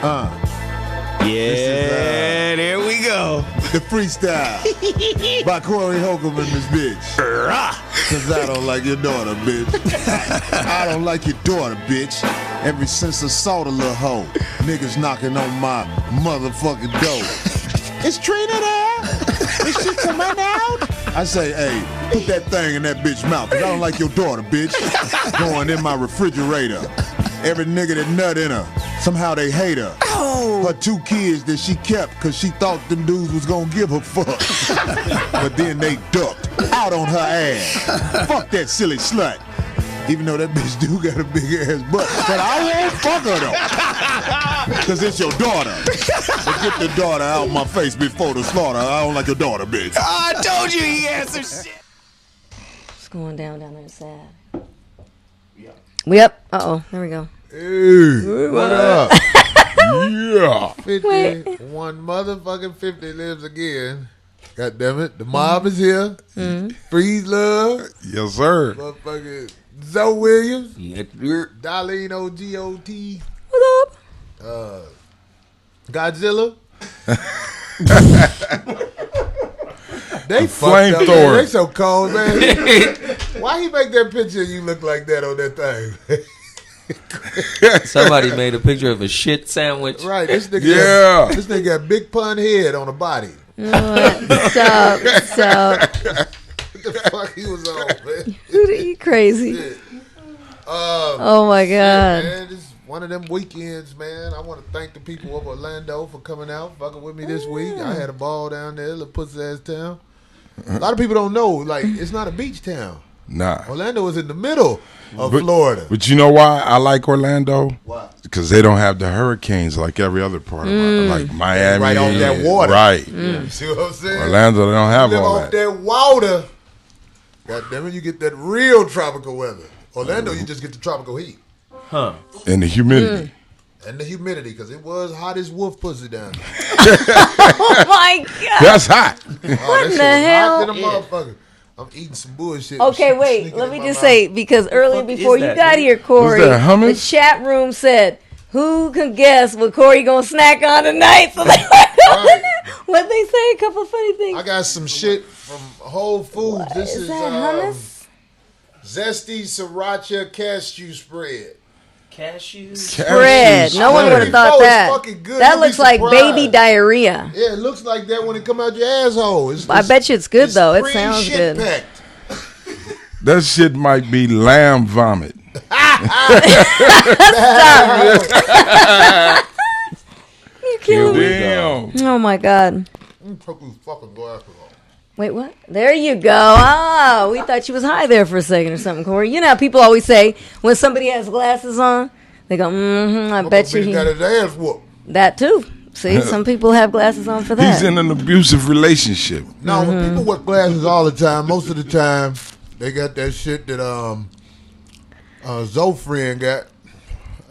Yeah, there we go. The freestyle by Corey Holcomb and this bitch. Cause I don't like your daughter, bitch. I don't like your daughter, bitch. Ever since I saw the little hoe, niggas knocking on my motherfucking door. Is Trina there? Is she coming out? I say, hey, put that thing in that bitch mouth, cause I don't like your daughter, bitch. Going in my refrigerator. Every nigga that nut in her, somehow they hate her. Her 2 kids that she kept cause she thought them dudes was gonna give her fuck. But then they ducked out on her ass. Fuck that silly slut. Even though that bitch do got a big ass butt. But I won't fuck her though. Cause it's your daughter. But get the daughter out my face before the slaughter. I don't like your daughter, bitch. I told you he answered shit. It's going down there sad. Yep. Uh-oh. There we go. Hey, what up? Yeah. 50. Wait. One motherfucking 50 lives again. God damn it. The mob is here. Freeze Love. Yes, sir. Motherfucking Zoe Williams. Yeah. Darlene OGOT. What up? Godzilla. They Flamethrower. fucked up, man. They so cold, man. Why he make that picture of you look like that on that thing? Somebody made a picture of a shit sandwich. Right, this nigga Yeah. this nigga got big pun head on a body. Stop. What the fuck he was on, man? You crazy. Shit. Oh my Shit, God. man, this is one of them weekends, man. I want to thank the people of Orlando for coming out, fucking with me this week. I had a ball down there, little pussy ass town. A lot of people don't know, like, it's not a beach town. Nah. Orlando is in the middle of Florida. But you know why I like Orlando? Why? Because they don't have the hurricanes like every other part of like Miami. Right on that water. Right. You see what I'm saying? Orlando, they don't have Live all off that. that water. God damn it, you get that real tropical weather. Orlando, you just get the tropical heat. Huh. And the humidity. And the humidity, because it was hot as wolf pussy down there. Oh my God. That's hot. What in the hell? Hot than a motherfucker. I'm eating some bullshit. Okay, wait. Sneaking Let in me my just mouth. say, because earlier fuck before is you that, got dude? here, Corey, Was that hummus? the chat room said, who can guess what Corey gonna snack on tonight? So they what they say? A couple funny things. I got some shit from Whole Foods. This Is is that hummus? zesty sriracha cashew spread. Cashews? Spread. No one spread. would have thought You know it's that. fucking good. That You'll be looks like surprised. baby diarrhea. Yeah, it looks like that when it come out your asshole. I bet you it's good it's though. It cream sounds shit good. packed. That shit might be lamb vomit. You killing me. Damn. Oh my God. Took these fucking glasses off. Wait, what? There you go. Oh, we thought you was high there for a second or something, Corey. You know how people always say when somebody has glasses on, they go, I bet you He got his ass whooped. that too. See, some people have glasses on for that. He's in an abusive relationship. No, when people wear glasses all the time, most of the time, they got that shit that Zofriend got.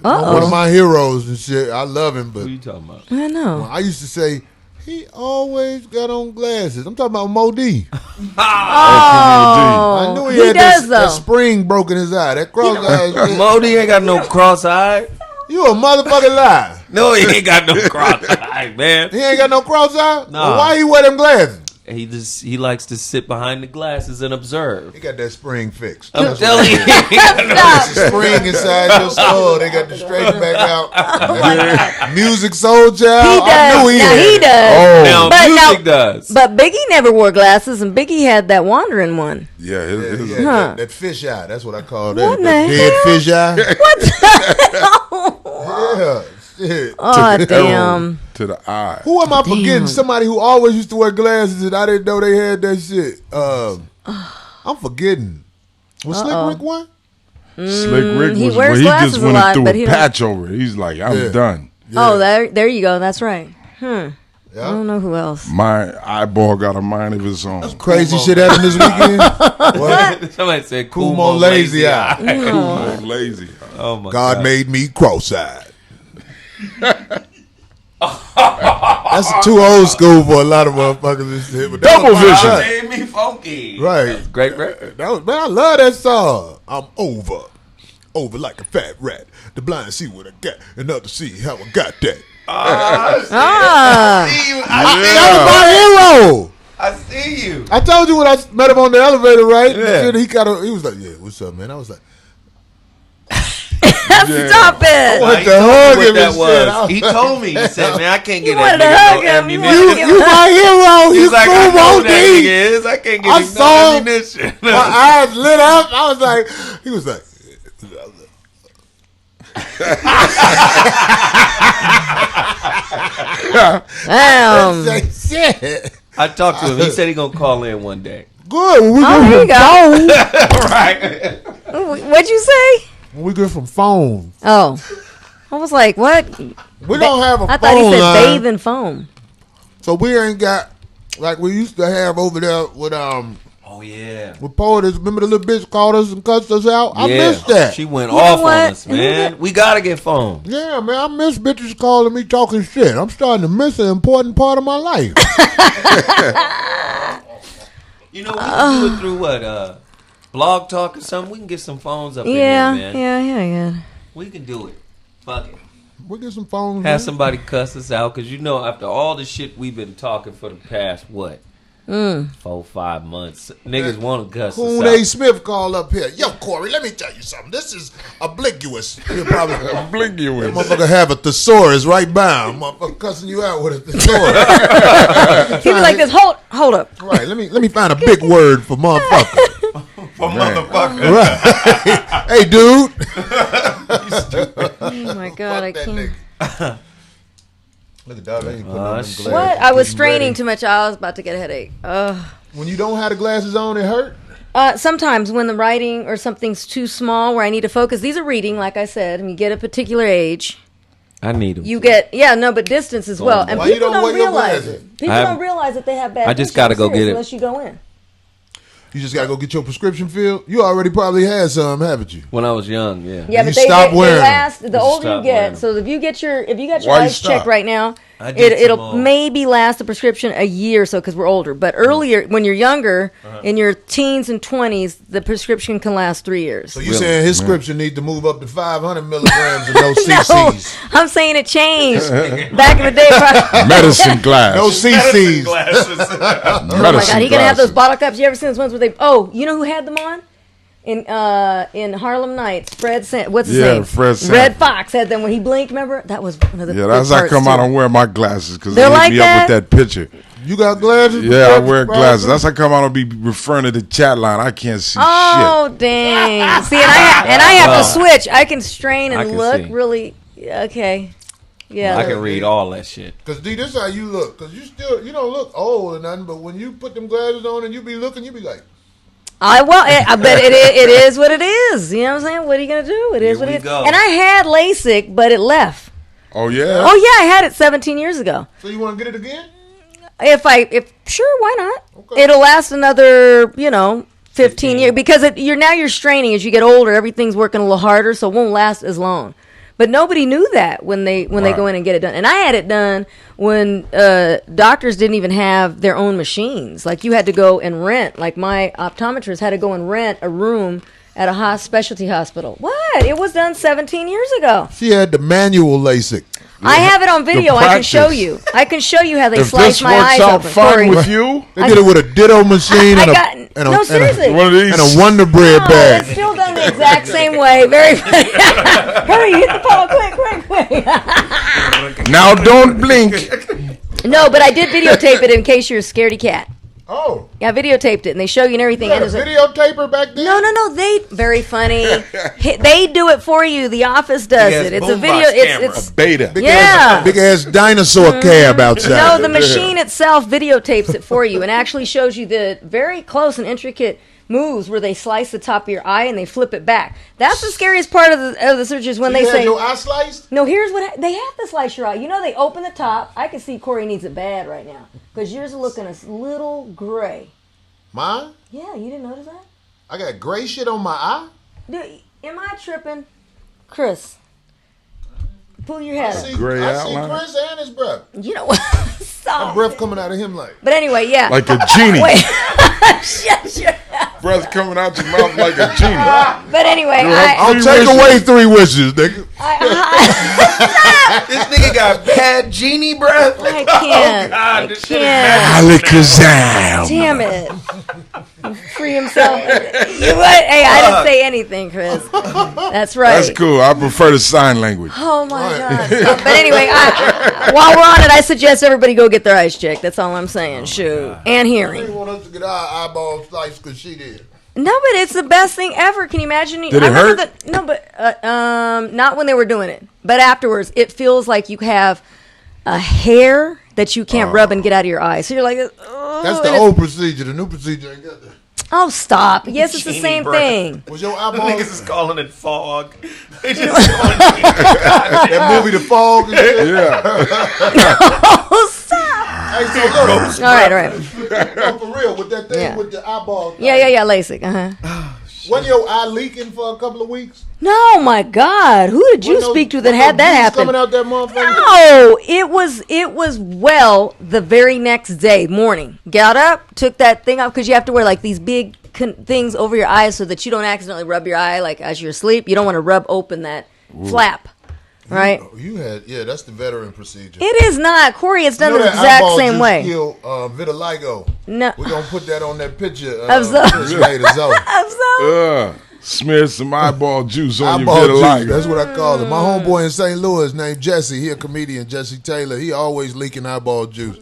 One of my heroes and shit. I love him, but What are you talking about? I know. I used to say, he always got on glasses. I'm talking about Mo D. Oh, I knew he had does that though. spring broke in his eye. That cross eye. Modi ain't got no cross-eye. You a motherfucking lie. No, he ain't got no cross-eye, man. He ain't got no cross eye? Nah. Well, why he wear them glasses? He likes to sit behind the glasses and observe. He got that spring fixed. I'm That's telling you. It's a spring inside your skull. They got the straighten back out. Music Soul Child. He does. I knew he Now had he it. does. Oh, Now, But music now- does. But Biggie never wore glasses, and Biggie had that wandering one. yeah. Yeah, that fish eye. That's what I call that. What That the dead hell? fish eye. What the Yeah. Shit. Oh, damn. To the eye. Who am I forgetting? Somebody who always used to wear glasses and I didn't know they had that shit. I'm forgetting. Was Slick Rick one? Slick Rick he was wears when he glasses just a went lot, and threw but a he don't- patch over it. He's like, I'm Yeah. done. Oh, there you go. That's right. I Yeah. don't know who else. My eyeball got a mind of its own. Crazy shit happened this weekend. What? Somebody said Kumo lazy eye. I'm lazy. Oh my God God. made me cross-eyed. That's too old school for a lot of motherfuckers and shit. But that Double was my vision. shot. Made me funky. Right. Great record. That was, man, I love that song. I'm over like a fat rat. The blind see what I got, and others see how I got that. Ah. That was my hero. I see you. I told you when I met him on the elevator, right? Yeah. He was like, "Yeah, what's up, man?" I was like, Stop it. "What the hug him that and was. shit?" He told me. He said, "Man, I can't get wanted that to hug nigga no him. You ammunition." You my hero. He's You like, I cool, know OD. that nigga is. I can't get I him saw no him. ammunition. My eyes lit up. I was like, he was like, Damn. like, shit. I talked to him. He said he gonna call in one day. Good. When we Oh, there you go. Right. What'd you say? When we go from phone, Oh. I was like, what? we don't have a I phone thought he said line, bathe in foam. so we ain't got like we used to have over there with Oh yeah. with Porters. Remember the little bitch called us and cussed us out? I Yeah. miss that. She went You know off on what? us, man. We gotta get phone. Yeah, man, I miss bitches calling me talking shit. I'm starting to miss an important part of my life. You know, we can do it through what? Blog Talk or something. We can get some phones up Yeah, in here, man. yeah. We can do it. Fuck it. We get some phones. Have man. somebody cuss us out because you know after all the shit we've been talking for the past 4-5 months, niggas want to cuss Coon us A. out. Smith called up here. Yo, Corey, let me tell you something. This is oblivious. He'll probably Oblivious. motherfucker have a thesaurus right by him. Motherfucker cussing you out with a thesaurus. He was like this. Hold up. Right. Let me find a big word for motherfucker. For motherfucker. Right. Hey, dude. Oh my god, I Fuck that can't. nigga. Look at that. I ain't putting on them shit. glasses. What? I was Getting straining ready. too much. I was about to get a headache. When you don't have the glasses on, it hurt. Sometimes when the writing or something's too small where I need to focus, these are reading, like I said, and you get a particular age. I need them. You get, but distance as well. And Why you people don't wear don't your realize glasses? it. People don't realize that they have bad I just vision. gotta go I'm serious, get it. unless you go in. You just gotta go get your prescription filled. You already probably had some, haven't you? When I was young, yeah. Yeah, You but stop they wearing them. last. The older you stop wearing get, them. so if you got your Why you eyes checked stop? right now, I did some it'll more. maybe last the prescription a year or so because we're older. But earlier, when you're younger, in your teens and 20s, the prescription can last 3 years. So you saying his prescription needs to move up to 500 milligrams and no No, CCs. I'm saying it changed. Back in the day, Medicine glass. No CCs. oh my God, he gonna have those bottle caps. You ever seen those ones where they? Oh, you know who had them on? In Harlem Nights, what's his name? Fred Sanford. Red Fox had them when he blinked. Remember that was one of the. Yeah, good that's I parts, come out too. and wear my glasses because they They're hit like me that? up with that picture. You got glasses? Yeah, I wear glasses. That's I come out and be referring to the chat line. I can't see Oh dang! See, and I have to switch. I can strain I and can look see. really. Okay, yeah. I can read all that shit. Cause D, this is how you look. Cause you don't look old or nothing. But when you put them glasses on and you be looking, you be like, I bet it is what it is. You know what I'm saying? What are you gonna do? It is Here what we it is. go. And I had LASIK, but it left. shit. Oh yeah. Oh yeah, I had it 17 years ago. so you want to get it again? If sure, why not? Okay. It'll last another 15 years because you're straining as you get older. Everything's working a little harder, so it won't last as long. But nobody knew that when they go in and get it done. And I had it done when doctors didn't even have their own machines. Like you had to go and rent. Like my optometrist had to go and rent a room at a specialty hospital. What? It was done 17 years ago. She had the manual LASIK. I have it on video. I can show practice. you. I can show you how they If slice this my works eyes out open. fine Corey. with you, They did it with a ditto machine no, seriously. one of these. and a Wonder Bread No, bag. it's still done the exact same way. Very hurry, hit the pedal quick. Now don't blink. No, but I did videotape it in case you're a scaredy cat. Oh, Yeah, I videotaped it, and they show you and everything. you had a And there's videotaper back then? no, they very funny. They do it for you. The Office does Big-ass it. It's a boombox video. camera. It's Beta. Big ass dinosaur cab outside. no, the machine itself videotapes it for you and actually shows you the very close and intricate moves where they slice the top of your eye and they flip it back. That's the scariest part of the surgery is when You they had say, your eye sliced? no, here's what they have to slice your eye. You know, they open the top. I can see Corey needs it bad right now because yours are looking a little gray. Mine? Yeah, you didn't notice that? I got gray shit on my eye? Dude, am I tripping? Chris, pull your I head up. see, Gray I see outline? Chris and his breath. You know what? That Stop. breath coming out of him like. But anyway, yeah. Like a genie. Wait. Shut your ass breath coming out your mouth like a genie. But anyway, I'll take away 3 wishes, nigga. This nigga got bad genie breath. I can't. God, I this shit is can't. Alakazam. Damn it. Free himself. You what? Hey, I didn't say anything, Chris. That's right. That's cool. I prefer the sign language. Oh my God. But anyway, while we're on it, I suggest everybody go get their eyes checked. That's all I'm saying. Shoot. And She hearing. want us to get our eyeballs sliced because she did. No, but it's the best thing ever. Can you imagine? Did it I remember hurt? No, but not when they were doing it. But afterwards, it feels like you have a hair that you can't rub and get out of your eye. So you're like, oh, That's the old procedure. The new procedure ain't got that. Oh, stop. Yes, it's the Genie same breath. thing. Was your Niggas eyeballs is calling it fog. They just that movie The Fog and shit? Yeah. Oh, stop. Hey, so look. All right. No, for real, with that thing Yeah. with the eyeballs. Yeah, LASIK. Wasn't your eye leaking for a couple of weeks? No, my God. Who did you speak to that had that happen? Coming out that motherfucker? No, it was well the very next day morning. Got up, took that thing off because you have to wear like these big things over your eyes so that you don't accidentally rub your eye like as you're asleep. You don't want to rub open that flap, right? You had, that's the veteran procedure. It is not, Corey. It's done You know the that exact eyeball same juice way. Kill, vitiligo. No, We're gonna put that on that picture. Of Zoe. Chris made of Zoe. I'm so. Smear some eyeball juice on Eyeball your juice. vitiligo. That's what I call it. My homeboy in St. Louis named Jesse. He a comedian, Jesse Taylor. He always leaking eyeball juice.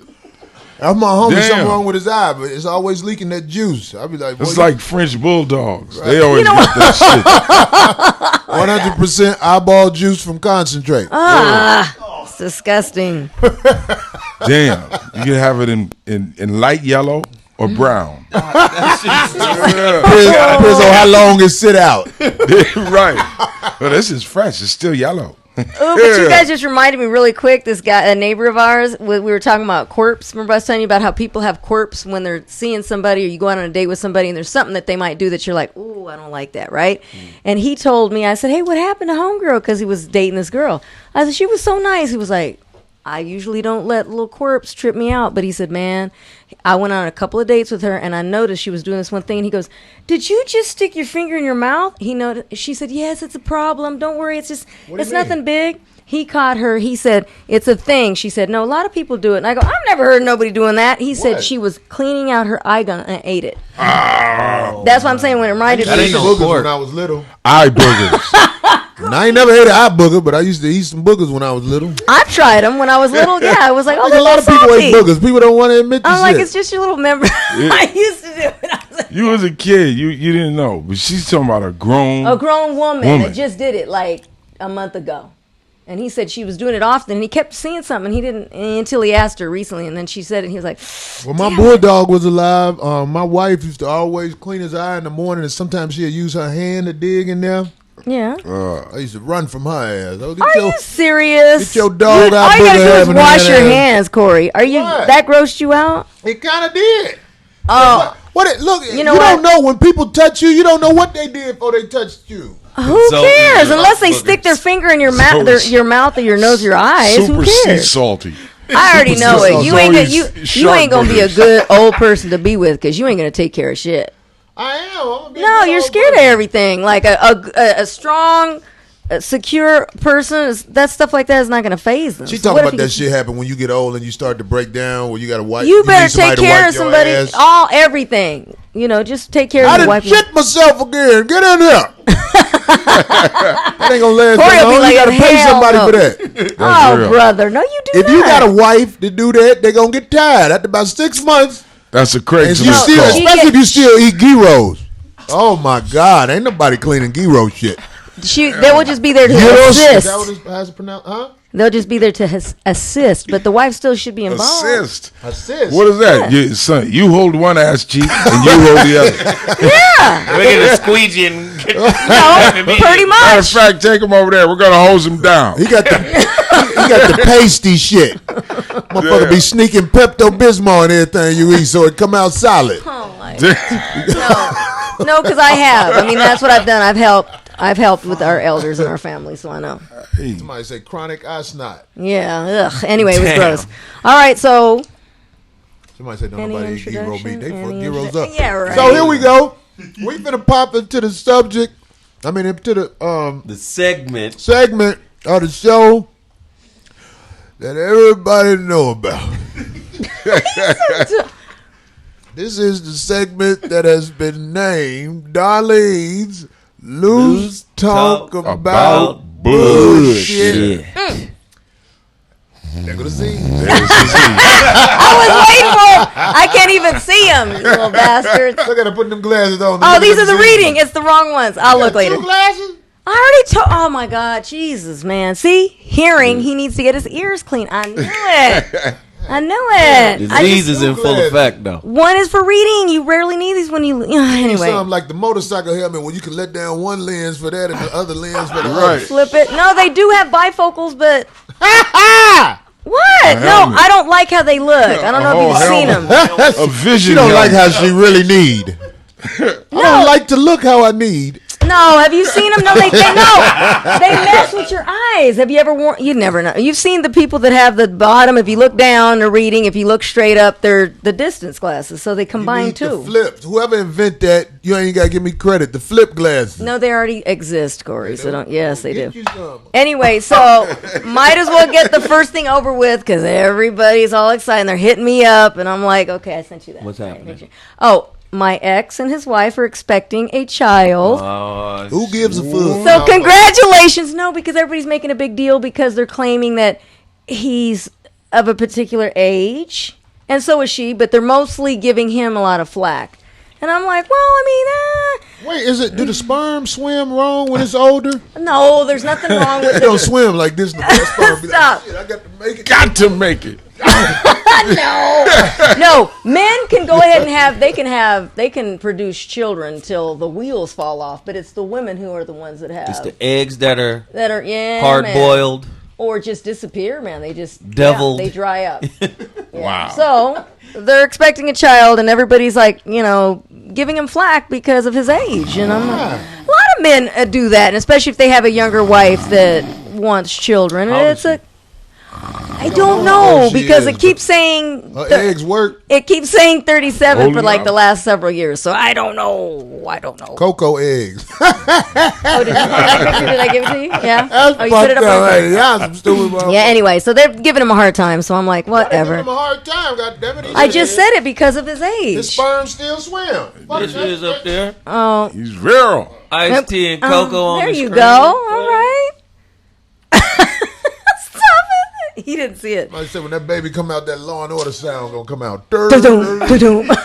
That's my homie. Damn. Something wrong with his eye, but it's always leaking that juice. I be like, It's boy, like French bulldogs. They always got that 100% eyeball juice from concentrate. It's disgusting. shit. Damn. You can have it in light yellow or brown. Depends on how long it sit out. Right. Well, this is fresh. It's still yellow. Oh, but you guys just reminded me really quick. This guy, a neighbor of ours, we were talking about corpse. Remember I was telling you about how people have corpse when they're seeing somebody or you go out on a date with somebody and there's something that they might do that you're like, ooh, I don't like that, right? And he told me, I said, hey, what happened to homegirl? Because he was dating this girl. I said, she was so nice. He was like, I usually don't let little corpse trip me out. But he said, man, I went on a couple of dates with her and I noticed she was doing this one thing. And he goes, did you just stick your finger in your mouth? He noticed. She said, yes, it's a problem. Don't worry. It's just, it's nothing big. He caught her. He said, it's a thing. She said, no, a lot of people do it. And I go, I've never heard nobody doing that. He said she was cleaning out her eye gun and ate it. That's what I'm saying when it reminded That me. ain't no Boogers pork. when I was little. Eye boogers. And I ain't never ate an eye booger, but I used to eat some boogers when I was little. I tried them when I was little. Yeah, I was like, oh, Like a lot of they're people salty. ate boogers. People don't want to admit this I'm like, shit. it's just your little member. I used to do it. I was like, You was a kid. You didn't know. But she's talking about a grown. a grown woman Woman. that just did it like a month ago. And he said she was doing it often. And he kept seeing something. He didn't until he asked her recently. And then she said it. And he was like, When my bulldog was alive, my wife used to always clean his eye in the morning, and sometimes she'd use her hand to dig in there. yeah. I used to run from her ass. Oh, Are you serious? get your dog out All you gotta booger do is having wash that your ass. hands, Corey. Are you What? that grossed you out? It kind of did. Oh, Look, You you, know what? don't know when people touch you. You don't know what they did before they touched you. who So cares? easy. Unless they Boogers. stick their finger in your mouth, So- your mouth or your nose, or your eyes. Super Who sea cares? salty. I already know Super it. You salty. ain't gonna, you Shark ain't gonna be a boogers. good old person to be with because you ain't gonna take care of shit. I am. I'm gonna be a No, good you're old scared of person. everything. Like a strong, secure person, that stuff like that is not gonna phase them. She So talking what if about that shit happen when you get old and you start to break down, where you got to wipe. You need better somebody take to care wipe of your somebody. ass. Everything. You know, just take care I of your done wife. shit myself again. Get in here. That ain't gonna last Corey that will be long. like, You gotta pay hell somebody no. for that. Oh, real. brother, no, you do If not. you got a wife to do that, they gonna get tired after about 6 months. That's a And Craigslist you still, call. she especially if get- you still eat gyros. Oh my God, ain't nobody cleaning gyro shit. They will just be there to Gyros? Is assist. that what it's, how's it pronounced? Huh? They'll just be there to assist, but the wife still should be involved. Assist. Assist. What is that? You hold one ass cheek and you hold the other. Yeah, We get a squeegee and get no, pretty Matter of much. fact, take him over there. We're gonna hose him down. He got the pasty shit. Motherfucker Yeah. be sneaking Pepto Bismol and everything you eat, so it come out solid. Oh my no, because I have. I mean, that's what I've done. I've helped with our elders in our family, so I know. Somebody say chronic eye snot. Yeah. Ugh. Anyway, it was Damn. gross. All right, so Somebody said don't Any nobody eat gyro meat. They fuck introduction? Any gyros up. Yeah, right. So here we go. We finna pop into the subject. I mean, into The segment of the show that everybody know about. This is the segment that has been named Darlene's Loose Talk About Bullshit. They're gonna see. I was waiting for him. I can't even see him, you little bastards. I gotta put them glasses on. Oh, these are the reading. It's the wrong ones. I'll look later. Two glasses? I already told. Oh my God, Jesus, man. See, hearing. He needs to get his ears clean. I knew it. I knew it. disease is in full effect though. One is for reading. You rarely need these when you. Anyway, Something like the motorcycle helmet when you can let down one lens for that and the other lens for the Right. other. flip it. No, they do have bifocals, but. What? No, helmet. I don't like how they look. I don't know if you've seen them. A vision. She don't like helmet. how she really need. I don't like to look how I need. No, have you seen them? No, they mess with your eyes. Have you ever worn? You never know. You've seen the people that have the bottom. If you look down, they're reading. If you look straight up, they're the distance glasses. So they You combine need the too. flips. Whoever invent that, you ain't gotta give me credit. The flip glasses. No, they already exist, Corey. So don't. Yes, they Get do. you some. Anyway, so might as well get the first thing over with because everybody's all excited. And they're hitting me up, and I'm like, okay, I sent you that. What's happening? Oh, my ex and his wife are expecting a child. Who gives a fuck? So congratulations. No, because everybody's making a big deal because they're claiming that he's of a particular age, and so is she, but they're mostly giving him a lot of flack. And I'm like, well, I mean, Wait, do the sperm swim wrong when it's older? no, there's nothing wrong with They it. don't swim like this. The sperm be Stop. like, shit, I got to make it. Got to make it. No, men can go ahead and they can produce children till the wheels fall off, but it's the women who are the ones that have It's the eggs that are hard man. boiled. Or just disappear, man. They just Deviled. they dry up. Wow. So they're expecting a child, and everybody's like, giving him flack because of his age. And I'm like, a lot of men do that, and especially if they have a younger wife that wants children. And it's I don't know she because is, it keeps saying Her eggs work. it keeps saying 37 Holy for like cow. the last several years. So I don't know. Cocoa eggs. Oh, did I give it to you? Yeah. That's Oh, you put it up. fucked up, Okay. lady. Y'all some stupid motherfuckers. Yeah. Anyway, so they're giving him a hard time. So I'm like, Give him whatever. a hard time, goddammit. I just said it because of his His age. sperm still swim. Fuck This that. is up there. Oh. He's virile. Iced tea and cocoa on There the you screen. go. All right. Stop it. He didn't see it. I said when that baby come out, that Law and Order sound gonna come out. Doo-doo, doo-doo. Well,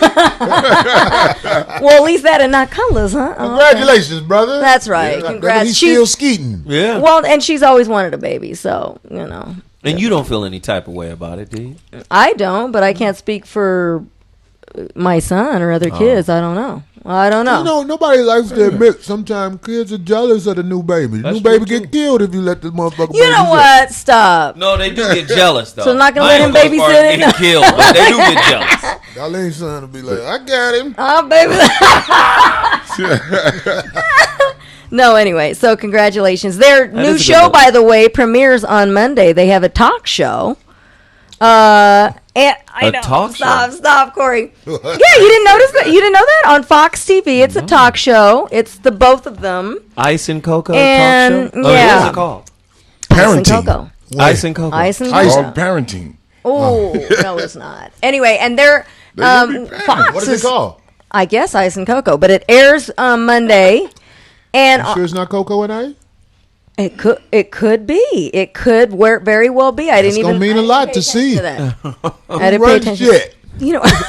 at least that and not colors, huh? Oh, Congratulations, brother. That's right. Yeah, Congrats. He's still skeeting. Yeah. well, and she's always wanted a baby, so, And you don't feel any type of way about it, do you? I don't, but I can't speak for my son or other kids. I don't know. I don't know. You know, nobody likes to admit sometimes kids are jealous of the new baby. The That's new baby true, get killed if you let this motherfucker You know what? Stop. No, they do get jealous though. So not gonna let him I ain't gonna go as far as babysit it? getting killed, but they do get jealous. Darlene's son will be like, I got him. Oh, baby. No, anyway, so congratulations. Their new is a show, good by the way, premieres on Monday. They have a talk show. And I A know. talk Stop, Corey. Yeah, you didn't notice that? You didn't know that? On Fox TV, it's a talk show. It's the both of them. Ice and cocoa And, talk show. yeah. What's it called? Ice and Parenting. Cocoa. Ice and cocoa. Ice and Called Cocoa. parenting. Oh, no, it's not. Anyway, and they're Fox What is it is, called? I guess Ice and Cocoa, but it airs on Monday. And You sure it's not cocoa and ice? it could be. It could very well be. I didn't It's gonna even mean a I didn't lot pay to attention see. to that. I didn't pay Run attention. shit.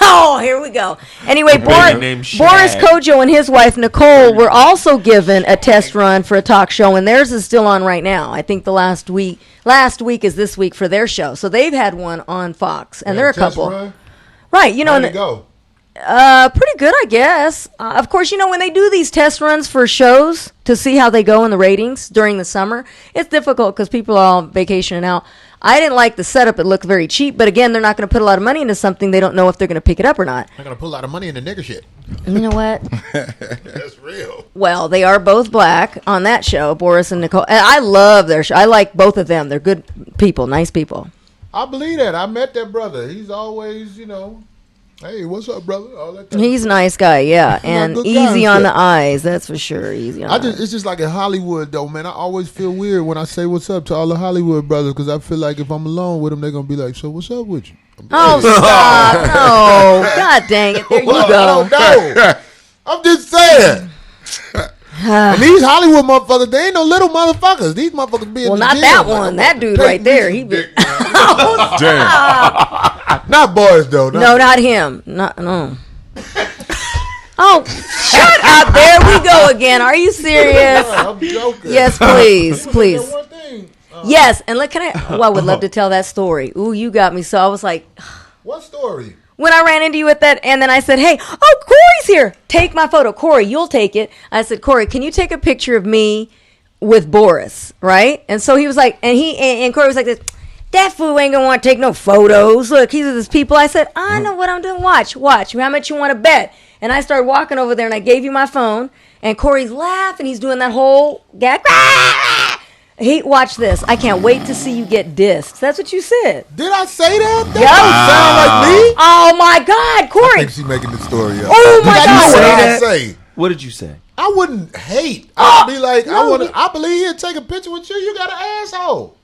Oh, here we go. Anyway, named Boris Shag. Kojo and his wife Nicole were also given a test run for a talk show, and theirs is still on right now. I think the last week is this week for their show. So they've had one on Fox, and they're a Test couple. run? Right, How'd it go? pretty good, I guess. Of course, when they do these test runs for shows to see how they go in the ratings during the summer, it's difficult because people are all vacationing out. I didn't like the setup. It looked very cheap. But again, they're not going to put a lot of money into something they don't know if they're going to pick it up or not. I'm gonna put a lot of money in the nigger shit. You know what? That's real. Well, they are both black on that show, Boris and Nicole. And I love their show. I like both of them. They're good people, nice people. I believe that. I met that brother. He's always, Hey, what's up, brother? All that type He's of a nice guy, yeah, and good easy guy on and the shit. eyes. That's for sure. Easy on. the eyes. It's just like in Hollywood, though, man. I always feel weird when I say what's up to all the Hollywood brothers because I feel like if I'm alone with them, they're gonna be like, "So what's up with you?" Oh, stop! No, God dang it! There you Well, go. I don't know. I'm just saying. And these Hollywood motherfuckers, they ain't no little motherfuckers. These motherfuckers be in Well, the not gym. that Like, one. That dude take right me there. some He be. dick, man. Oh, Damn. stop. Not boys though. No, not him. No. Oh, shut up! There we go again. Are you serious? I'm joking. Yes, please, That please. one thing. Yes, and look, can I? Oh, I would love to tell that story. Ooh, you got me. So I was like, What story? when I ran into you at that, and then I said, "Hey, oh, Corey's here. Take my photo, Corey. You'll take it." I said, "Corey, can you take a picture of me with Boris?" Right? And so he was like, and Corey was like this. That fool ain't gonna want to take no photos. Look, he's with his people. I said, I know what I'm doing. Watch. How much you want to bet? And I started walking over there, and I gave you my phone. And Corey's laughing. He's doing that whole gag. He watch this. I can't wait to see you get dissed. That's what you said. Did I say that? That Yeah. don't sound like me. Oh my God, I Corey! think she's making the story up. Oh, my Did I God. know what Say I that? say? What did you say? I wouldn't hate. I'd be like, no, I believe he'd take a picture with you. You got an asshole.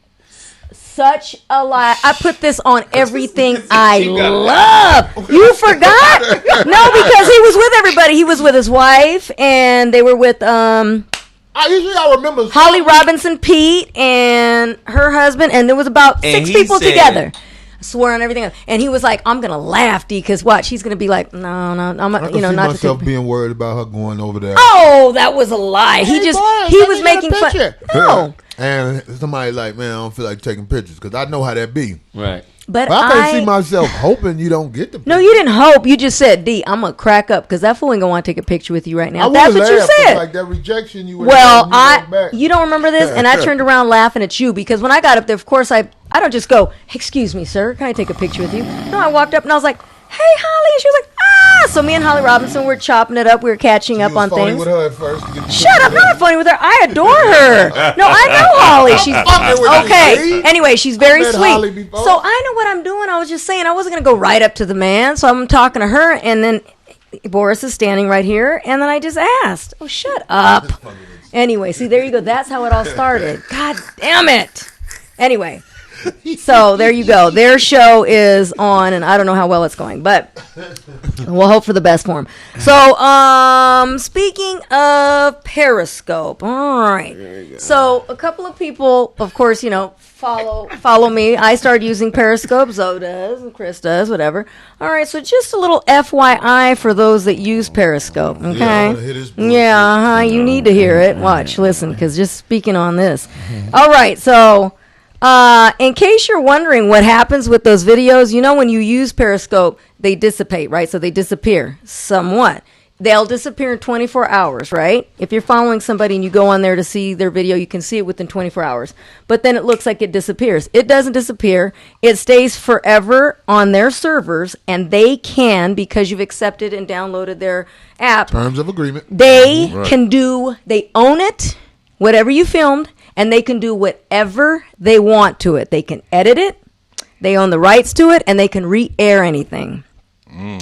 Such a lie. I put this on everything I love. You forgot? No, because he was with everybody. He was with his wife, and they were with I remember Holly Robinson Pete and her husband, and there was about And 6 he people said- together. I swear on everything else. And he was like, I'm gonna laugh, D, because watch, he's gonna be like, no, I'm I not, can see not to myself take. being worried about her going over there. Oh, that was a lie. Hey, He just boy, he let was me get a making fun. picture. No, And somebody like, man, I don't feel like taking pictures because I know how that be. Right. but But I can't see myself hoping you don't get the picture. No, you didn't hope. You just said, D, I'm gonna crack up because that fool ain't gonna want to take a picture with you right now. I That's would've what you laughed, 'cause said. like that rejection you would Well, back. you don't remember this, and I turned around laughing at you because when I got up there, of course I don't just go, excuse me, sir, can I take a picture with you? No, I walked up and I was like, hey, Holly, and she was like, ah. So me and Holly Robinson were chopping it up, we were catching up You was on phony things. with her at first to get the Shut picture up! with Not funny with her. I adore her. No, I know Holly. She's fucking with you, okay. see? Anyway, she's very met Holly sweet. before. So I know what I'm doing. I was just saying I wasn't gonna go right up to the man. So I'm talking to her, and then Boris is standing right here, and then I just asked, "Oh, shut up." Anyway, see, there you go. That's how it all started. God damn it. Anyway. So there you go. Their show is on, and I don't know how well it's going, but we'll hope for the best for them. So, speaking of Periscope, all right. So a couple of people, of course, follow me. I started using Periscope. Zoe does, and Chris does, whatever. All right. So just a little FYI for those that use Periscope. Okay. Yeah, I'm gonna hear this bullshit. Yeah. You need to hear it. Watch, listen, because just speaking on this. All right. So. In case you're wondering what happens with those videos, when you use Periscope, they dissipate, right? So they disappear somewhat. They'll disappear in 24 hours, right? If you're following somebody and you go on there to see their video, you can see it within 24 hours. But then it looks like it disappears. It doesn't disappear. It stays forever on their servers, and they can, because you've accepted and downloaded their app, Terms of agreement. they they own it, whatever you filmed, and they can do whatever they want to it. They can edit it, they own the rights to it, and they can re-air anything.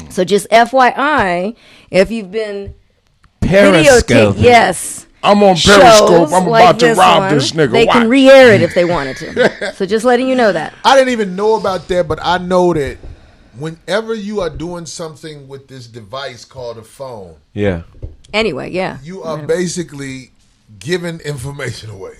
So just FYI, if you've been Periscope. yes, I'm on shows Periscope. I'm like about to this rob one, this nigga. they Watch. can re-air it if they wanted to. So just letting you know that. I didn't even know about that, but I know that whenever you are doing something with this device called a phone, Yeah. Anyway, yeah. you are basically giving information away.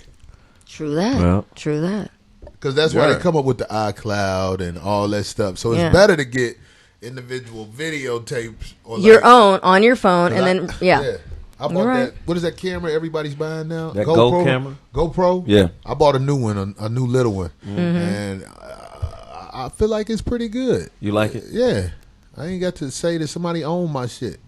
True that. Well. True that. Because that's why Yeah. they come up with the iCloud and all that stuff. So it's Yeah. better to get individual videotapes or Your own on your phone, and then yeah. I bought You're right. that. What is that camera everybody's buying now? That Go camera? GoPro? Yeah. I bought a new one, a new little one. Mm-hmm. And I feel like it's pretty good. You like it? Yeah. I ain't got to say that somebody owned my shit.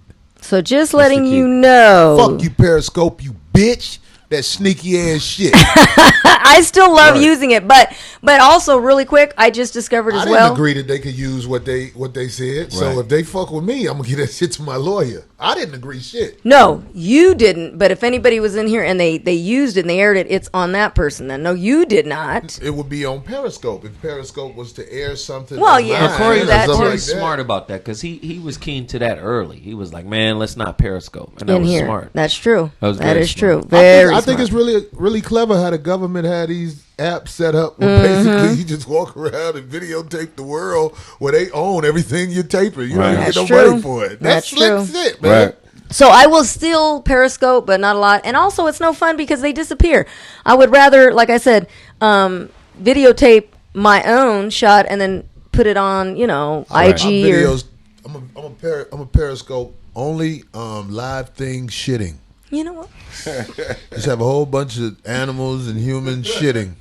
So just letting the key. you know. Fuck you, Periscope, you bitch. that sneaky ass shit. I still love using it, but also really quick, I just discovered as I well. didn't agree that they could use what they said. So if they fuck with me, I'm gonna give that shit to my lawyer. I didn't agree shit. No, you didn't. But if anybody was in here and they used it and they aired it, it's on that person. Then no, you did not. It would be on Periscope if Periscope was to air something. Well, yeah, Corey's that smart about that because he was keen to that early. He was like, man, let's not Periscope, and that in was here. smart. That's true. That is true. I think it's really clever how the government had these apps set up where basically you just walk around and videotape the world where they own everything you're taping. You don't even get no money for it. That's slick shit, man. Right. So I will still Periscope, but not a lot. And also, it's no fun because they disappear. I would rather, like I said, videotape my own shot and then put it on, IG My or videos. I'm a Periscope only live thing shitting. you know what? Just have a whole bunch of animals and humans shitting.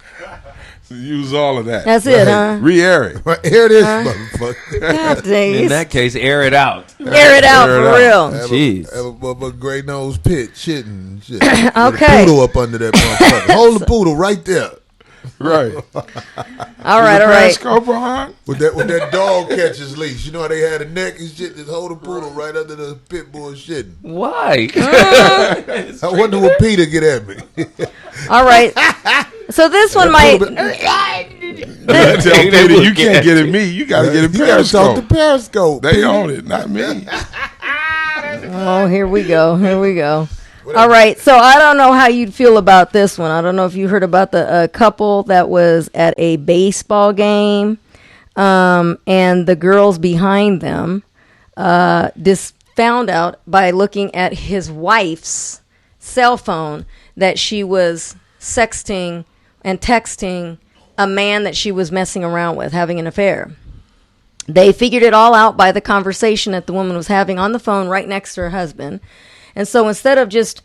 So use all of that. That's it, huh? Re-air it. Right, here it is, motherfucker. God dang In it. that case, air it out. Air it out for real. Jeez. Have a gray nose pit shitting. Shit. Okay. With a poodle up under that motherfucker. Hold the poodle right there. Right. All right. Periscope on? With that dog catcher's leash. You know how they had a neck and shit? Just hold the poodle right under the pit bull shitting. Why? I wonder what Peter get at me. All right. So this one might. Tell Peter you can't get at me. You got to get at You gotta talk to Periscope. Periscope. They own it, not me. Oh, here we go. All right, so I don't know how you'd feel about this one. I don't know if you heard about the couple that was at a baseball game, and the girls behind them found out by looking at his wife's cell phone that she was sexting and texting a man that she was messing around with, having an affair. They figured it all out by the conversation that the woman was having on the phone right next to her husband. And so instead of just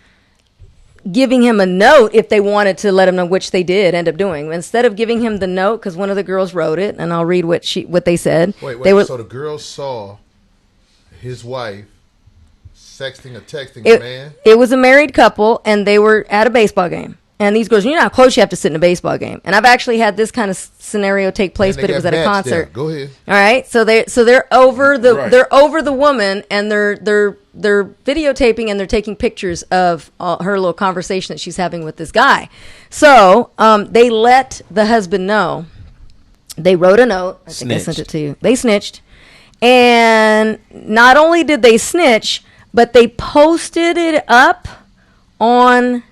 giving him a note, if they wanted to let him know, which they did end up doing, instead of giving him the note, because one of the girls wrote it, and I'll read what they said. Wait. So the girl saw his wife sexting or texting a man? It was a married couple, and they were at a baseball game. And these girls, you know how close you have to sit in a baseball game. And I've actually had this kind of scenario take place, but it was at a concert. There. Go ahead. All right, so they're over the woman, and they're videotaping and they're taking pictures of her little conversation that she's having with this guy. So they let the husband know. They wrote a note. I think I sent it to you. They snitched, and not only did they snitch, but they posted it up online,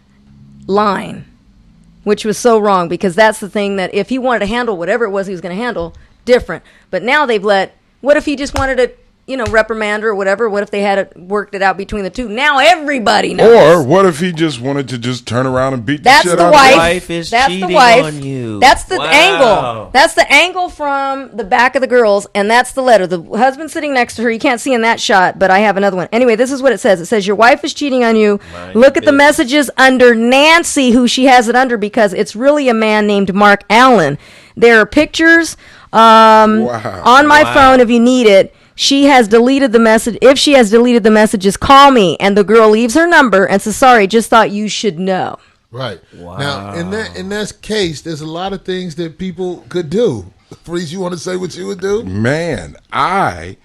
which was so wrong, because that's the thing that if he wanted to handle whatever it was he was going to handle, different. But now they've what if he just wanted to, reprimand her or whatever? What if they had worked it out between the two? Now everybody knows. Or what if he just wanted to just turn around and beat the That's shit the out wife. of Wife is That's cheating the wife. on you. That's the Wow. angle. That's the angle from the back of the girls, and that's the letter. The husband sitting next to her. You can't see in that shot, but I have another one. Anyway, this is what it says. It says, your wife is cheating on you. Look at the messages under Nancy, who she has it under, because it's really a man named Mark Allen. There are pictures on my phone if you need it. She has deleted the message. If she has deleted the messages, call me. And the girl leaves her number and says, sorry, just thought you should know. Right. Wow. Now, in that case, there's a lot of things that people could do. Freeze, you want to say what you would do? Man, I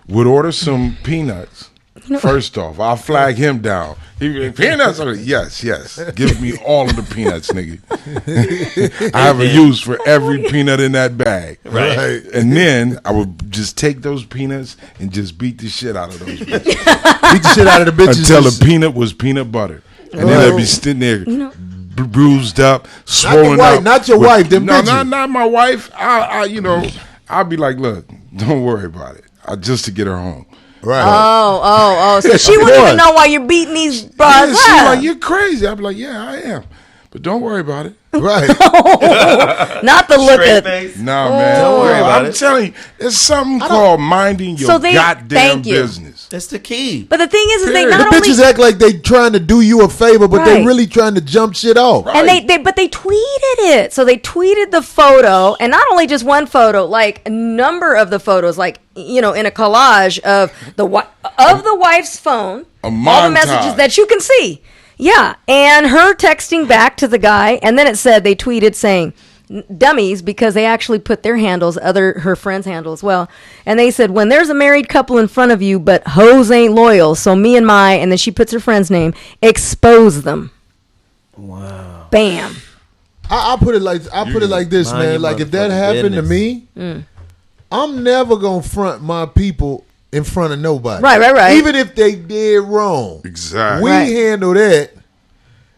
would order some peanuts. First off, I'll flag him down. Peanuts? Yes. Give me all of the peanuts, nigga. I have a use for every peanut in that bag. Right. And then I would just take those peanuts and just beat the shit out of those bitches. Beat the shit out of the bitches. Until the peanut was peanut butter. And then they'd be sitting there bruised up, swollen up. Not your wife, them bitches. Not my wife. I'll be like, look, don't worry about it. Just to get her home. Right. Oh. So she wouldn't even know why you're beating these bras She's up. like, you're crazy. I'd be like, yeah, I am. But don't worry about it. Right. Not the look Straight at. face. No, man. Don't worry about I'm it. telling you, there's something called minding your goddamn thank you. business. That's the key. But the thing is they Period. not The only bitches act like they trying to do you a favor, but they Right. really trying to jump shit off. and they tweeted it. So they tweeted the photo, and not only just one photo, like a number of the photos, like in a collage of the wife's phone, A all the montage. messages that you can see. Yeah, and her texting back to the guy, and then it said they tweeted saying, dummies, because they actually put their handles, her friend's handle as well, and they said, when there's a married couple in front of you, but hoes ain't loyal, so me and my, and then she puts her friend's name, expose them. Wow. Bam. I put it like this, man. Like if that happened to me, I'm never gonna front my people in front of nobody. Right. Even if they did wrong. Exactly. We handle that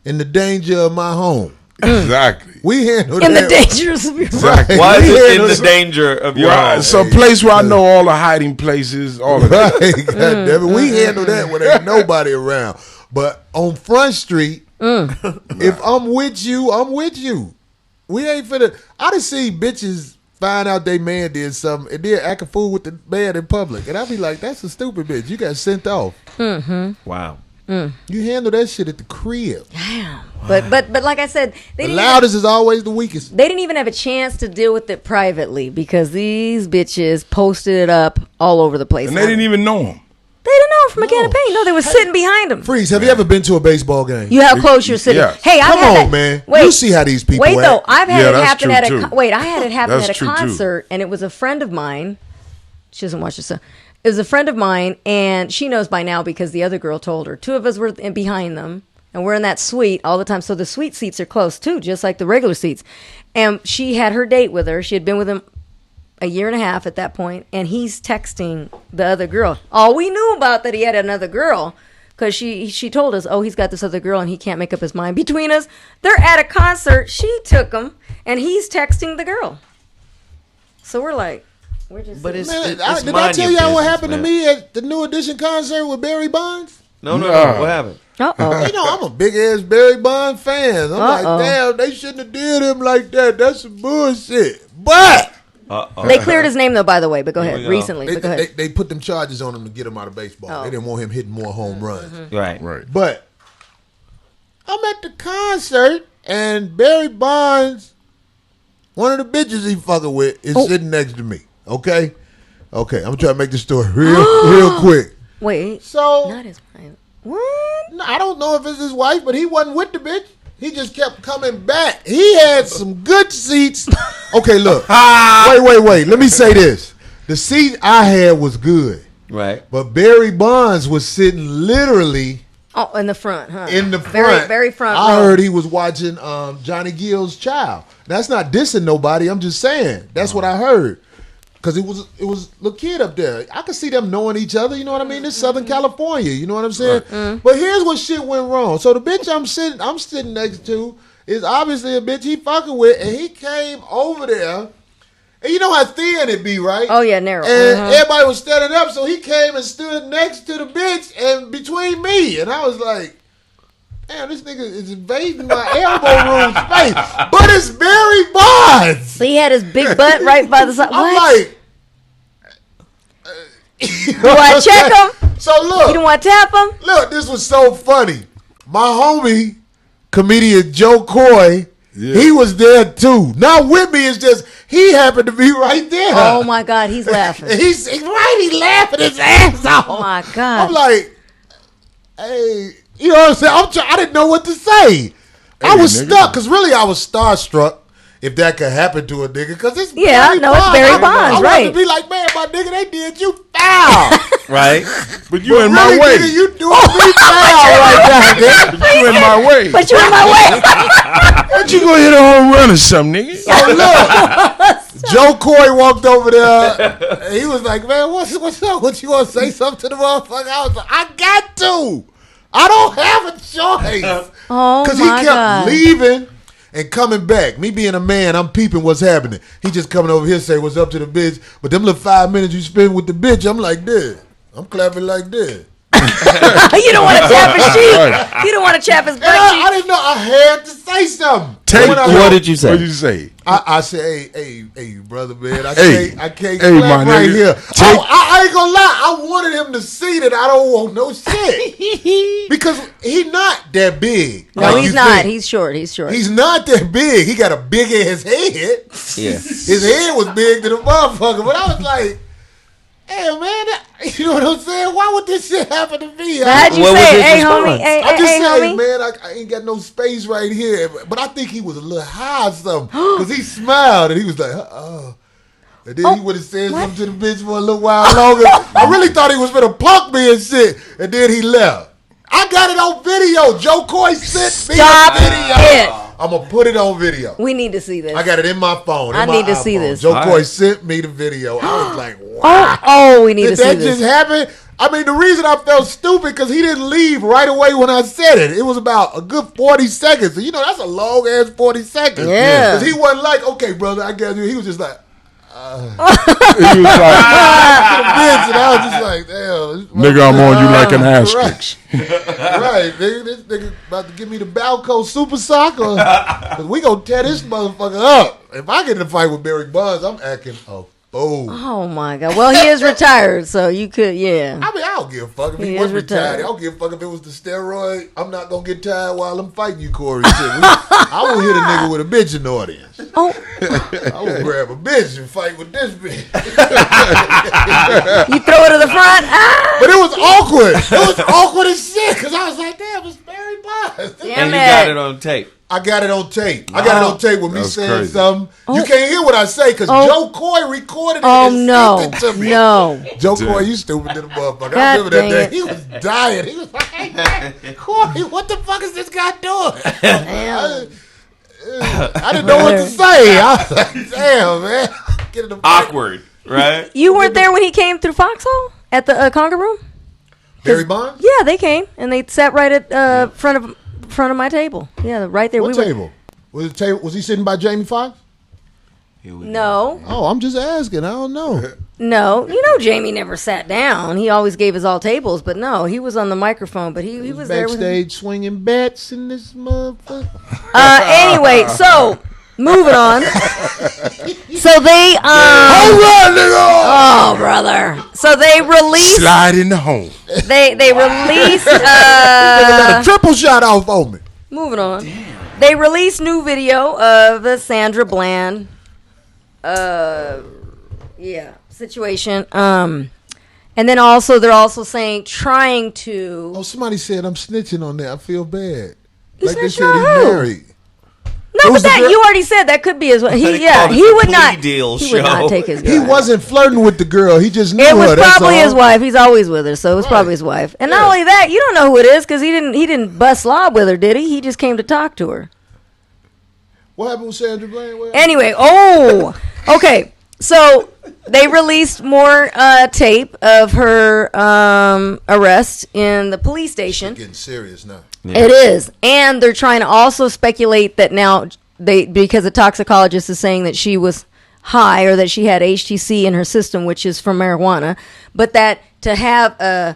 in the danger of my home. Exactly. We handle In that. the dangers of your Exactly. Why is it in handle the danger of your home? It's a place where I know all the hiding places, all of that. Right, goddamn it. We handle that when ain't nobody around. But on Front Street, if I'm with you, I'm with you. We ain't finna. I done see bitches find out they man did something and then act a fool with the man in public, and I be like, "That's a stupid bitch. You got sent off." Wow. You handle that shit at the crib. Damn. But like I said, The loudest is always the weakest. they didn't even have a chance to deal with it privately because these bitches posted it up all over the place. And they didn't even know him. They didn't know him from a can of paint. No, they were sitting behind him. Freeze, have you ever been to a baseball game? You how close you're sitting. Yes. Hey, I've Come had on, that. man. Wait, You see how these people Wait, act. though, I've had Yeah, it that's happen true, at a too. I had it happen That's at a true, too. concert, and it was a friend of mine. She doesn't watch this stuff. It was a friend of mine, and she knows by now because the other girl told her. Two of us were behind them, and we're in that suite all the time. So the suite seats are close too, just like the regular seats. And she had her date with her. She had been with him a year and a half at that point, and he's texting the other girl. All we knew about that he had another girl because she told us, oh, he's got this other girl and he can't make up his mind. Between us, they're at a concert. She took him, and he's texting the girl. So we're like, we're just. But it's, Man, it's did I mind tell your y'all what business, happened man. to me at the New Edition concert with Barry Bonds? No. No. What happened? Uh-oh. You know, I'm a big ass Barry Bond fan. I'm like, damn, they shouldn't have did him like that. That's some bullshit. But They cleared his name though, by the way. But go Here ahead. we go. Recently, but go ahead. they put them charges on him to get him out of baseball. Oh. They didn't want him hitting more home runs. Right. Right. But I'm at the concert and Barry Bonds, one of the bitches he fucking with, is sitting next to me. Okay, I'm trying to make this story real quick. Wait, So not his wife. What? no, I don't know if it's his wife, but he wasn't with the bitch. He just kept coming back. He had some good seats. Okay, look. Wait. Let me say this. The seat I had was good. Right. But Barry Bonds was sitting literally Oh, in the front, huh? in the front. very front. I row. heard he was watching Johnny Gill's Child. That's not dissing nobody. I'm just saying. That's what I heard. Because it was little kid up there. I could see them knowing each other. You know what I mean? This Southern California. You know what I'm saying? But here's what shit went wrong. So the bitch I'm sitting next to is obviously a bitch he fucking with, and he came over there. And you know how thin it be, right? Oh yeah, narrow. And everybody was standing up, so he came and stood next to the bitch and between me. And I was like, damn, this nigga is invading my elbow room space. But it's Barry Bonds. So he had his big butt right by the side. I'm What? like, You want to check him? So You look, don't want to tap him? look, this was so funny. My homie, comedian Joe Coy, he was there too. Not with me, it's just he happened to be right there. Oh my God, he's laughing. And he's laughing his ass off. Oh my God. I'm like, hey, you know what I'm saying? I didn't know what to say. I was nigga. stuck because really I was starstruck. If that could happen to a nigga, because it's Yeah, Barry no, it's Bonds. Barry Bonds, I right. wanted to be like, man, my nigga, they did you foul. Right. But you in my Really, way. nigga, you doing me foul right now, nigga. But you in my way. But you're in my way. What you gonna hit a home run or something, nigga? So look, Joe Coy walked over there. And he was like, man, what's up? What you want to say something to the motherfucker? I was like, I got to. I don't have a choice. Oh Because my he kept God. leaving and coming back. Me being a man, I'm peeping what's happening. He just coming over here say what's up to the bitch. But them little 5 minutes you spend with the bitch, I'm like this. I'm clapping like this. You don't want to tap his cheek. You don't want to tap his butt And I cheek. didn't know. I had to say something. Take When I- What did you say? What did you say? I say, hey, brother, man. I Hey. can't Hey, clap my right nigga. here. Take- I ain't gonna lie. I wanted him to see that I don't want no shit because he not that big. No, like he's you not. think. He's short. He's short. He's not that big. He got a big ass head. Yeah. His head was big to the motherfucker. But I was like, hey, man, You know what I'm saying? Why would this shit happen to me? How'd you What was say, his hey, response? homie, hey, I'm just hey, saying, homie? man, I ain't got no space right here. But I think he was a little high or something. Because he smiled and he was like, oh. And then he would have said something to the bitch for a little while longer. I really thought he was going to punk me and shit. And then he left. I got it on video. Joe Coy sent me Stop a video. it. I'm going to put it on video. We need to see this. I got it in my phone. I need to see this. Joe All Coy right. sent me the video. I was like, wow. Oh, we need to Did see that this. just happen? I mean, the reason I felt stupid because he didn't leave right away when I said it. It was about a good 40 seconds. You know, that's a long ass 40 seconds. Yeah. Because he wasn't like, okay, brother, I got you. He was just like, He was like, to the bench, and I was just like, damn. nigga, I'm on you like an asterisk. Right, nigga, this nigga about to give me the Balco Super Soccer. Cause we gonna tear this motherfucker up. If I get in a fight with Barry Bonds, I'm acting a fool. Oh my God! Well, he is retired, so you could, yeah. I mean, I don't give a fuck if he He was is retired. retired. I don't give a fuck if it was the steroid. I'm not gonna get tired while I'm fighting you, Corey. I will hit a nigga with a bitch in the audience. Oh, I will grab a bitch and fight with this bitch. you throw it to the front. Ah! But it was awkward. It was awkward as shit because I was like, damn, it's Barry Bonds. Damn And you it. got it on tape. I got it on tape. I got it on tape with me That's saying crazy. something. You can't hear what I say because Joe Coy recorded it Oh and no, sent it to me. no. Joe Coy, you stupid little motherfucker. God I remember that dang day. it. He was dying. He was like, hey, Corey, what the fuck is this guy doing? Damn. I didn't know what to say. I was like, damn, man. Get in the Awkward, right? You weren't there when he came through Foxhole at the Conga room? Barry Bonds? Yeah, they came and they sat right at front of my table. Yeah, right there. What table? Was he sitting by Jamie Foxx? No, Oh, I'm just asking. I don't know. no. You know, Jamie never sat down. He always gave us all tables, but no, he was on the microphone. But he was there with him. Backstage swinging bats in this motherfucker. Anyway, so moving on. So they All right, nigga. oh brother. So they released Slide in the home. they released Got a triple shot off on me. moving on. They released new video of the Sandra Bland situation. And then also they're also saying trying to Oh, somebody said I'm snitching on that. I feel bad. You Like they snitching said on he's who? married. No, was but the that girl- you already said that could be his wife. They He called it he the would plea not deal he would not show. take his He wife. wasn't flirting with the girl. He just knew It was her. That's probably all. his wife. He's always with her, so it was probably his wife. And not only that, you don't know who it is because he didn't bust lob with her, did he? He just came to talk to her. What happened with Sandra Bland? What happened? Anyway, okay. So they released more tape of her arrest in the police station. Getting serious now. It is, and they're trying to also speculate that now because the toxicologist is saying that she was high or that she had HTC in her system, which is from marijuana, but that to have a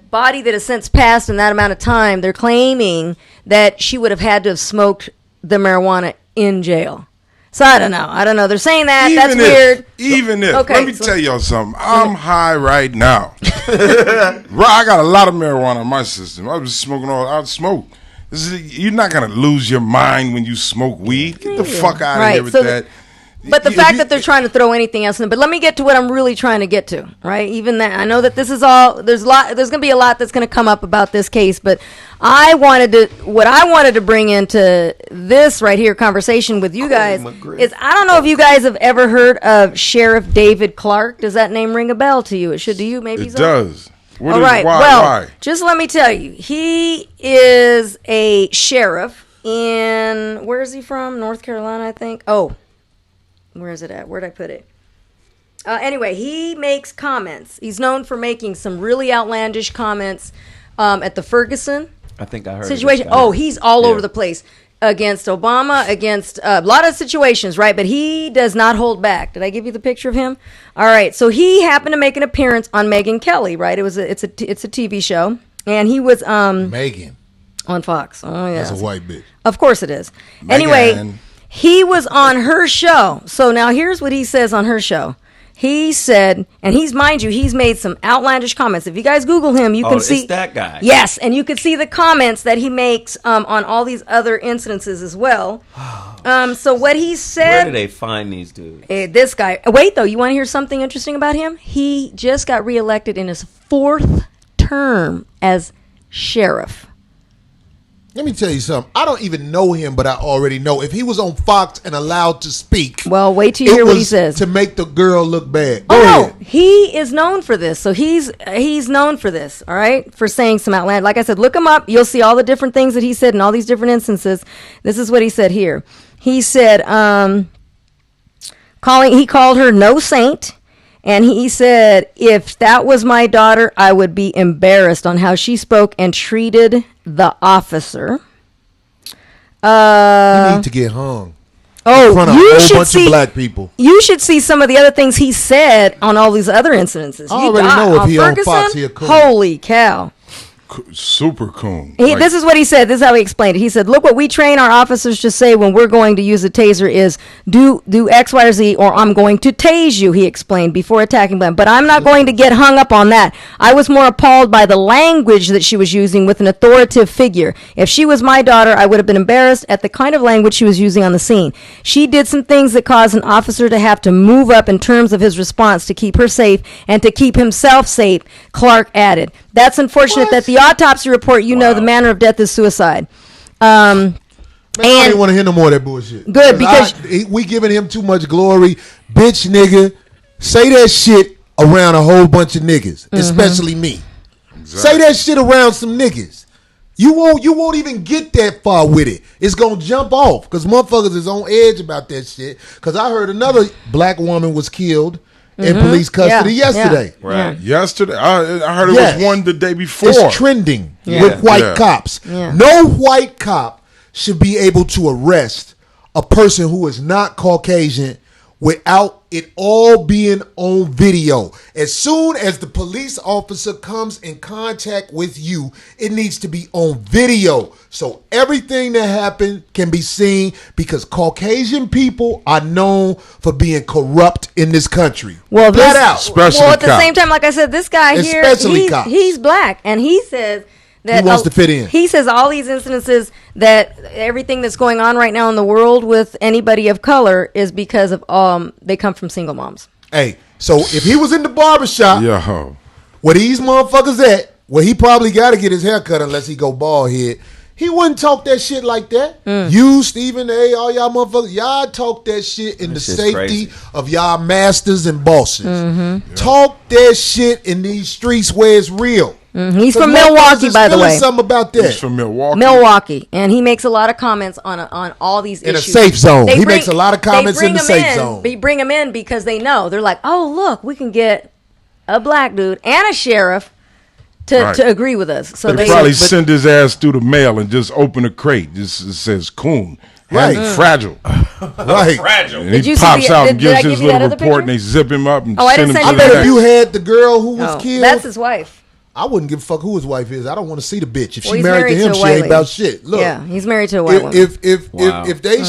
body that has since passed in that amount of time, they're claiming that she would have had to have smoked the marijuana in jail. So I don't know. They're saying that. That's weird. Even if, Okay, let me tell y'all something. I'm high right now. I got a lot of marijuana in my system. I was smoking I'd smoke. You're not going to lose your mind when you smoke weed. Get the fuck out of here with that. But the fact that they're trying to throw anything else in, but let me get to what I'm really trying to get to, right? Even that, I know that this is all, there's going to be a lot that's going to come up about this case, but what I wanted to bring into this right here conversation with you guys is, I don't know if you guys have ever heard of Sheriff David Clark. Does that name ring a bell to you? It should to you, maybe? It does. All right. Why? Just let me tell you, he is a sheriff in, where is he from? North Carolina, I think. Oh, where is it at? Where'd I put it? Anyway, he makes comments. He's known for making some really outlandish comments at the Ferguson I think I heard situation. of this guy. Oh, he's all over the place against Obama, against a lot of situations, right? But he does not hold back. Did I give you the picture of him? All right. So he happened to make an appearance on Megyn Kelly, right? It's a TV show, and he was Megan. on Fox. Oh yeah, That's a white bitch. of course it is. Anyway, Megan. he was on her show. So now here's what he says on her show. He said, and mind you, he's made some outlandish comments. If you guys Google him, you can see it's that guy. Yes, and you can see the comments that he makes on all these other incidences as well. So what he said. Where do they find these dudes? This guy. Wait, though. You want to hear something interesting about him? He just got reelected in his 4th term as sheriff. Let me tell you something. I don't even know him, but I already know if he was on Fox and allowed to speak. Well, wait till you hear what he says. To make the girl look bad. Go ahead. No, he is known for this. So he's known for this. All right, for saying some outlandish. Like I said, look him up. You'll see all the different things that he said in all these different instances. This is what he said here. He said, he called her no saint. And he said, if that was my daughter, I would be embarrassed on how she spoke and treated the officer. You need to get hung. Oh, in front of a whole bunch of black people. You should see some of the other things he said on all these other incidences. I already know if he on Fox, he a coon. Holy cow. Super coon. This is what he said. This is how he explained it. He said, look, what we train our officers to say when we're going to use a taser is do X, Y, or Z, or I'm going to tase you, he explained before attacking them. But I'm not going to get hung up on that. I was more appalled by the language that she was using with an authoritative figure. If she was my daughter, I would have been embarrassed at the kind of language she was using on the scene. She did some things that caused an officer to have to move up in terms of his response to keep her safe and to keep himself safe, Clark added. That's unfortunate that the autopsy report, the manner of death is suicide. Man, I didn't want to hear no more of that bullshit. Good, because we giving him too much glory. Bitch, nigga, say that shit around a whole bunch of niggas, especially me. Exactly. Say that shit around some niggas. You won't even get that far with it. It's gonna jump off because motherfuckers is on edge about that shit. Because I heard another black woman was killed in police custody yesterday. Yeah. Right. Yesterday. I heard it was one the day before. It's trending with white cops. Yeah. No white cop should be able to arrest a person who is not Caucasian without it all being on video. As soon as the police officer comes in contact with you, it needs to be on video. So everything that happened can be seen because Caucasian people are known for being corrupt in this country. Well, especially at the same time, like I said, this guy here, he's black, and he says that he wants to fit in. He says all these incidences that everything that's going on right now in the world with anybody of color is because of they come from single moms. Hey, so if he was in the barbershop, where these motherfuckers at, where he probably got to get his hair cut unless he go bald head, he wouldn't talk that shit like that. You, Stephen A., all y'all motherfuckers, y'all talk that shit in the safety of y'all masters and bosses. Talk that shit in these streets where it's real. He's from Milwaukee, by the way. Something about that. He's from Milwaukee. Milwaukee, and he makes a lot of comments on all these issues. In a safe zone. He makes a lot of comments in the safe zone. They bring him in because they know. They're like, oh, look, we can get a black dude and a sheriff to agree with us. So they probably send his ass through the mail and just open a crate. Just says coon. Fragile. Right. Fragile. And he pops out and gives his little report and they zip him up and send him to the I bet if you had the girl who was killed. That's his wife. I wouldn't give a fuck who his wife is. I don't want to see the bitch. If she married to him, she ain't about shit. Look, he's married to a white woman. If they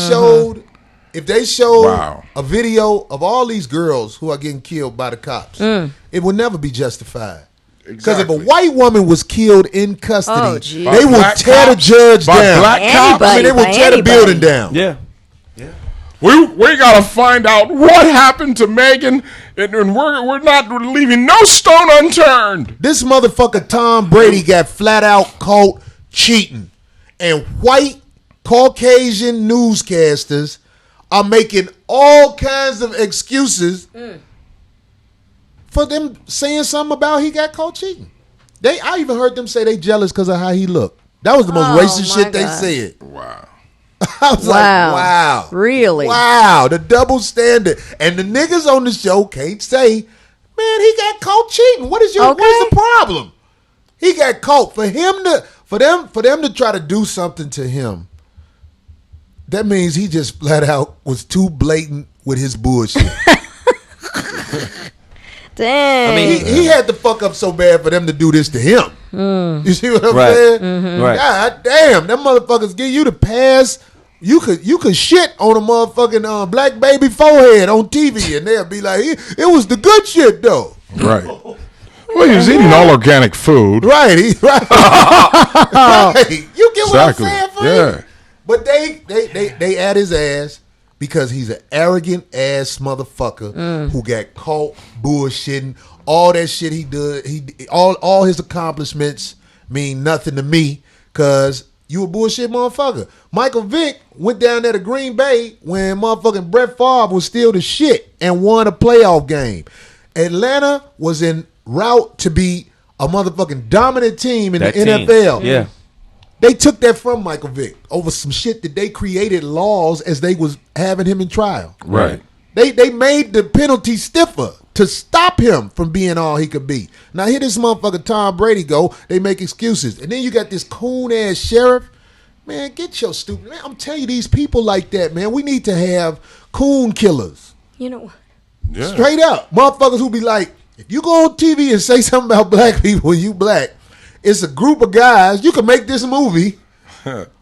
showed a video of all these girls who are getting killed by the cops, it would never be justified. Because if a white woman was killed in custody, they would tear the judge down. Black cops, they would tear the building down. Yeah. We gotta find out what happened to Megan, and we're not leaving no stone unturned. This motherfucker Tom Brady got flat out caught cheating, and white Caucasian newscasters are making all kinds of excuses for them saying something about he got caught cheating. I even heard them say they jealous because of how he looked. That was the most racist shit they said. Wow. I was like, wow. Really? Wow. The double standard. And the niggas on the show can't say, man, he got caught cheating. What is the problem? He got caught. For them to try to do something to him, that means he just flat out was too blatant with his bullshit. Dang. I mean, he had to fuck up so bad for them to do this to him. You see what I'm saying? Mm-hmm. Right. God damn, them motherfuckers give you the pass. You could shit on a motherfucking black baby forehead on TV, and they'll be like, it was the good shit though. Right. Well, he was eating all organic food. Right. Right. You get what I'm saying, Frank? Yeah. But they at his ass because he's an arrogant ass motherfucker who got caught bullshitting. All that shit he did, all his accomplishments mean nothing to me because you a bullshit motherfucker. Michael Vick went down there to Green Bay when motherfucking Brett Favre was still the shit and won a playoff game. Atlanta was en route to be a motherfucking dominant team in the NFL. Yeah. They took that from Michael Vick over some shit that they created laws as they was having him in trial. Right. They made the penalty stiffer to stop him from being all he could be. Now here this motherfucker Tom Brady go, they make excuses. And then you got this coon ass sheriff. Man, get your stupid, man. I'm telling you, these people like that, man. We need to have coon killers. You know, Yeah. Straight up. Motherfuckers who be like, if you go on TV and say something about black people and you black, it's a group of guys. You can make this movie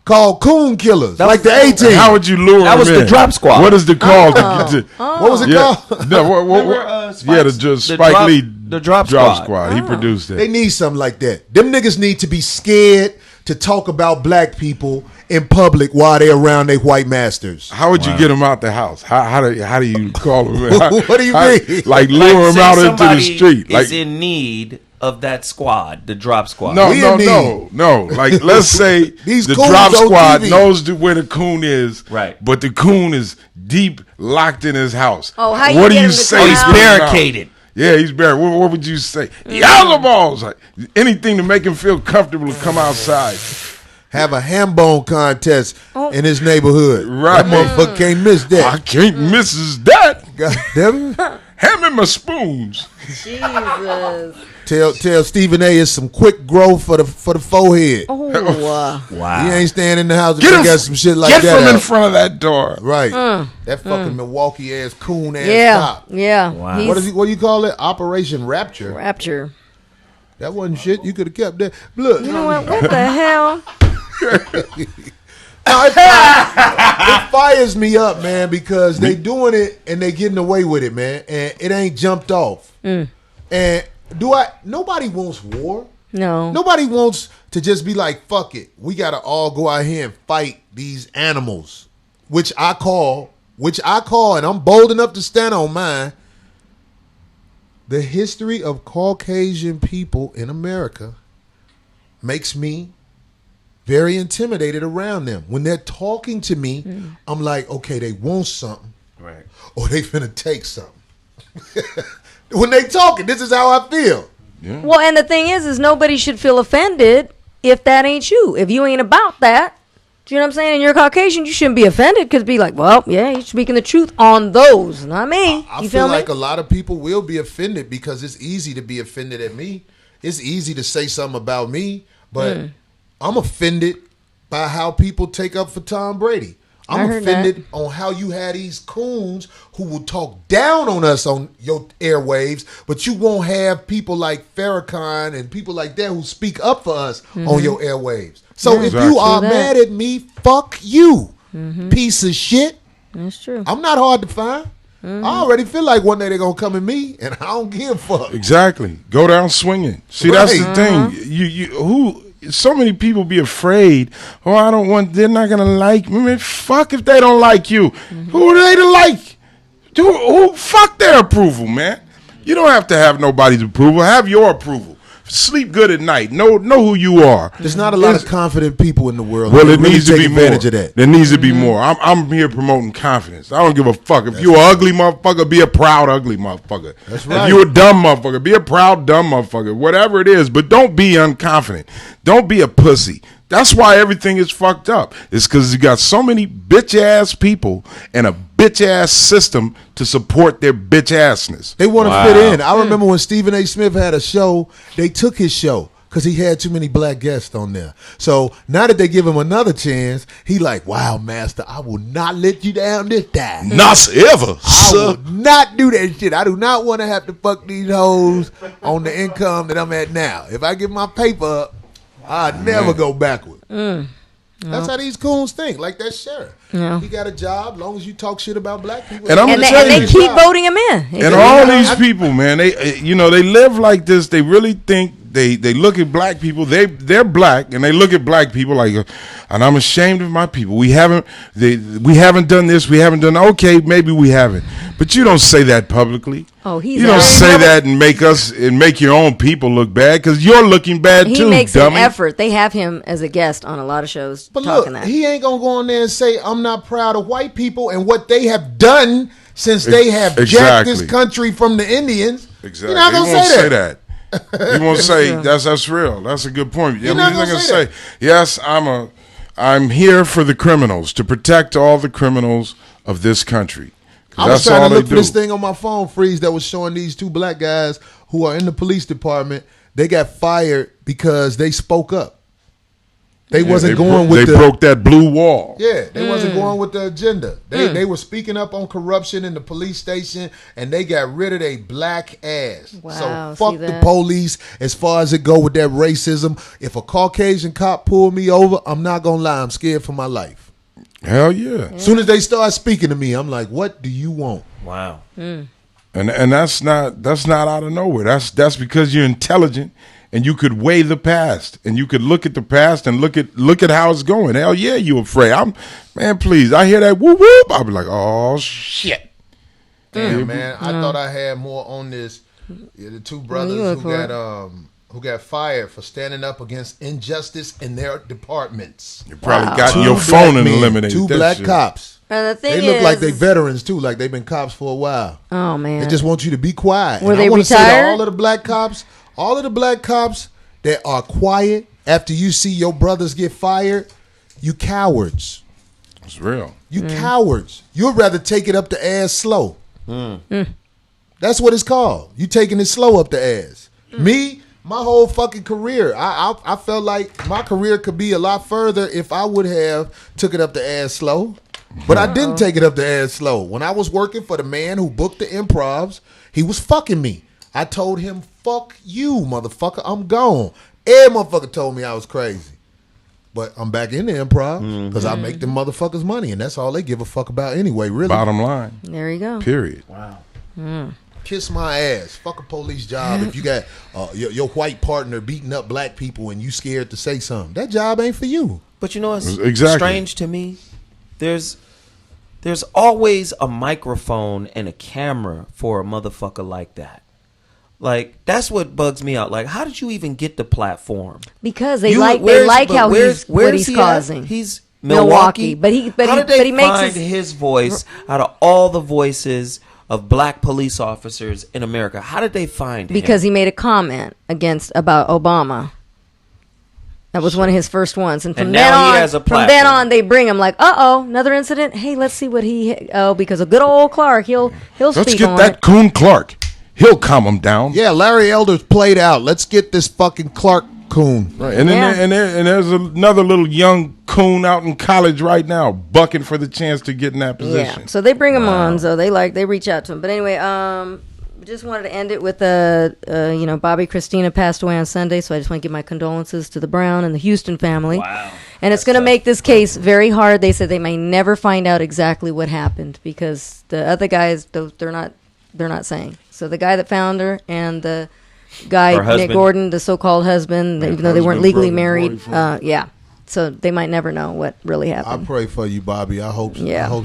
called Coon Killers, like the A-Team. How would you lure That was him the in? Drop Squad. What is the call? What was it called? No, Remember, Spike Lee. the Drop Squad. He produced it. They need something like that. Them niggas need to be scared to talk about black people in public while they're around their white masters. How would you get him out the house? How do you call him in? What do you mean? Like lure him say out into the somebody street? Like is in need of that squad, the Drop Squad. no. Like let's say These the coons Drop on Squad TV. knows where the coon is, Right. But the coon is deep locked in his house. Oh, how you what do get you him to say? come he's out? barricaded. Yeah, he's barred. What would you say? Yellow balls, like anything to make him feel comfortable to come outside. Have a ham bone contest in his neighborhood. Right. That motherfucker can't miss I that. can't miss that. God damn it. Ham in my spoons. Jesus. Tell Stephen A. it's some quick growth for the forehead. Oh, Wow. He ain't staying in the house Get and him- got some shit like Get that. from in out. front of that door. Right. That fucking Milwaukee ass coon ass yeah, cop. yeah. Wow. He's What do you call it? Operation Rapture. rapture. That wasn't shit. You could have kept that. Look, You know what? What the hell? it fires me up, man, because they doing it and they getting away with it, man, and it ain't jumped off. And nobody wants war. No. Nobody wants to just be like, fuck it. We gotta all go out here and fight these animals, which I call, and I'm bold enough to stand on mine. The history of Caucasian people in America makes me very intimidated around them. When they're talking to me, I'm like, okay, they want something. Right. Or they finna take something. When they talking, this is how I feel. Well, and the thing is nobody should feel offended if that ain't you. If you ain't about that, do you know what I'm saying? And you're Caucasian, you shouldn't be offended because be like, well, yeah, you're speaking the truth on those, not me. I You feel feel me? like a lot of people will be offended because it's easy to be offended at me. It's easy to say something about me, but I'm offended by how people take up for Tom Brady. I I'm heard offended on how you had these coons who will talk down on us on your airwaves, but you won't have people like Farrakhan and people like that who speak up for us on your airwaves. So if you are True that. mad at me, fuck you, piece of shit. That's true. I'm not hard to find. I already feel like one day they're gonna come at me, and I don't give a fuck. Exactly. Go down swinging. See, that's the Right. thing. So many people be afraid. Oh, I don't want. They're not gonna like me. Man, fuck if they don't like you. Who are they to like? Who? Fuck their approval, man. You don't have to have nobody's approval. Have your approval. Sleep good at night. Know who you are. There's not a lot of confident people in the world. Well, They it really needs to take be advantage more. of that. There needs to be more. I'm here promoting confidence. I don't give a fuck. If you're an ugly motherfucker, be a proud ugly motherfucker. That's right. If you're a dumb motherfucker, be a proud dumb motherfucker. Whatever it is, but don't be unconfident. Don't be a pussy. That's why everything is fucked up. It's because you got so many bitch ass people and a bitch ass system to support their bitch assness. They want to fit in. I remember when Stephen A. Smith had a show, they took his show because he had too many black guests on there. So now that they give him another chance, he like, wow, master, I will not let you down this time. Not ever, I will not do that shit. I do not want to have to fuck these hoes on the income that I'm at now. If I get my paper up, I'd never go backward. That's how these coons think, like that sheriff. Yeah. He got a job. As long as you talk shit about black people, And I'm And gonna they, tell and they you, keep voting him in. and all these people, man, they live like this. They really think they look at black people. They're black, and they look at black people like, and I'm ashamed of my people. We haven't done this. We haven't done. Okay, maybe we haven't, but you don't say that publicly. Oh, he's you don't say that and make your own people look bad because you're looking bad too. He makes dummy. an effort. They have him as a guest on a lot of shows. But talking look, that. he ain't gonna go on there and say I'm not proud of white people and what they have done since they have jacked this country from the Indians. Exactly. You're not gonna say that. He won't say that's real. That's a good point. You're not gonna say that. Yes, I'm here for the criminals, to protect all the criminals of this country. I was trying to look for this thing on my phone, Freeze, that was showing these 2 black guys who are in the police department. They got fired because they spoke up. They wasn't going with They broke that blue wall. Yeah, they wasn't going with the agenda. They were speaking up on corruption in the police station, and they got rid of their black ass. Wow, so fuck the police as far as it go with that racism. If a Caucasian cop pull me over, I'm not gonna lie, I'm scared for my life. Hell yeah. As soon as they start speaking to me, I'm like, what do you want? Wow. And that's not out of nowhere. That's because you're intelligent and you could weigh the past and you could look at the past and look at how it's going. Hell yeah, you afraid. Man, please. I hear that whoop whoop. I'll be like, oh shit. Damn, man. I thought I had more on this. Yeah, the 2 brothers who got fired for standing up against injustice in their departments. You probably got your phone and eliminated 2 black cops. And the thing they look like they veterans too, like they've been cops for a while. Oh man, they just want you to be quiet. Were and they I want to say to retired? all of the black cops that are quiet after you see your brothers get fired, you cowards. It's real. You cowards. You'd rather take it up the ass slow. That's what it's called. You taking it slow up the ass. Me, my whole fucking career, I felt like my career could be a lot further if I would have took it up the ass slow. But I didn't take it up the ass slow. When I was working for the man who booked the improvs, he was fucking me. I told him, fuck you, motherfucker, I'm gone. Every motherfucker told me I was crazy. But I'm back in the improv because I make them motherfuckers money, and that's all they give a fuck about anyway, really. Bottom line. There you go. Period. Wow. Kiss my ass. Fuck a police job if you got your white partner beating up black people and you scared to say something. That job ain't for you. But you know what's Exactly. strange to me? There's always a microphone and a camera for a motherfucker like that. Like, that's what bugs me out. Like, how did you even get the platform? Because they like how what he's causing. He's Milwaukee. But how did they makes find his voice out of all the voices of black police officers in America? How did they find him? Because he made a comment about Obama. That was one of his first ones, and from then on, they bring him like, another incident. Hey, let's see what because a good old Clark, he'll speak on it. Let's get that coon Clark. He'll calm him down. Yeah, Larry Elder's played out. Let's get this fucking Clark coon. Right, and then there's another little young coon out in college right now, bucking for the chance to get in that position. Yeah, so they bring him on. So they reach out to him. But anyway, just wanted to end it with Bobby Christina passed away on Sunday, so I just want to give my condolences to the Brown and the Houston family. Wow. And it's going to make this case very hard. They said they may never find out exactly what happened because the other guys, they're not saying. So the guy that found her and the guy Nick Gordon, the so-called husband, even though they weren't legally married, so they might never know what really happened. I pray for you, Bobby. I hope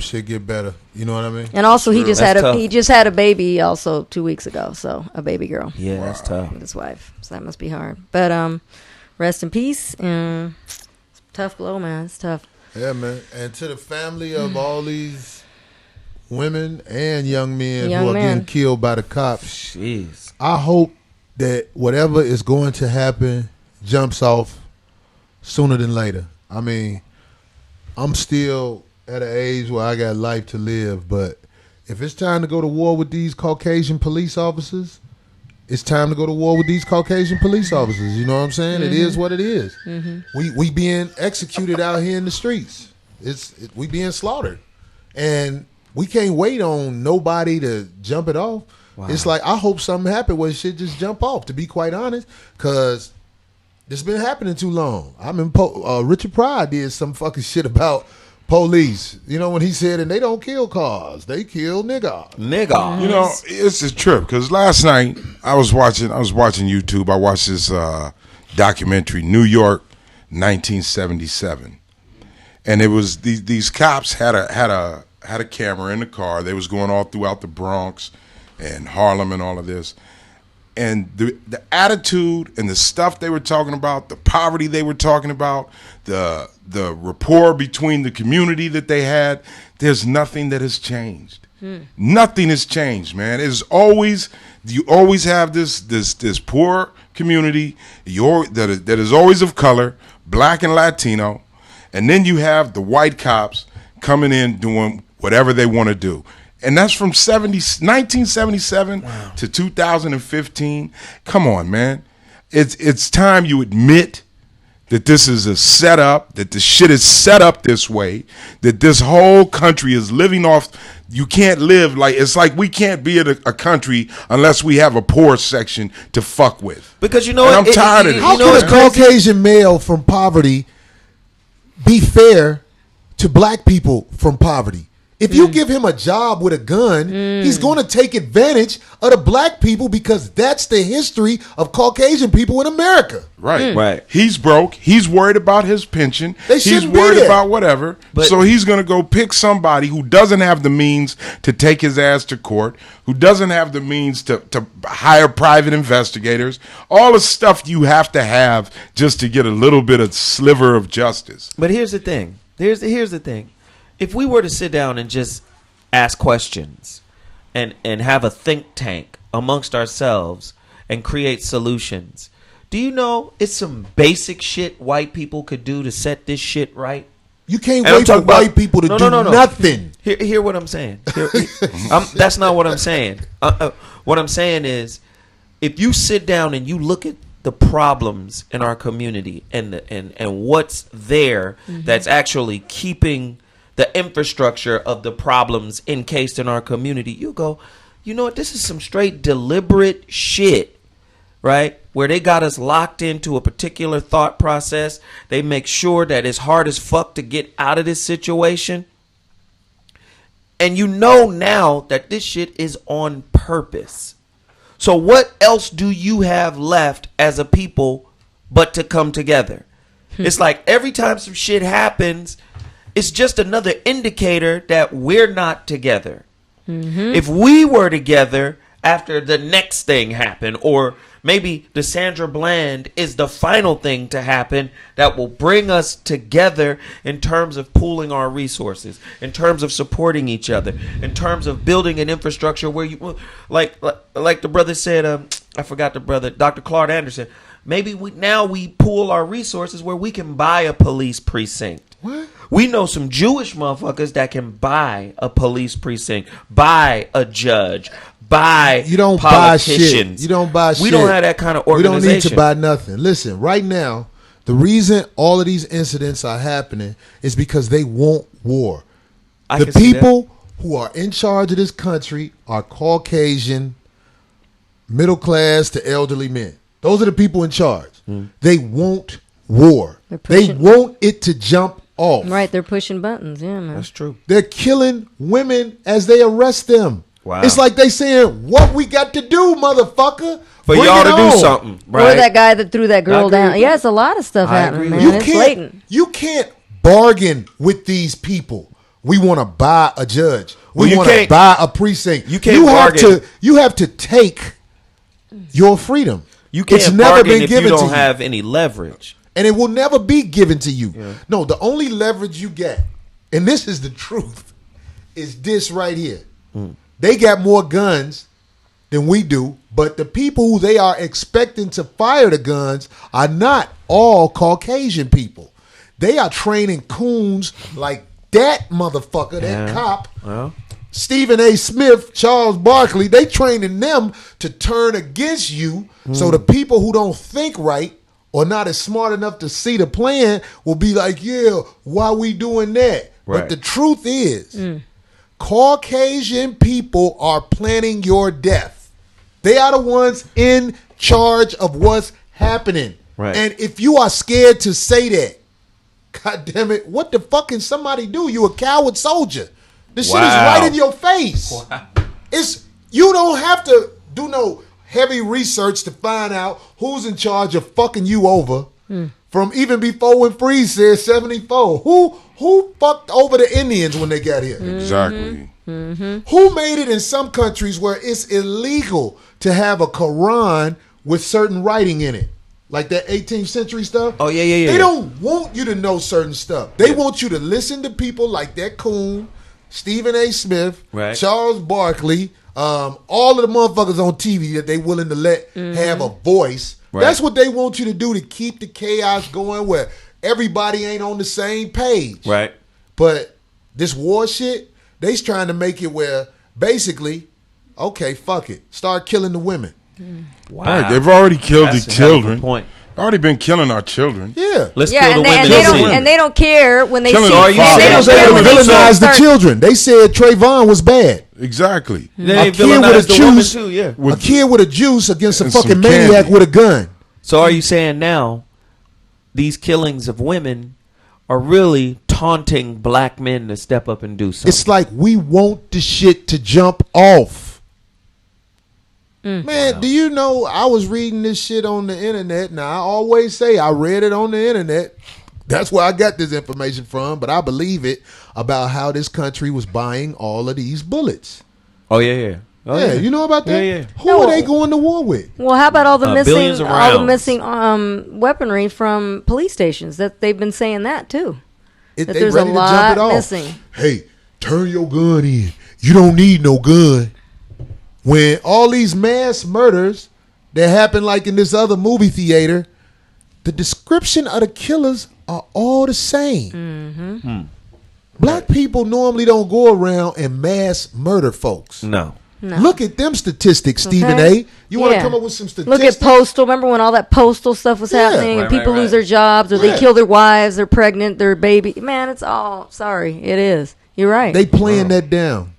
shit get better. You know what I mean? And also, he just had a baby also 2 weeks ago, so a baby girl. Yeah, that's tough. With his wife, so that must be hard. But rest in peace. It's a tough blow, man. It's tough. Yeah, man. And to the family of all these women and young men who are getting killed by the cops, jeez, I hope that whatever is going to happen jumps off sooner than later. I mean, I'm still at an age where I got life to live, but if it's time to go to war with these Caucasian police officers, it's time to go to war with these Caucasian police officers. You know what I'm saying? Mm-hmm. It is what it is. Mm-hmm. We being executed out here in the streets. We being slaughtered, and we can't wait on nobody to jump it off. Wow. It's like, I hope something happened where shit just jump off, to be quite honest, because this been happening too long. I mean, Richard Pryor did some fucking shit about police. You know when he said, and they don't kill cars, they kill niggas. Nigga. You know, it's a trip because last night I was watching YouTube. I watched this documentary, New York, 1977, and it was these cops had a camera in the car. They was going all throughout the Bronx and Harlem and all of this. And the attitude and the stuff they were talking about, the poverty they were talking about, the rapport between the community that they had, there's nothing that has changed. Nothing has changed, man. You always have this poor community that is always of color, black and Latino, and then you have the white cops coming in doing whatever they want to do. And that's from 1977 to 2015. Come on, man. It's time you admit that this is a setup, that the shit is set up this way, that this whole country is living off. You can't live it's like we can't be in a country unless we have a poor section to fuck with. Because you know and what? I'm tired of it. How can a Caucasian male from poverty be fair to black people from poverty? If you give him a job with a gun, he's going to take advantage of the black people because that's the history of Caucasian people in America. Right. Right. He's broke. He's worried about his pension. They He's shouldn't be worried there. about whatever. So he's going to go pick somebody who doesn't have the means to take his ass to court, who doesn't have the means to hire private investigators, all the stuff you have to have just to get a little bit of sliver of justice. But here's the thing. Here's the thing. If we were to sit down and just ask questions and have a think tank amongst ourselves and create solutions, do you know it's some basic shit white people could do to set this shit right? You can't And I'm wait for talking about- white people to do nothing. Hear what I'm saying. That's not what I'm saying. What I'm saying is, if you sit down and you look at the problems in our community and what's there that's actually keeping the infrastructure of the problems encased in our community, you go, you know what, this is some straight deliberate shit, right? Where they got us locked into a particular thought process. They make sure that it's hard as fuck to get out of this situation. And you know now that this shit is on purpose. So what else do you have left as a people but to come together? It's like every time some shit happens, it's just another indicator that we're not together. If we were together after the next thing happened, or maybe the Sandra Bland is the final thing to happen that will bring us together in terms of pooling our resources, in terms of supporting each other, in terms of building an infrastructure where you, like the brother said, I forgot the brother, Dr. Claude Anderson, maybe we pool our resources where we can buy a police precinct. What? We know some Jewish motherfuckers that can buy a police precinct, buy a judge, buy You don't politicians. buy shit. You don't buy shit. We don't have that kind of We organization. don't need to buy nothing. Listen, right now, the reason all of these incidents are happening is because they want war. I The can see people who are in charge of this country are Caucasian, middle class to elderly men. Those are the people in charge. They want war. They want it to jump off. Right, they're pushing buttons. Yeah, man. That's true. They're killing women as they arrest them. Wow. It's like they saying, what we got to do, motherfucker? For Bring y'all it to do on. something, right? Or that guy that threw that I girl agree down. with Yeah, that. it's a lot of stuff I happening, agree man. with It's You blatant. you can't bargain with these people. We want to buy a judge. Well, We you want to can't- buy a precinct. you can't bargain. You have to take your freedom. You can't It's never bargain been if you given to don't you. have any leverage. And it will never be given to you. No, the only leverage you get, and this is the truth, is this right here. They got more guns than we do, but the people who they are expecting to fire the guns are not all Caucasian people. They are training coons like that motherfucker, that cop, Well, Stephen A. Smith, Charles Barkley. They training them to turn against you, so the people who don't think right or not as smart enough to see the plan will be like, yeah, why we doing that? Right. But the truth is, Caucasian people are planning your death. They are the ones in charge of what's happening. Right. And if you are scared to say that, God damn it. What the fuck can somebody do? You a coward soldier. This shit is right in your face. Wow. You don't have to do no heavy research to find out who's in charge of fucking you over. From even before when Freeze said 74. Who fucked over the Indians when they got here? Exactly. Who made it in some countries where it's illegal to have a Quran with certain writing in it? Like that 18th century stuff? Oh, yeah. They don't want you to know certain stuff. They want you to listen to people like that coon, Stephen A. Smith, right. Charles Barkley, all of the motherfuckers on TV that they willing to let have a voice. Right. That's what they want you to do to keep the chaos going where everybody ain't on the same page. Right. But this war shit, they's trying to make it where basically, okay, fuck it. Start killing the women. Wow. Right, they've already killed the children. Point. Already been killing our children. Yeah. Let's kill the women. And they don't care when they killing see. Are you they don't villainize the children. They said Trayvon was bad. Exactly. They villainize the women too, yeah. A kid with a juice against a fucking maniac with a gun. So are you saying now these killings of women are really taunting black men to step up and do something? It's like we want the shit to jump off. Man, do you know I was reading this shit on the internet? Now, I always say I read it on the internet. That's where I got this information from, but I believe it about how this country was buying all of these bullets. Oh, yeah. Oh, yeah, you know about that? Yeah. Who are they going to war with? Well, how about all the missing weaponry from police stations? That they've been saying that too. That there's a lot missing. Hey, turn your gun in. You don't need no gun. When all these mass murders that happen like in this other movie theater, the description of the killers are all the same. Black people normally don't go around and mass murder folks. No. Look at them statistics, Stephen A. You want to come up with some statistics? Look at Postal. Remember when all that Postal stuff was happening and people lose their jobs or they kill their wives, they're pregnant, their baby. Man, it's all, sorry, it is. You're right. They playing that down.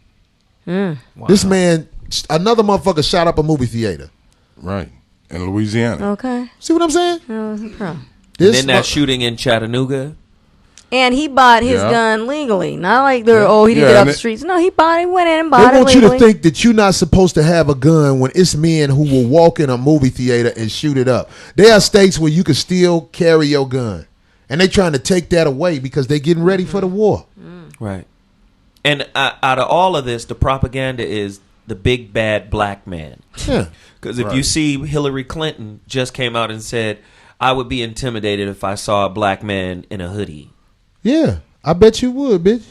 Wow. This man... Another motherfucker shot up a movie theater. Right. In Louisiana. Okay. See what I'm saying? And then that shooting in Chattanooga. And he bought his gun legally. Not like he did it off the streets. No, he went in and bought it legally. They want you to think that you're not supposed to have a gun when it's men who will walk in a movie theater and shoot it up. There are states where you can still carry your gun. And they trying to take that away because they getting ready for the war. Right. And out of all of this, the propaganda is the big bad black man. Because if you see Hillary Clinton just came out and said, I would be intimidated if I saw a black man in a hoodie. Yeah, I bet you would, bitch.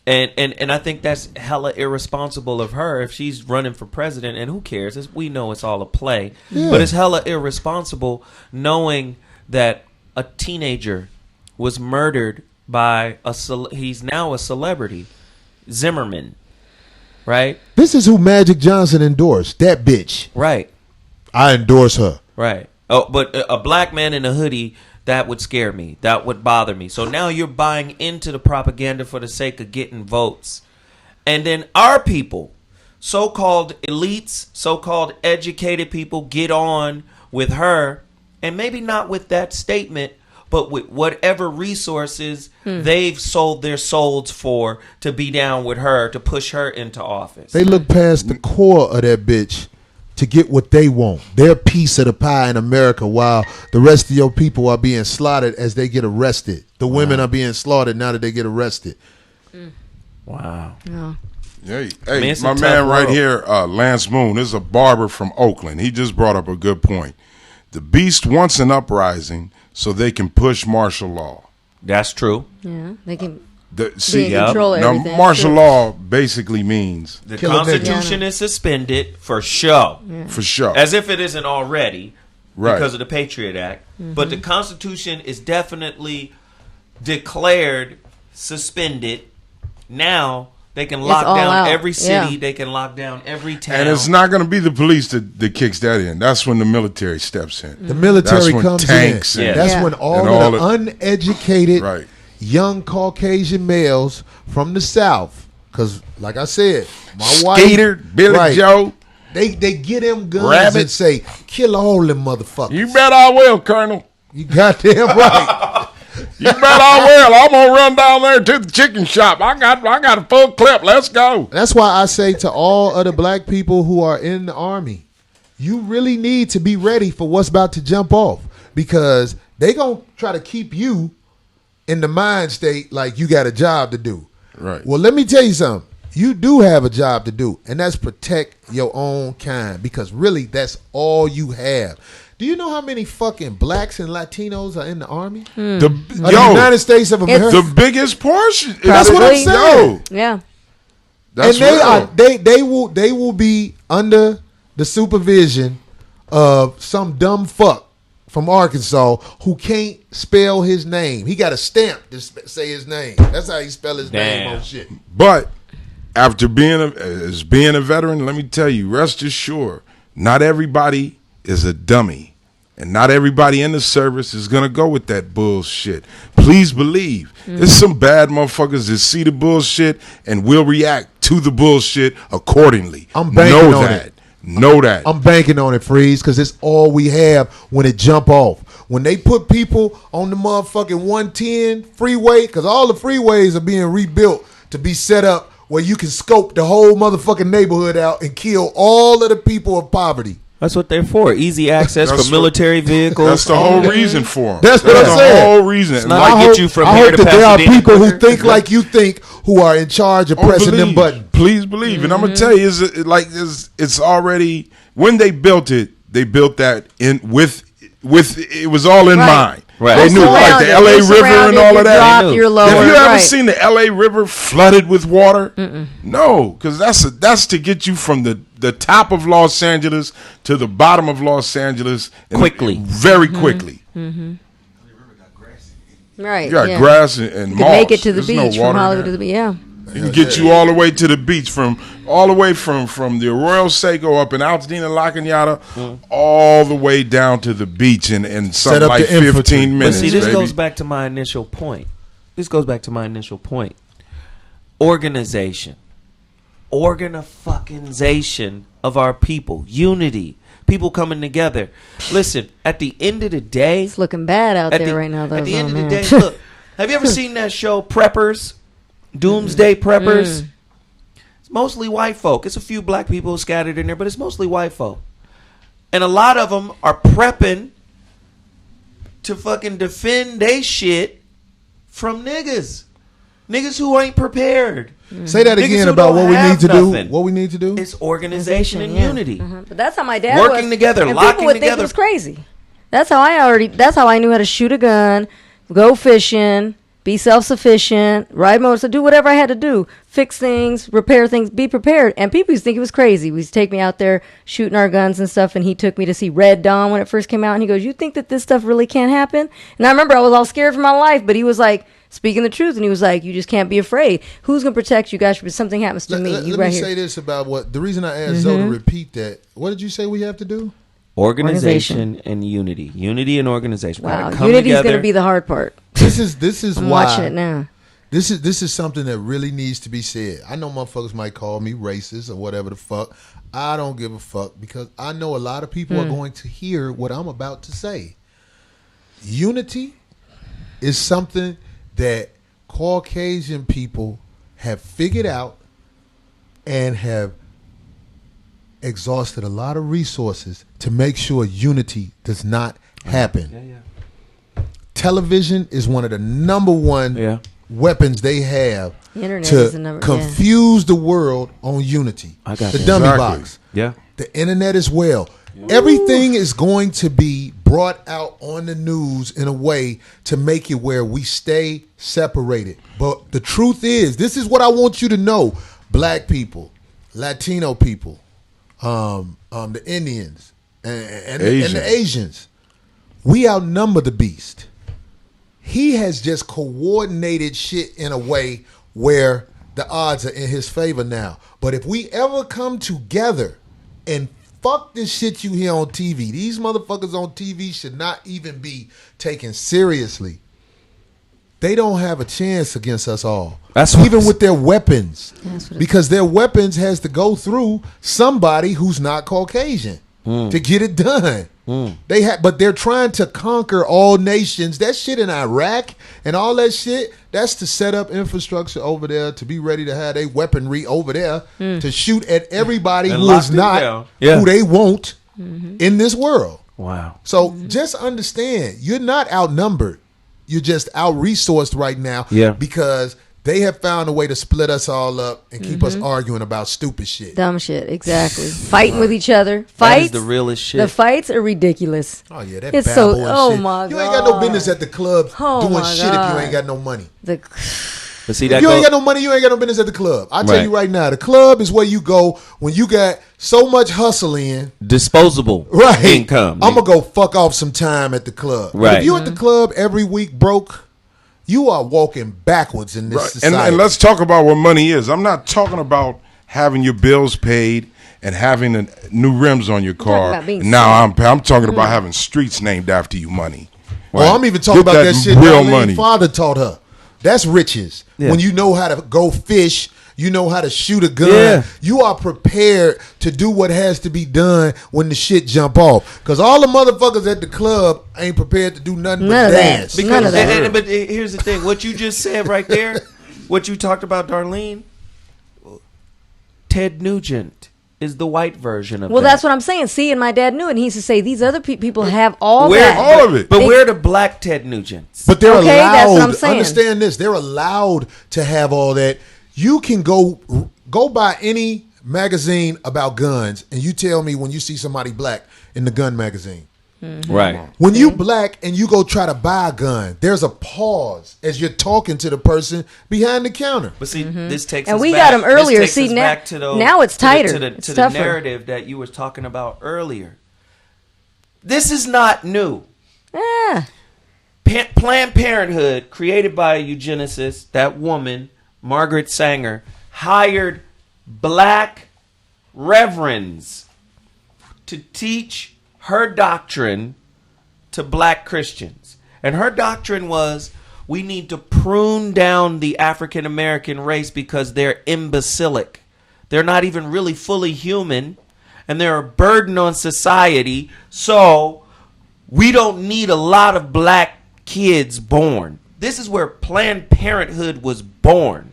And I think that's hella irresponsible of her if she's running for president. And who cares? We know it's all a play. Yeah. But it's hella irresponsible knowing that a teenager was murdered by he's now a celebrity, Zimmerman. Right? This is who Magic Johnson endorsed. That bitch. Right. I endorse her. Right. Oh, but a black man in a hoodie, that would scare me. That would bother me. So now you're buying into the propaganda for the sake of getting votes. And then our people, so-called elites, so-called educated people, get on with her. And maybe not with that statement, but with whatever resources they've sold their souls for to be down with her, to push her into office. They look past the core of that bitch to get what they want, their piece of the pie in America, while the rest of your people are being slaughtered as they get arrested. The women are being slaughtered now that they get arrested. Wow. Hey, my man right here, Lance Moon, is a barber from Oakland. He just brought up a good point. The beast wants an uprising so they can push martial law. That's true. Yeah, they can control everything. Now, martial law basically means the Constitution is suspended for show. Yeah. For show. As if it isn't already because of the Patriot Act. But the Constitution is definitely declared suspended. Now they can lock down every city. They can lock down every town. And it's not going to be the police that kicks that in. That's when the military steps in. The military comes tanks in. That's when all of the uneducated young Caucasian males from the South, because like I said, my wife, Billy Joe, they get them guns and say, kill all them motherfuckers. You bet I will, Colonel. You goddamn right. You bet I will. I'm gonna run down there to the chicken shop. I got a full clip. Let's go. That's why I say to all other black people who are in the Army, you really need to be ready for what's about to jump off, because they gonna try to keep you in the mind state like you got a job to do. Right. Well, let me tell you something. You do have a job to do, and that's protect your own kind, because really that's all you have. Do you know how many fucking blacks and Latinos are in the Army? The United States of America. the biggest portion. That's what I'm saying. Yeah. That's and they real. they will be under the supervision of some dumb fuck from Arkansas who can't spell his name. He got a stamp to say his name. That's how he spell his name on shit. But after being a veteran, let me tell you, rest assured, not everybody is a dummy, and not everybody in the service is gonna go with that bullshit. Please believe, there's some bad motherfuckers that see the bullshit and will react to the bullshit accordingly. I'm banking on that. it. Know that. I'm banking on it, Freeze, because it's all we have when it jump off. When they put people on the motherfucking 110 freeway, because all the freeways are being rebuilt to be set up where you can scope the whole motherfucking neighborhood out and kill all of the people of poverty. That's what they're for. Easy access That's for military vehicles. That's the whole reason for them. That's what I'm the saying. whole reason. It's not Like, like get you from I here hope to that there are Pasadena people who quicker. think like you think who are in charge of pressing them buttons. Please believe, and I'm gonna tell you, it's already when they built that in with it was all in mind. Right. They knew like the L.A. River and all of that. Drop, you're lower. Have you ever Right. seen the L.A. River flooded with water? No, because that's to get you from the top of Los Angeles to the bottom of Los Angeles Quickly. very quickly. Right. You got yeah. grass and You moss. can make it to the There's beach no from water Hollywood there. to the beach. Yeah. It can get you all the way to the beach, from the Arroyo Seco up in Altadena, La Cañada, all the way down to the beach in something up like the infantry. 15 But minutes. see, this baby. goes back to my initial point. Organization. Organization of our people. Unity. People coming together. Listen, at the end of the day, It's looking bad out there right now, though. At the end oh, of the man. day, look, have you ever seen that show, Preppers? Doomsday Preppers? It's mostly white folk. It's a few black people scattered in there, but it's mostly white folk. And a lot of them are prepping to fucking defend they shit from niggas. Niggas who ain't prepared. Say that Niggas again who about don't what we have need to do. nothing. What we need to do? It's organization and Yeah. unity. But that's how my dad Working was. together, and locking people would together. think it was crazy. That's how I knew how to shoot a gun, go fishing, be self-sufficient, ride motorcycle, do whatever I had to do, fix things, repair things, be prepared. And people used to think it was crazy. We used to take me out there shooting our guns and stuff, and he took me to see Red Dawn when it first came out, and he goes, "You think that this stuff really can't happen?" And I remember I was all scared for my life, but he was like, speaking the truth, and he was like, "You just can't be afraid. Who's gonna protect you guys if something happens to me?" Let You me right here. say this about what the reason I asked Zoe to repeat that. What did you say we have to do? Organization and unity. Unity and organization. We Wow, gotta come unity is together. gonna be the hard part. This is I'm why watching it now. This is something that really needs to be said. I know motherfuckers might call me racist or whatever the fuck. I don't give a fuck, because I know a lot of people are going to hear what I'm about to say. Unity is something that Caucasian people have figured out and have exhausted a lot of resources to make sure unity does not happen. Television is one of the number one weapons they have The internet is the to number- confuse the world on unity. I got the you. dummy Exactly. box. Yeah. The internet as well. Everything is going to be brought out on the news in a way to make it where we stay separated. But the truth is, this is what I want you to know. Black people, Latino people, the Indians, and the Asians, we outnumber the beast. He has just coordinated shit in a way where the odds are in his favor now. But if we ever come together and fuck this shit you hear on TV, these motherfuckers on TV should not even be taken seriously. They don't have a chance against us all. Even with their weapons. Because their weapons has to go through somebody who's not Caucasian to get it done. But they're trying to conquer all nations. That shit in Iraq and all that shit, that's to set up infrastructure over there to be ready to have their weaponry over there to shoot at everybody who is not who they want in this world. Wow. So just understand, you're not outnumbered. You're just out-resourced right now because they have found a way to split us all up and keep us arguing about stupid shit. Dumb shit, exactly. Fighting with each other. Fights. That is the realest shit. The fights are ridiculous. Oh, yeah, that it's babble so, and oh shit. my God. You ain't got no business at the club doing shit if you ain't got no money. But see, if you ain't got no money, you ain't got no business at the club. I tell you right now, the club is where you go when you got so much hustle in. Disposable income. I'm going to go fuck off some time at the club. Right. But if you at the club every week broke, you are walking backwards in this society. And let's talk about what money is. I'm not talking about having your bills paid and having new rims on your car. Now I'm talking about having streets named after you money. Right? Well, I'm even talking about that shit real Darlene's money. Father taught her. That's riches. Yeah. When you know how to go fish, you know how to shoot a gun. Yeah. You are prepared to do what has to be done when the shit jump off. Because all the motherfuckers at the club ain't prepared to do nothing but dance. Because, but here's the thing. What you just said right there, what you talked about, Darlene, Ted Nugent is the white version of that. Well, that's what I'm saying. See, and my dad knew it. And he used to say, these other people have all of it. But we're the black Ted Nugents. But they're allowed. That's what I'm saying. Understand this. They're allowed to have all that. You can go buy any magazine about guns, and you tell me when you see somebody black in the gun magazine. Mm-hmm. Right. When you black and you go try to buy a gun, there's a pause as you're talking to the person behind the counter. But see, this takes and us we back. got them earlier. This takes See, us back to those, now it's tighter. To the narrative that you were talking about earlier. This is not new. Yeah. Planned Parenthood, created by a eugenicist, that woman, Margaret Sanger, hired black reverends to teach her doctrine to black Christians. And her doctrine was, we need to prune down the African American race because they're imbecilic. They're not even really fully human, and they're a burden on society. So we don't need a lot of black kids born. This is where Planned Parenthood was born.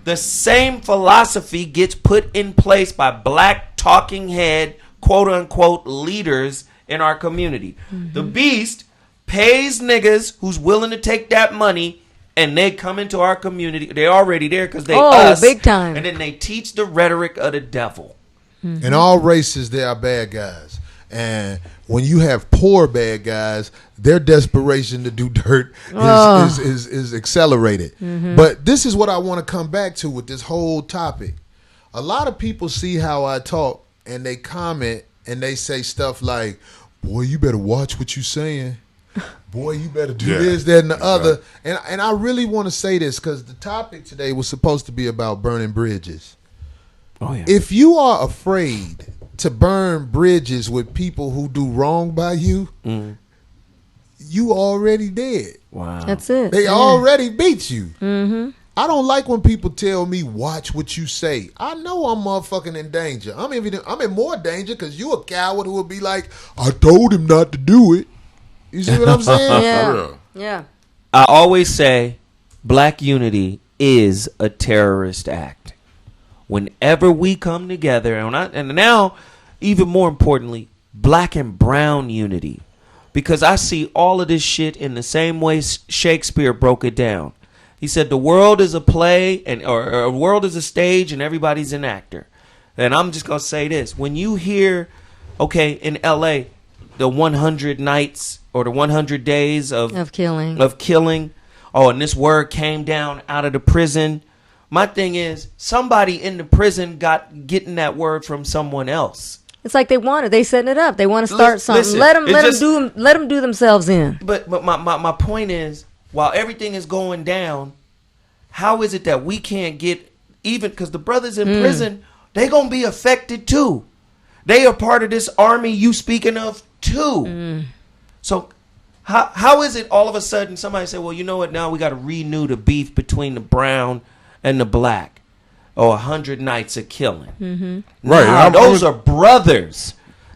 The same philosophy gets put in place by black talking head, quote unquote, leaders in our community. Mm-hmm. The Beast pays niggas who's willing to take that money, and they come into our community. They're already there because they us. Big time. And then they teach the rhetoric of the devil. Mm-hmm. In all races, there are bad guys. And when you have poor bad guys, their desperation to do dirt is accelerated. Mm-hmm. But this is what I want to come back to with this whole topic. A lot of people see how I talk, and they comment, and they say stuff like, boy, you better watch what you're saying. Boy, you better do this, that, and the other. And I really want to say this because the topic today was supposed to be about burning bridges. Oh, yeah. If you are afraid to burn bridges with people who do wrong by you, you already dead. Wow. That's it. They already beat you. Mm-hmm. I don't like when people tell me, watch what you say. I know I'm motherfucking in danger. I'm in more danger because you a coward who will be like, I told him not to do it. You see what I'm saying? Yeah. I always say black unity is a terrorist act. Whenever we come together, and now, even more importantly, black and brown unity. Because I see all of this shit in the same way Shakespeare broke it down. He said the world is a play, or a world is a stage, and everybody's an actor. And I'm just going to say this. When you hear, okay, in L.A., the 100 nights or the 100 days of killing. Oh, and this word came down out of the prison. My thing is, somebody in the prison getting that word from someone else. It's like they setting it up. They want to start something. Listen, let them do themselves in. But my point is, while everything is going down, how is it that we can't get even, because the brothers in prison, they gonna be affected too. They are part of this army you speaking of too. So how is it all of a sudden somebody say, well, you know what, now we got to renew the beef between the brown and the black, or 100 nights of killing. Right. Those are brothers.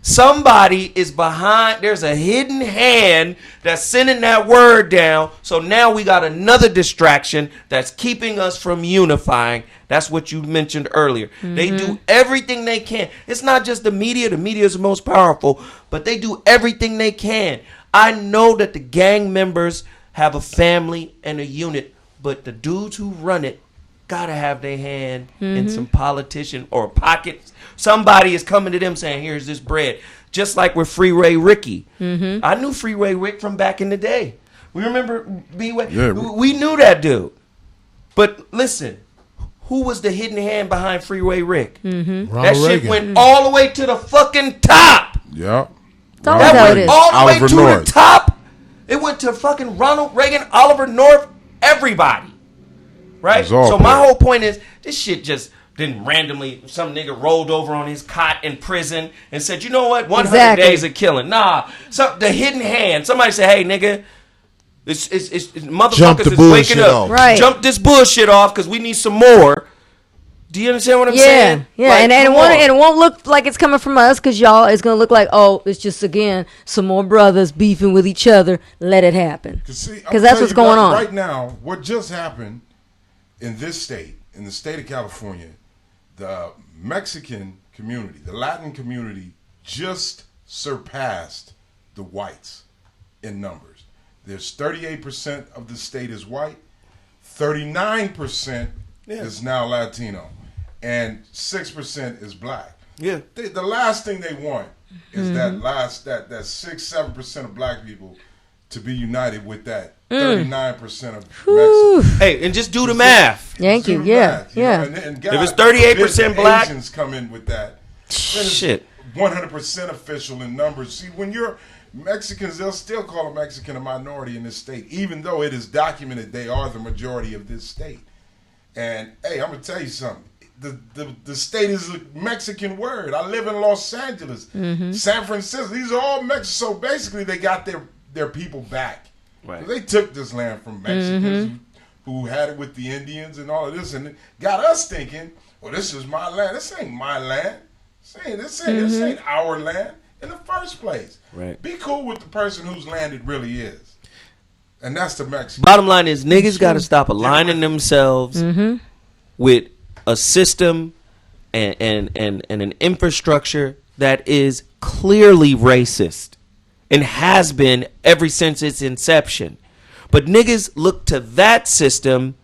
Somebody is behind. There's a hidden hand that's sending that word down. So now we got another distraction that's keeping us from unifying. That's what you mentioned earlier. They do everything they can. It's not just the media. The media is the most powerful, but they do everything they can. I know that the gang members have a family and a unit, but the dudes who run it gotta have their hand in some politician or pockets. Somebody is coming to them saying, here's this bread. Just like with Freeway Ricky. I knew Freeway Rick from back in the day. We remember B-Way. Yeah. We knew that dude. But listen, who was the hidden hand behind Freeway Rick? That shit went all the way to the fucking top. Yeah. That went all the way to the top. It went to fucking Ronald Reagan, Oliver North, everybody. Right? So my whole point is, this shit just didn't randomly, some nigga rolled over on his cot in prison and said, you know what, 100 days of killing. Nah, the hidden hand. Somebody say, hey, nigga, it's motherfuckers is waking up. Right. Jump this bullshit off because we need some more. Do you understand what I'm saying? Yeah, like, and it won't look like it's coming from us because y'all, it's going to look like, oh, it's just, again, some more brothers beefing with each other. Let it happen. Because that's what's going on. Right now, what just happened in this state, in the state of California, the Mexican community, the Latin community just surpassed the whites in numbers. There's 38% of the state is white, 39% is now Latino, and 6% is black. Yeah. The last thing they want is that 6-7% of black people to be united with that 39% of Mexicans. Hey, and just do the math. Thank you. Yeah. And God, if it's 38% black, Asians come in with that. Shit. 100% official in numbers. See, when you're Mexicans, they'll still call a Mexican a minority in this state, even though it is documented they are the majority of this state. And hey, I'm gonna tell you something. The state is a Mexican word. I live in Los Angeles, San Francisco. These are all Mexicans. So basically, they got their people back. Right. They took this land from Mexicans who had it with the Indians and all of this, and it got us thinking, well, this is my land. This ain't my land. This ain't our land in the first place. Right. Be cool with the person whose land it really is. And that's the Mexican. Bottom line is, niggas got to stop aligning themselves with a system and an infrastructure that is clearly racist and has been ever since its inception. But niggas look to that system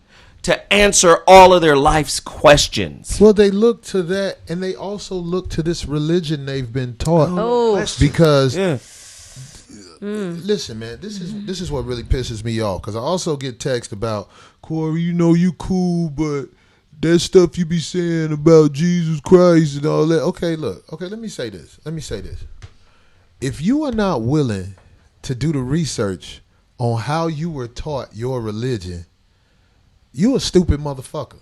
to answer all of their life's questions. Well, they look to that, and they also look to this religion they've been taught. Because listen, man, this is what really pisses me off. Because I also get text about, Corey, you know you cool, but that stuff you be saying about Jesus Christ and all that. Okay, look. Okay, let me say this. If you are not willing to do the research on how you were taught your religion, you a stupid motherfucker.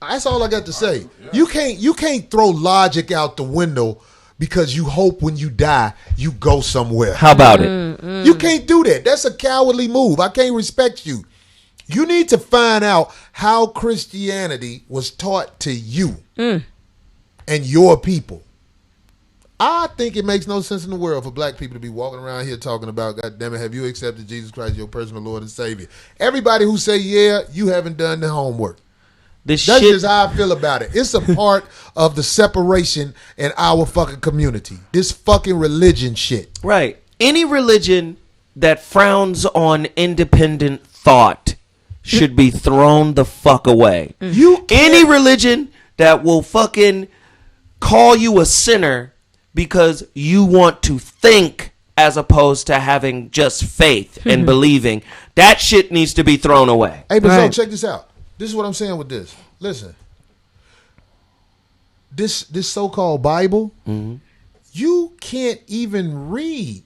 That's all I got to say. You can't throw logic out the window because you hope when you die you go somewhere. How about it? You can't do that. That's a cowardly move. I can't respect you. You need to find out how Christianity was taught to you and your people. I think it makes no sense in the world for black people to be walking around here talking about, God damn it, have you accepted Jesus Christ, your personal Lord and Savior? Everybody who say, yeah, you haven't done the homework. That's just how I feel about it. It's a part of the separation in our fucking community. This fucking religion shit. Right. Any religion that frowns on independent thought should be thrown the fuck away. Any religion that will fucking call you a sinner because you want to think as opposed to having just faith and believing, that shit needs to be thrown away. Hey, but so check this out. This is what I'm saying with this. Listen. This so-called Bible, you can't even read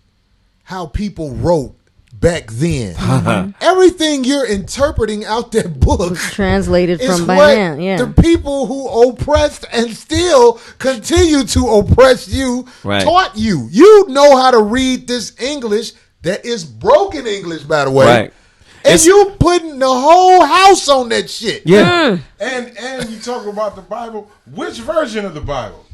how people wrote back then. Everything you're interpreting out that book translated from by hand. Yeah, the people who oppressed and still continue to oppress you taught you. You know how to read this English that is broken English, by the way. Right. And you putting the whole house on that shit. Yeah. And you talk about the Bible. Which version of the Bible?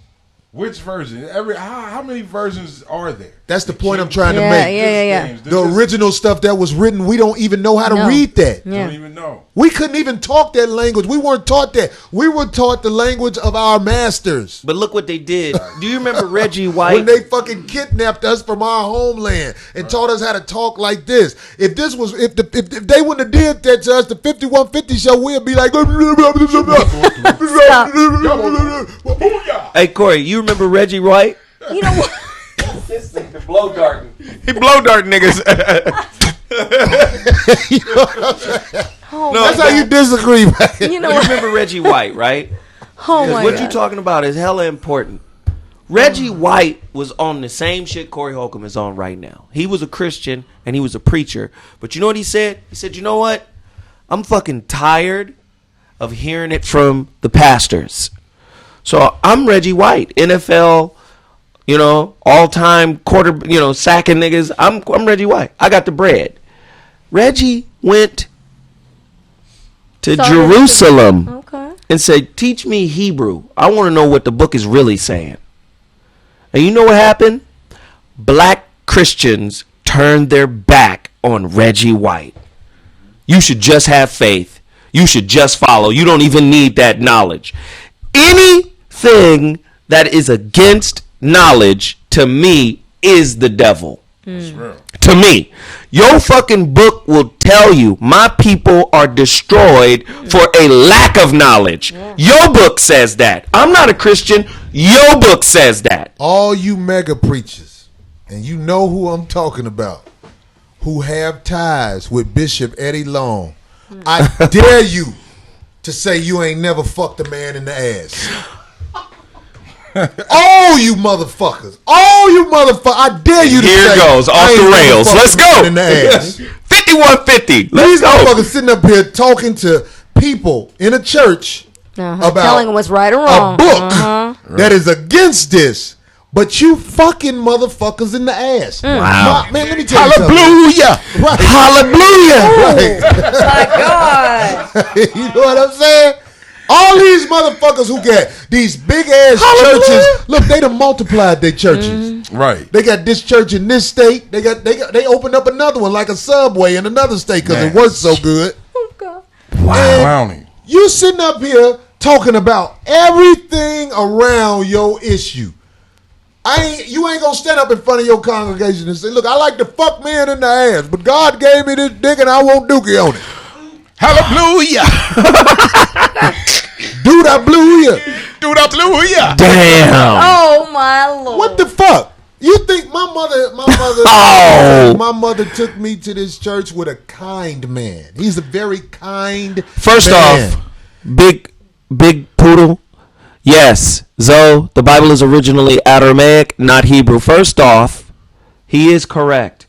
Which version? How many versions are there? That's the point I'm trying to make. Yeah. The original stuff that was written, we don't even know how to read that. Yeah. Don't even know. We couldn't even talk that language. We weren't taught that. We were taught the language of our masters. But look what they did. Do you remember Reggie White? When they fucking kidnapped us from our homeland and taught us how to talk like this. If they wouldn't have did that to us, the 5150 show, we'd be like, Hey Corey, you remember Reggie White? You know what? This nigga blow darting. He blow dart niggas. That's how you disagree, man. You know You what? remember Reggie White, right? Oh my What God. you talking about is hella important. Reggie White was on the same shit Corey Holcomb is on right now. He was a Christian and he was a preacher. But you know what he said? He said, you know what? I'm fucking tired of hearing it from the pastors. So I'm Reggie White, NFL, all-time sacking niggas. I'm Reggie White. I got the bread. Reggie went to Jerusalem and said, teach me Hebrew. I want to know what the book is really saying. And you know what happened? Black Christians turned their back on Reggie White. You should just have faith. You should just follow. You don't even need that knowledge. Anything that is against knowledge, to me, is the devil. To me. Your fucking book will tell you my people are destroyed for a lack of knowledge. Your book says that. I'm not a Christian. Your book says that. All you mega preachers, and you know who I'm talking about, who have ties with Bishop Eddie Long, I dare you to say you ain't never fucked a man in the ass. All you motherfuckers. I dare you to Here say. it goes, off I ain't the never rails. fucked Let's a man go. in the ass. 5150. Let's These go. motherfuckers sitting up here talking to people in a church about telling them what's right or wrong. a book that is against this. But you fucking motherfuckers in the ass. Wow. Man, let me tell you something. Hallelujah. Right. Hallelujah. My God. You know what I'm saying? All these motherfuckers who got these big ass churches, look, they done multiplied their churches. Right. They got this church in this state. They opened up another one like a Subway in another state because it works so good. Oh God. Clowning. You sitting up here talking about everything around your issue. You ain't gonna stand up in front of your congregation and say, look, I like to fuck men in the ass, but God gave me this dick and I want dookie on it. Hallelujah. Dude, I blew you. Hallelujah. Damn. Oh my Lord. What the fuck? You think my mother took me to this church with a kind man. He's a very kind First man. off, big poodle. Yes, Zoe, the Bible is originally Aramaic, not Hebrew. First off, he is correct.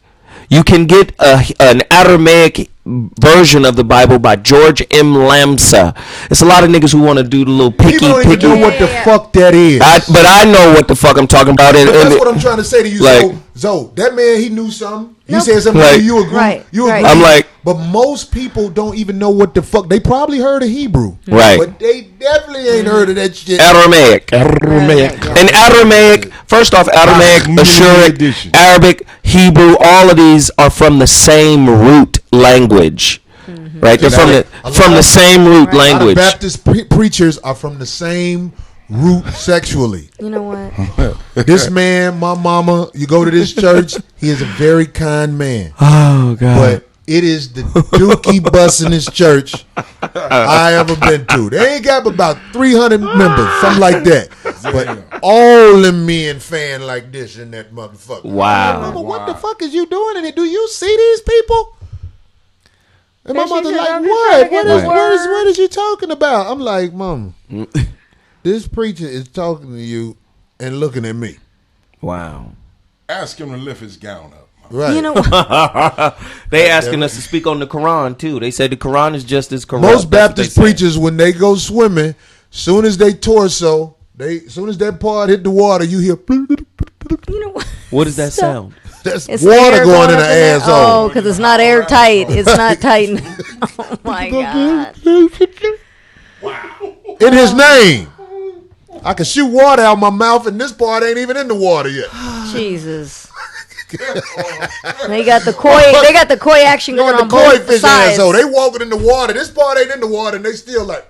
You can get an Aramaic version of the Bible by George M. Lamsa. It's a lot of niggas who want to do the little picky. People don't even know what the fuck that is. But I know what the fuck I'm talking about. But that's what I'm trying to say to you, like, Zoe. That man, he knew something. He Nope. said something. Like, you agree? Right, You agree? right. I'm like, but most people don't even know what the fuck. They probably heard of Hebrew, Right. But they definitely ain't heard of that shit. Aramaic. And Aramaic, first off, Aramaic, Ashuric, Arabic, Hebrew, all of these are from the same root language. Right? They're from the same root A lot of language. Baptist preachers are from the same root sexually. You know what? This man, my mama, you go to this church, he is a very kind man. Oh, God. But it is the dookie bussin'est church I ever been to. They ain't got about 300 members, something like that. But all them men fan like this in that motherfucker. Wow. Mama, what the fuck is you doing in it? Do you see these people? And my And she mother said, like, "I'm just trying to what? get the word." What is you talking about? I'm like, Mom, this preacher is talking to you and looking at me. Wow. Ask him to lift his gown up. Right. You know what? They asking us to speak on the Quran, too. They say the Quran is just as corrupt. Most That's what they Baptist say. preachers, when they go swimming, soon as they torso, soon as that part hit the water, you hear You know what? What does that sound? that's It's water air going in up the there. asshole. Oh, because it's not airtight. It's not tight. Oh my God. In his name. I can shoot water out my mouth, and this part ain't even in the water yet. Jesus. They got the koi. They got the koi action going on both fish sides. So they walking in the water. This part ain't in the water, and they still like.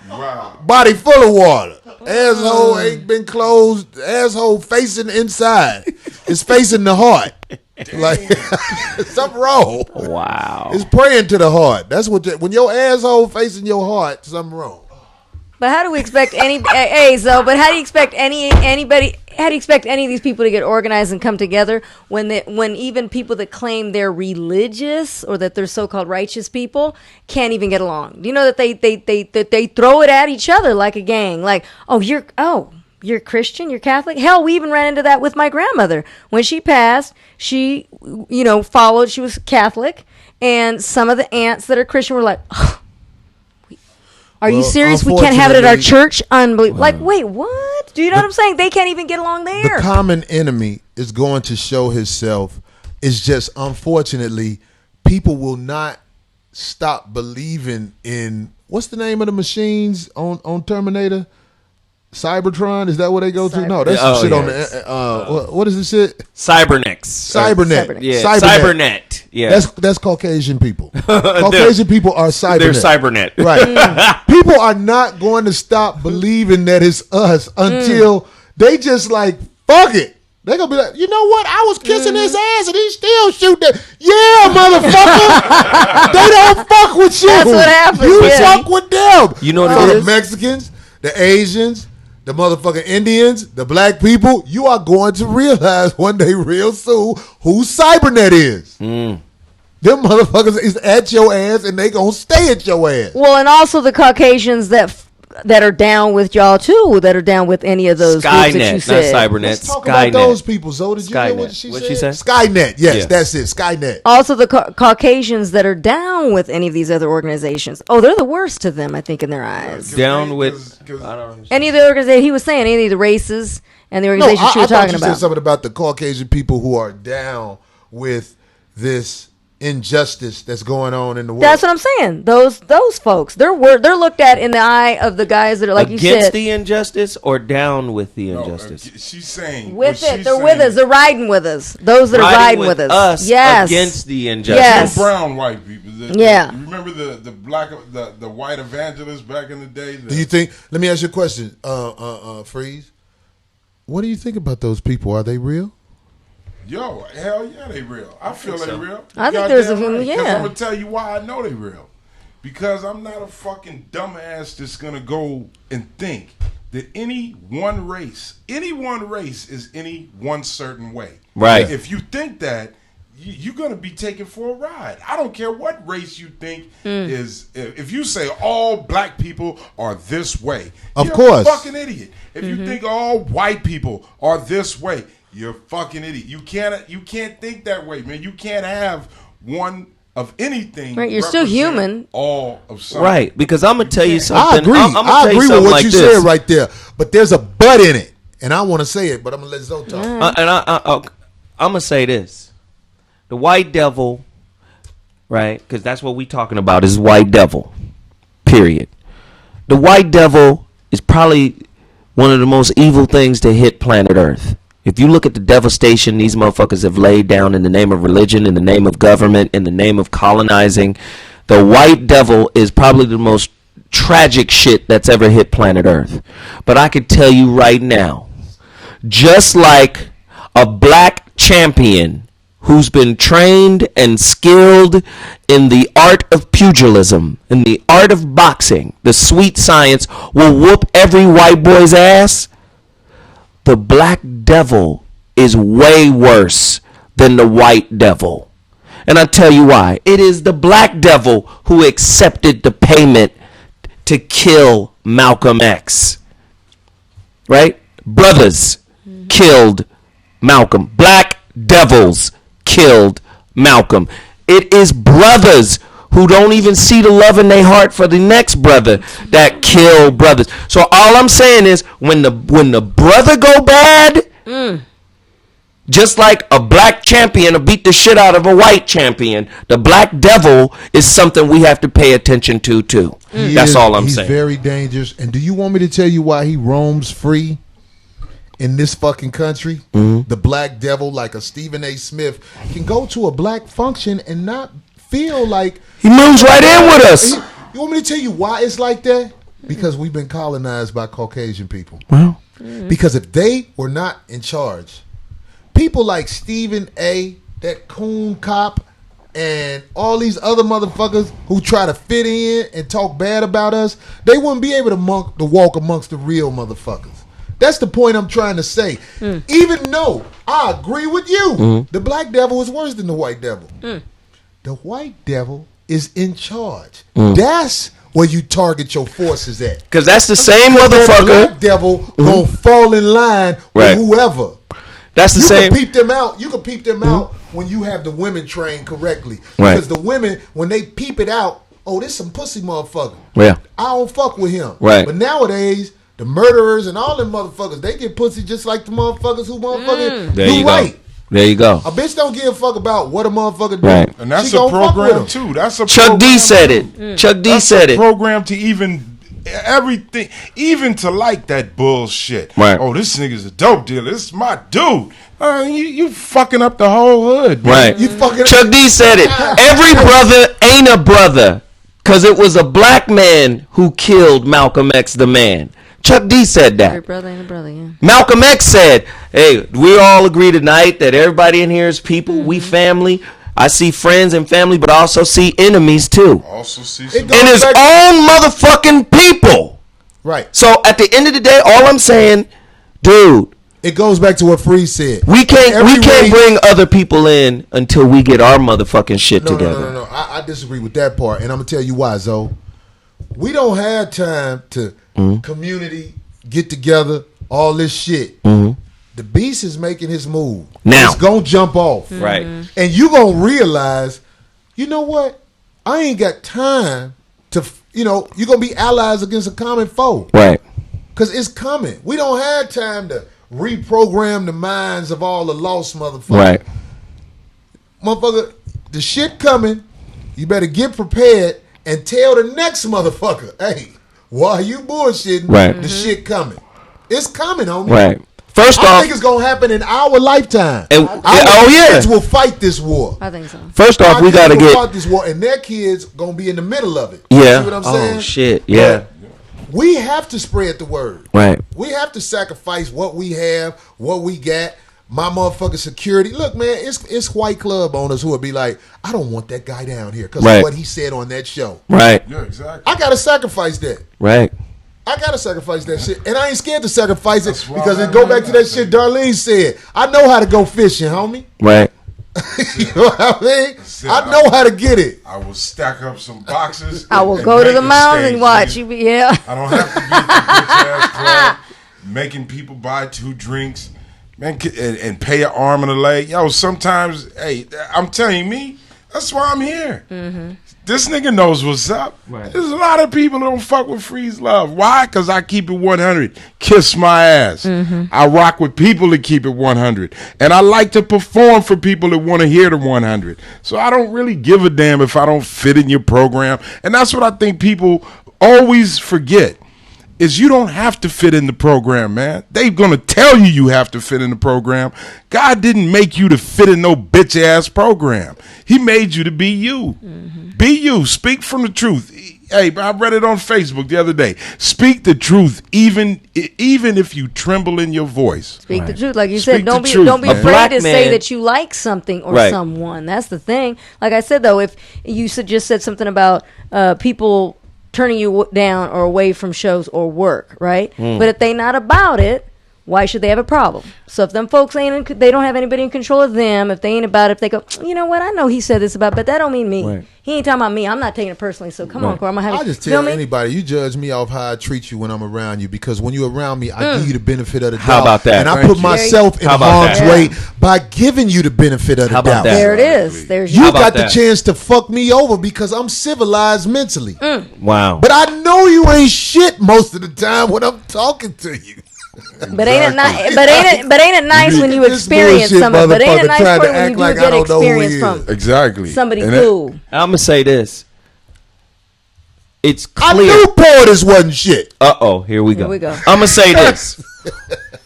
Wow. Body full of water. Asshole ain't been closed. Asshole facing inside. It's facing the heart. Like something wrong. Wow. It's praying to the heart. That's what. When your asshole facing your heart, something wrong. But how do we expect any? Hey, so but how do you expect anybody? How do you expect any of these people to get organized and come together when even people that claim they're religious or that they're so-called righteous people can't even get along? Do you know that they throw it at each other like a gang? Like, you're Christian, you're Catholic. Hell, we even ran into that with my grandmother when she passed. She, followed. She was Catholic, and some of the aunts that are Christian were like, oh, are you serious? We can't have it at our church? Unbelievable. Like, wait, what? Do you know what I'm saying? They can't even get along there. The common enemy is going to show himself. It's just, unfortunately, people will not stop believing in, what's the name of the machines on Terminator? Cybertron? Is that what they go to? No, that's some shit on the, what is this shit? Cybernex. Cybernet. Yeah, Cybernet. Yeah. That's Caucasian people. Caucasian people are Cybernet. They're Cybernet. Right. People are not going to stop believing that it's us until they just like, fuck it. They're going to be like, you know what? I was kissing his ass and he still shoot that. Yeah, motherfucker. They don't fuck with you. That's what happens. You fuck with them. You know what it is? The Mexicans, the Asians, the motherfucking Indians, the black people, you are going to realize one day real soon who Cybernet is. Them motherfuckers is at your ass and they gonna stay at your ass. Well, and also the Caucasians that are down with y'all too, that are down with any of those groups that you said. Not Cybernet. Let's talk Skynet. about those people. Zo, did you hear what she said? Skynet. Yes, that's it. Skynet. Also, the Caucasians that are down with any of these other organizations. Oh, they're the worst to them, I think, in their eyes. Down with I don't understand. Any of the organizations he was saying, any of the races and the organizations you were talking about. You said something about the Caucasian people who are down with this injustice that's going on in the world. That's what I'm saying. Those folks, they're looked at in the eye of the guys that are like against you said, the injustice or down with the injustice. She's saying with it. They're with us. They're riding with us. Those that are riding with us. Yes. Against the injustice. Yes. Brown white people. Yeah. You remember the white evangelists back in the day? Do you think? Let me ask you a question, Freeze. What do you think about those people? Are they real? Yo, hell yeah, they real. I feel they real. I think there's Because I'm a gonna tell you why I know they real. Because I'm not a fucking dumbass that's gonna go and think that any one race is any one certain way. Right. If you think that, you're gonna be taken for a ride. I don't care what race you think is. If you say all black people are this way, of course, a fucking idiot. If you think all white people are this way, you're a fucking idiot. You can't think that way, man. You can't have one of anything. Right, you're still human. All of something. Right, because I'm gonna tell you something. I agree. I agree with what you said right there. But there's a but in it, and I want to say it, but I'm gonna let Zoe talk. And I'm gonna say this: the white devil, right? Because that's what we talking about is white devil. Period. The white devil is probably one of the most evil things to hit planet Earth. If you look at the devastation these motherfuckers have laid down in the name of religion, in the name of government, in the name of colonizing, the white devil is probably the most tragic shit that's ever hit planet Earth. But I can tell you right now, just like a black champion who's been trained and skilled in the art of pugilism, in the art of boxing, the sweet science, will whoop every white boy's ass, the black devil is way worse than the white devil. And I'll tell you why. It is the black devil who accepted the payment to kill Malcolm X. Right? Brothers killed Malcolm. Black devils killed Malcolm. It is brothers who don't even see the love in their heart for the next brother that kill brothers. So all I'm saying is when the brother go bad, Just like a black champion will beat the shit out of a white champion, the black devil is something we have to pay attention to too. That's all I'm saying. He's very dangerous. And do you want me to tell you why he roams free in this fucking country? The black devil, like a Stephen A. Smith, can go to a black function and not feel like He moves right in with us. You want me to tell you why it's like that? Because we've been colonized by Caucasian people. Well, Because if they were not in charge, people like Stephen A., that coon cop, and all these other motherfuckers who try to fit in and talk bad about us, they wouldn't be able to walk amongst the real motherfuckers. That's the point I'm trying to say. Even though I agree with you, the black devil is worse than the white devil. The white devil is in charge. That's where you target your forces at. because that's the same The motherfucker. black devil gonna fall in line Right. with whoever. That's the You same. can peep them out. You can peep them out when you have the women trained correctly. Right. Because the women, when they peep it out, oh, this some pussy motherfucker. Yeah. I don't fuck with him. Right. But nowadays, the murderers and all them motherfuckers, they get pussy just like the motherfuckers who motherfucking There do you go. right. There you go. A bitch don't give a fuck about what a motherfucker do. Right. And that's She a gonna fuck with program him. too. That's a Chuck D program, said too. it. Chuck D That's said a it. program to even everything, even to like that bullshit. Right. Oh, this nigga's a dope dealer. This is my dude. You fucking up the whole hood, man. Right. You fucking Chuck D said it. Every brother ain't a brother because it was a black man who killed Malcolm X the man. Chuck D said Every that. brother ain't a brother, yeah. Malcolm X said, hey, we all agree tonight that everybody in here is people. We family. I see friends and family, but I also see enemies too. Also see It some. goes And his back- own motherfucking people. Right. So at the end of the day, all I'm saying, dude, It goes back to what Free said. we can't Every race- bring other people in until we get our motherfucking shit together. No. I disagree with that part, and I'm gonna tell you why, Zoe. We don't have time to community get together, all this shit. The beast is making his move. Now. It's gonna jump off, Right. and you gonna realize, you know what? I ain't got time to, you're gonna be allies against a common foe. Right. Because it's coming. We don't have time to reprogram the minds of all the lost motherfuckers. Right. Motherfucker, the shit coming. You better get prepared and tell the next motherfucker, hey, why you bullshitting? Right. The shit coming. It's coming, homie. Right. First I off, think it's gonna happen in our lifetime. And- Our oh, yeah. kids will fight this war. I think so. first off, Our we kids gotta will get. fight this war, and their kids gonna be in the middle of it. Yeah. See what I'm saying? Oh shit. Yeah. We have to spread the word. Right. We have to sacrifice what we have, what we got. My motherfucking security. Look, man, it's white club owners who will be like, I don't want that guy down here because Right. of what he said on that show. Right. Yeah, exactly. I gotta sacrifice that. Right. I gotta sacrifice that shit, and I ain't scared to sacrifice it That's why because I it go back to that like shit Darlene said. I know how to go fishing, homie. Right. You know what I mean? it. I know how to get it. I will stack up some boxes. I will and go to make the a mountains stage, and watch. nigga. You be, yeah. I don't have to be at the bitch ass club making people buy 2 drinks, man, and pay an arm and a leg. Yo, sometimes, hey, I'm telling you, me, that's why I'm here. This nigga knows what's up. Right. There's a lot of people that don't fuck with Freeze Love. Why? Because I keep it 100. Kiss my ass. I rock with people that keep it 100. And I like to perform for people that want to hear the 100. So I don't really give a damn if I don't fit in your program. And that's what I think people always forget. Is you don't have to fit in the program, man. They're going to tell you have to fit in the program. God didn't make you to fit in no bitch-ass program. He made you to be you. Be you. Speak from the truth. Hey, I read it on Facebook the other day. Speak the truth, even if you tremble in your voice. Speak the truth, like you Speak said. Don't the be truth, don't be man. A afraid black to say man- that you like something or Right. someone. That's the thing. Like I said though, if you just said something about people turning you down or away from shows or work, right? But if they not about it, why should they have a problem? So if them folks they don't have anybody in control of them. If they ain't about it, if they go, you know what? I know he said this about, but that don't mean me. Right. He ain't talking about me. I'm not taking it personally. So come on, Cor, I'm gonna have. I just you know tell me? anybody, you judge me off how I treat you when I'm around you, because when you're around me, I give you the benefit of the doubt. How about that? And I Thank put you. myself in How about harm's that? way by giving you the benefit of the How about doubt. that? There it is. There's You How about got the that? chance to fuck me over because I'm civilized mentally. Wow. But I know you ain't shit most of the time when I'm talking to you. But ain't it nice? But ain't it nice when you experience some of it? But ain't it nice for when you do get experience from somebody cool? I'm gonna say this. It's clear. I knew Portis wasn't shit. Here we go. I'm gonna say this.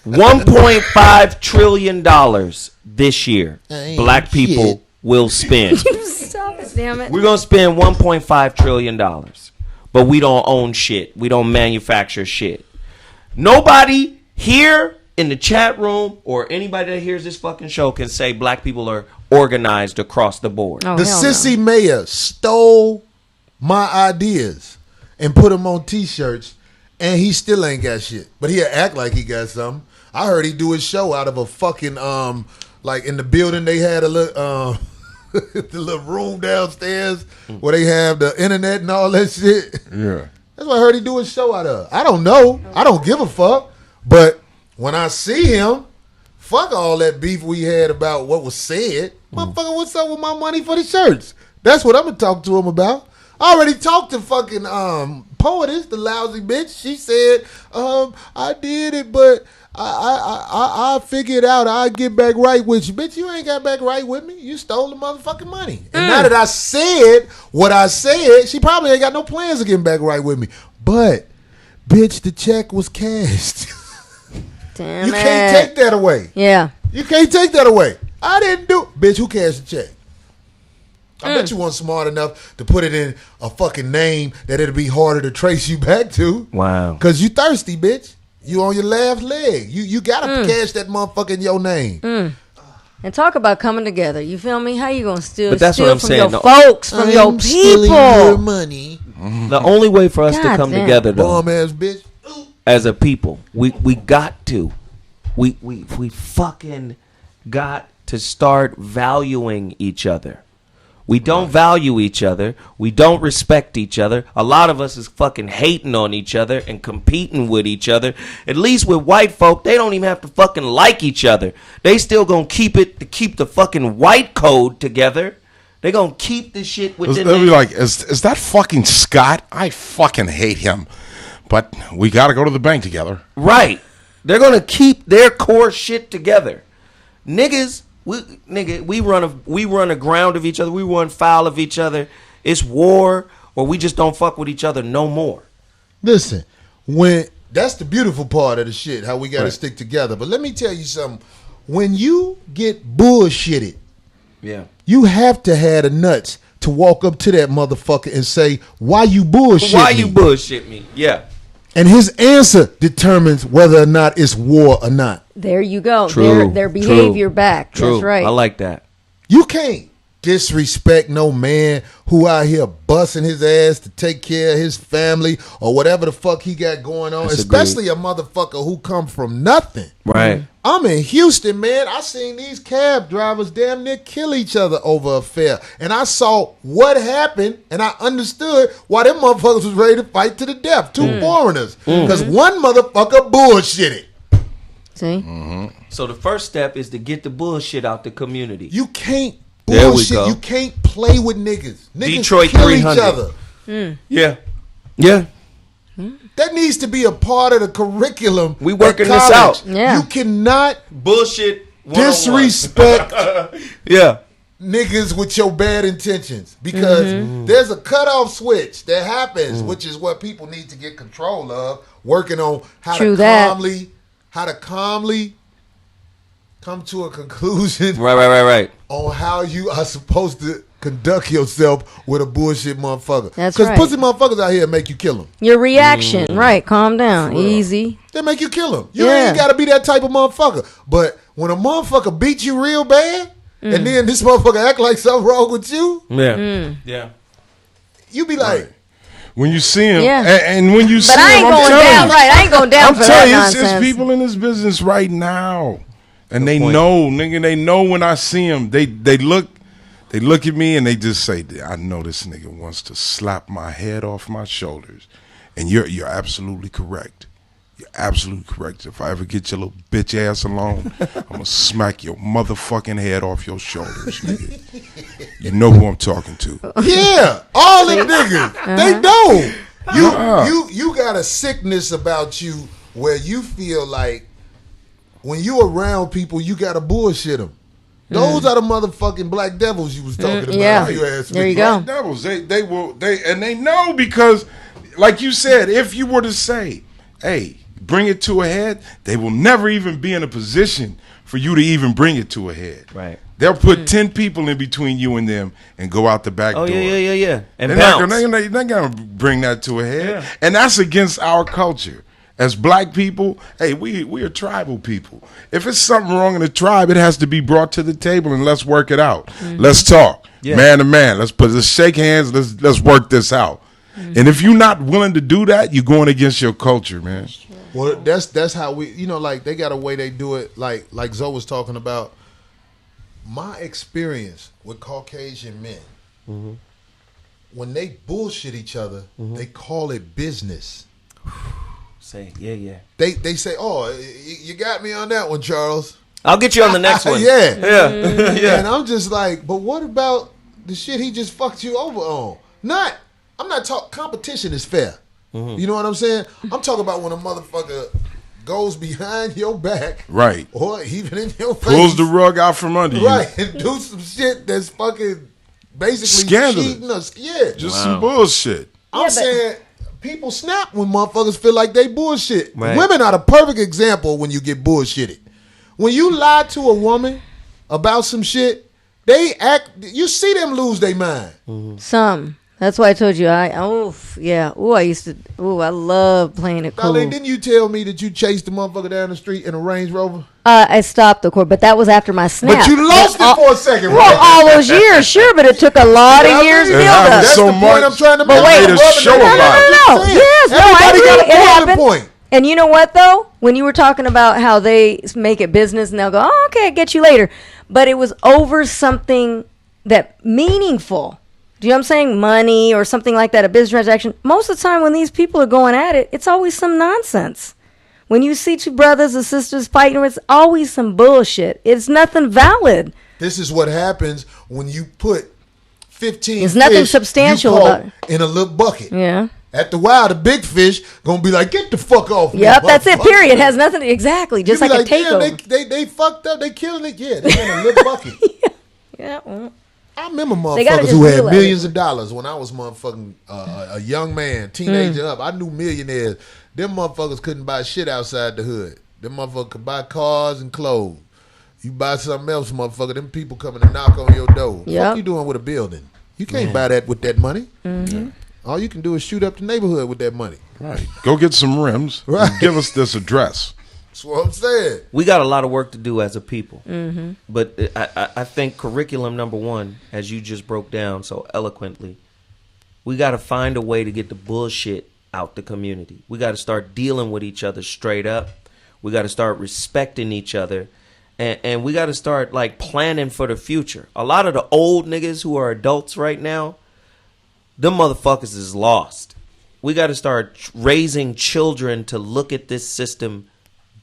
$1.5 trillion this year. Black people will spend. Stop it, damn it. We're gonna spend $1.5 trillion, but we don't own shit. We don't manufacture shit. Nobody here in the chat room or anybody that hears this fucking show can say black people are organized across the board. The sissy mayor stole my ideas and put them on T-shirts, and he still ain't got shit. But he'll act like he got something. I heard he do his show out of a fucking like in the building they had a little the little room downstairs where they have the internet and all that shit. Yeah. That's what I heard he do his show out of. I don't know. I don't give a fuck. But when I see him, fuck all that beef we had about what was said. Motherfucker, what's up with my money for the shirts? That's what I'm going to talk to him about. I already talked to fucking Poetess, the lousy bitch. She said, I did it, but I figured out I'll get back right with you. Bitch, you ain't got back right with me. You stole the motherfucking money. And now that I said what I said, she probably ain't got no plans of getting back right with me. But, bitch, the check was cashed. Damn you can't take that away. Yeah. You can't take that away. I didn't do it. Bitch, who cashed the check? I bet you weren't smart enough to put it in a fucking name that it'll be harder to trace you back to. Wow. Because you thirsty, bitch. You on your left leg. You got to cash that motherfucker in your name. And talk about coming together. You feel me? How you going to steal from your folks, from your people? Your money. The only way for us to come together, though, Bum-ass bitch. as a people, we got to. We fucking got to start valuing each other. We don't value each other. We don't respect each other. A lot of us is fucking hating on each other and competing with each other. At least with white folk, they don't even have to fucking like each other. They still gonna keep the fucking white code together. They gonna keep the shit within. They'll be like, is that fucking Scott? I fucking hate him. But we gotta go to the bank together. Right. They're gonna keep their core shit together. Niggas. We run aground of each other. We run foul of each other. It's war, or we just don't fuck with each other no more. Listen, that's the beautiful part of the shit, how we got to stick together. But let me tell you something. When you get bullshitted, you have to have the nuts to walk up to that motherfucker and say, "Why you bullshit me? Why you bullshit me?" Yeah. And his answer determines whether or not it's war or not. There you go. True, their behavior back. True. That's right. I like that. You can't disrespect no man who out here busting his ass to take care of his family or whatever the fuck he got going on, especially a motherfucker who come from nothing. Right. I'm in Houston, man. I seen these cab drivers damn near kill each other over a fare. And I saw what happened, and I understood why them motherfuckers was ready to fight to the death. Two foreigners. Because one motherfucker bullshitted. See? So the first step is to get the bullshit out the community. You can't There we bullshit. go. You can't play with niggas. Niggas Detroit kill 300. each other. Yeah. Yeah. That needs to be a part of the curriculum. We working at this college. out. Yeah. You cannot Bullshit 101. disrespect Yeah. niggas with your bad intentions, because there's a cutoff switch that happens, which is what people need to get control of. Working on how to calmly come to a conclusion. Right. On how you are supposed to conduct yourself with a bullshit motherfucker. That's Because right. pussy motherfuckers out here make you kill them. Your reaction. Right. Calm down. Easy. They make you kill them. You ain't got to be that type of motherfucker. But when a motherfucker beats you real bad, and then this motherfucker act like something wrong with you, Yeah. you be like, When you see him, Yeah. and when you see But I him, ain't I'm going telling down you, right. I ain't going down I'm for that telling you, nonsense. it's people in this business right now, and they point. know, nigga. They know when I see them. They look at me and they just say, "I know this nigga wants to slap my head off my shoulders," and you're absolutely correct. You're absolutely correct. If I ever get your little bitch ass alone, I'm gonna smack your motherfucking head off your shoulders, nigga. You know who I'm talking to. yeah, all them niggas, they know. You got a sickness about you where you feel like when you around people, you gotta bullshit them. Those are the motherfucking black devils you was talking about. Yeah. You asked There me. you go. Black devils, they know because, like you said, if you were to say, hey, bring it to a head, they will never even be in a position for you to even bring it to a head. Right. They'll put 10 people in between you and them and go out the back door. Yeah. And They're not gonna bring that to a head. Yeah. And that's against our culture. As black people, hey, we are tribal people. If it's something wrong in the tribe, it has to be brought to the table and let's work it out. Let's talk, man to man. Let's shake hands. Let's work this out. And if you're not willing to do that, you're going against your culture, man. Well, that's how we, like they got a way they do it. Like Zoe was talking about. My experience with Caucasian men, when they bullshit each other, they call it business. Yeah. They say, "Oh, you got me on that one, Charles." I'll get you on the next one. Yeah. Yeah. And I'm just like, but what about the shit he just fucked you over on? I'm not talking. Competition is fair. You know what I'm saying? I'm talking about when a motherfucker goes behind your back, right, or even in your face, pulls the rug out from under you, right, and do some shit that's fucking basically scandalous. cheating us. Yeah, just some bullshit. I'm saying people snap when motherfuckers feel like they bullshit. Right. Women are the perfect example when you get bullshitted. When you lie to a woman about some shit, they act. You see them lose their mind. Some. That's why I told you. I love playing it cool. Darlene, didn't you tell me that you chased the motherfucker down the street in a Range Rover? I stopped the court, but that was after my snap. But you lost it for a second, well, right? all those years, sure, but it took a lot of years to And build I up. was That's so the point much. I'm trying to But make. wait, made a show about it. No. Yes, no, I Everybody agree. got a It boiling happened. point. And you know what, though? When you were talking about how they make it business and they'll go, oh, okay, I'll get you later. But it was over something that meaningful. Do you know what I'm saying? Money or something like that, a business transaction. Most of the time when these people are going at it, it's always some nonsense. When you see two brothers or sisters fighting, it's always some bullshit. It's nothing valid. This is what happens when you put 15 There's nothing fish substantial you caught about it. in a little bucket. Yeah. At the wild, the big fish gonna be like, get the fuck off me, Yep, that's it, motherfucker." period. It has nothing, exactly, just You like be a takeover. Damn, they fucked up, they killing it. Yeah, they in a little bucket. Yeah, well, I remember They gotta motherfuckers just who had realize millions of dollars when I was motherfucking a young man, teenager up. I knew millionaires. Them motherfuckers couldn't buy shit outside the hood. Them motherfuckers could buy cars and clothes. You buy something else, motherfucker, them people coming to knock on your door. Yep. What you doing with a building? You can't buy that with that money. All you can do is shoot up the neighborhood with that money. Right. Go get some rims. Right. And give us this address. That's what I'm saying. We got a lot of work to do as a people. But I think curriculum number one, as you just broke down so eloquently, we got to find a way to get the bullshit out the community. We got to start dealing with each other straight up. We got to start respecting each other. And we got to start like planning for the future. A lot of the old niggas who are adults right now, them motherfuckers is lost. We got to start raising children to look at this system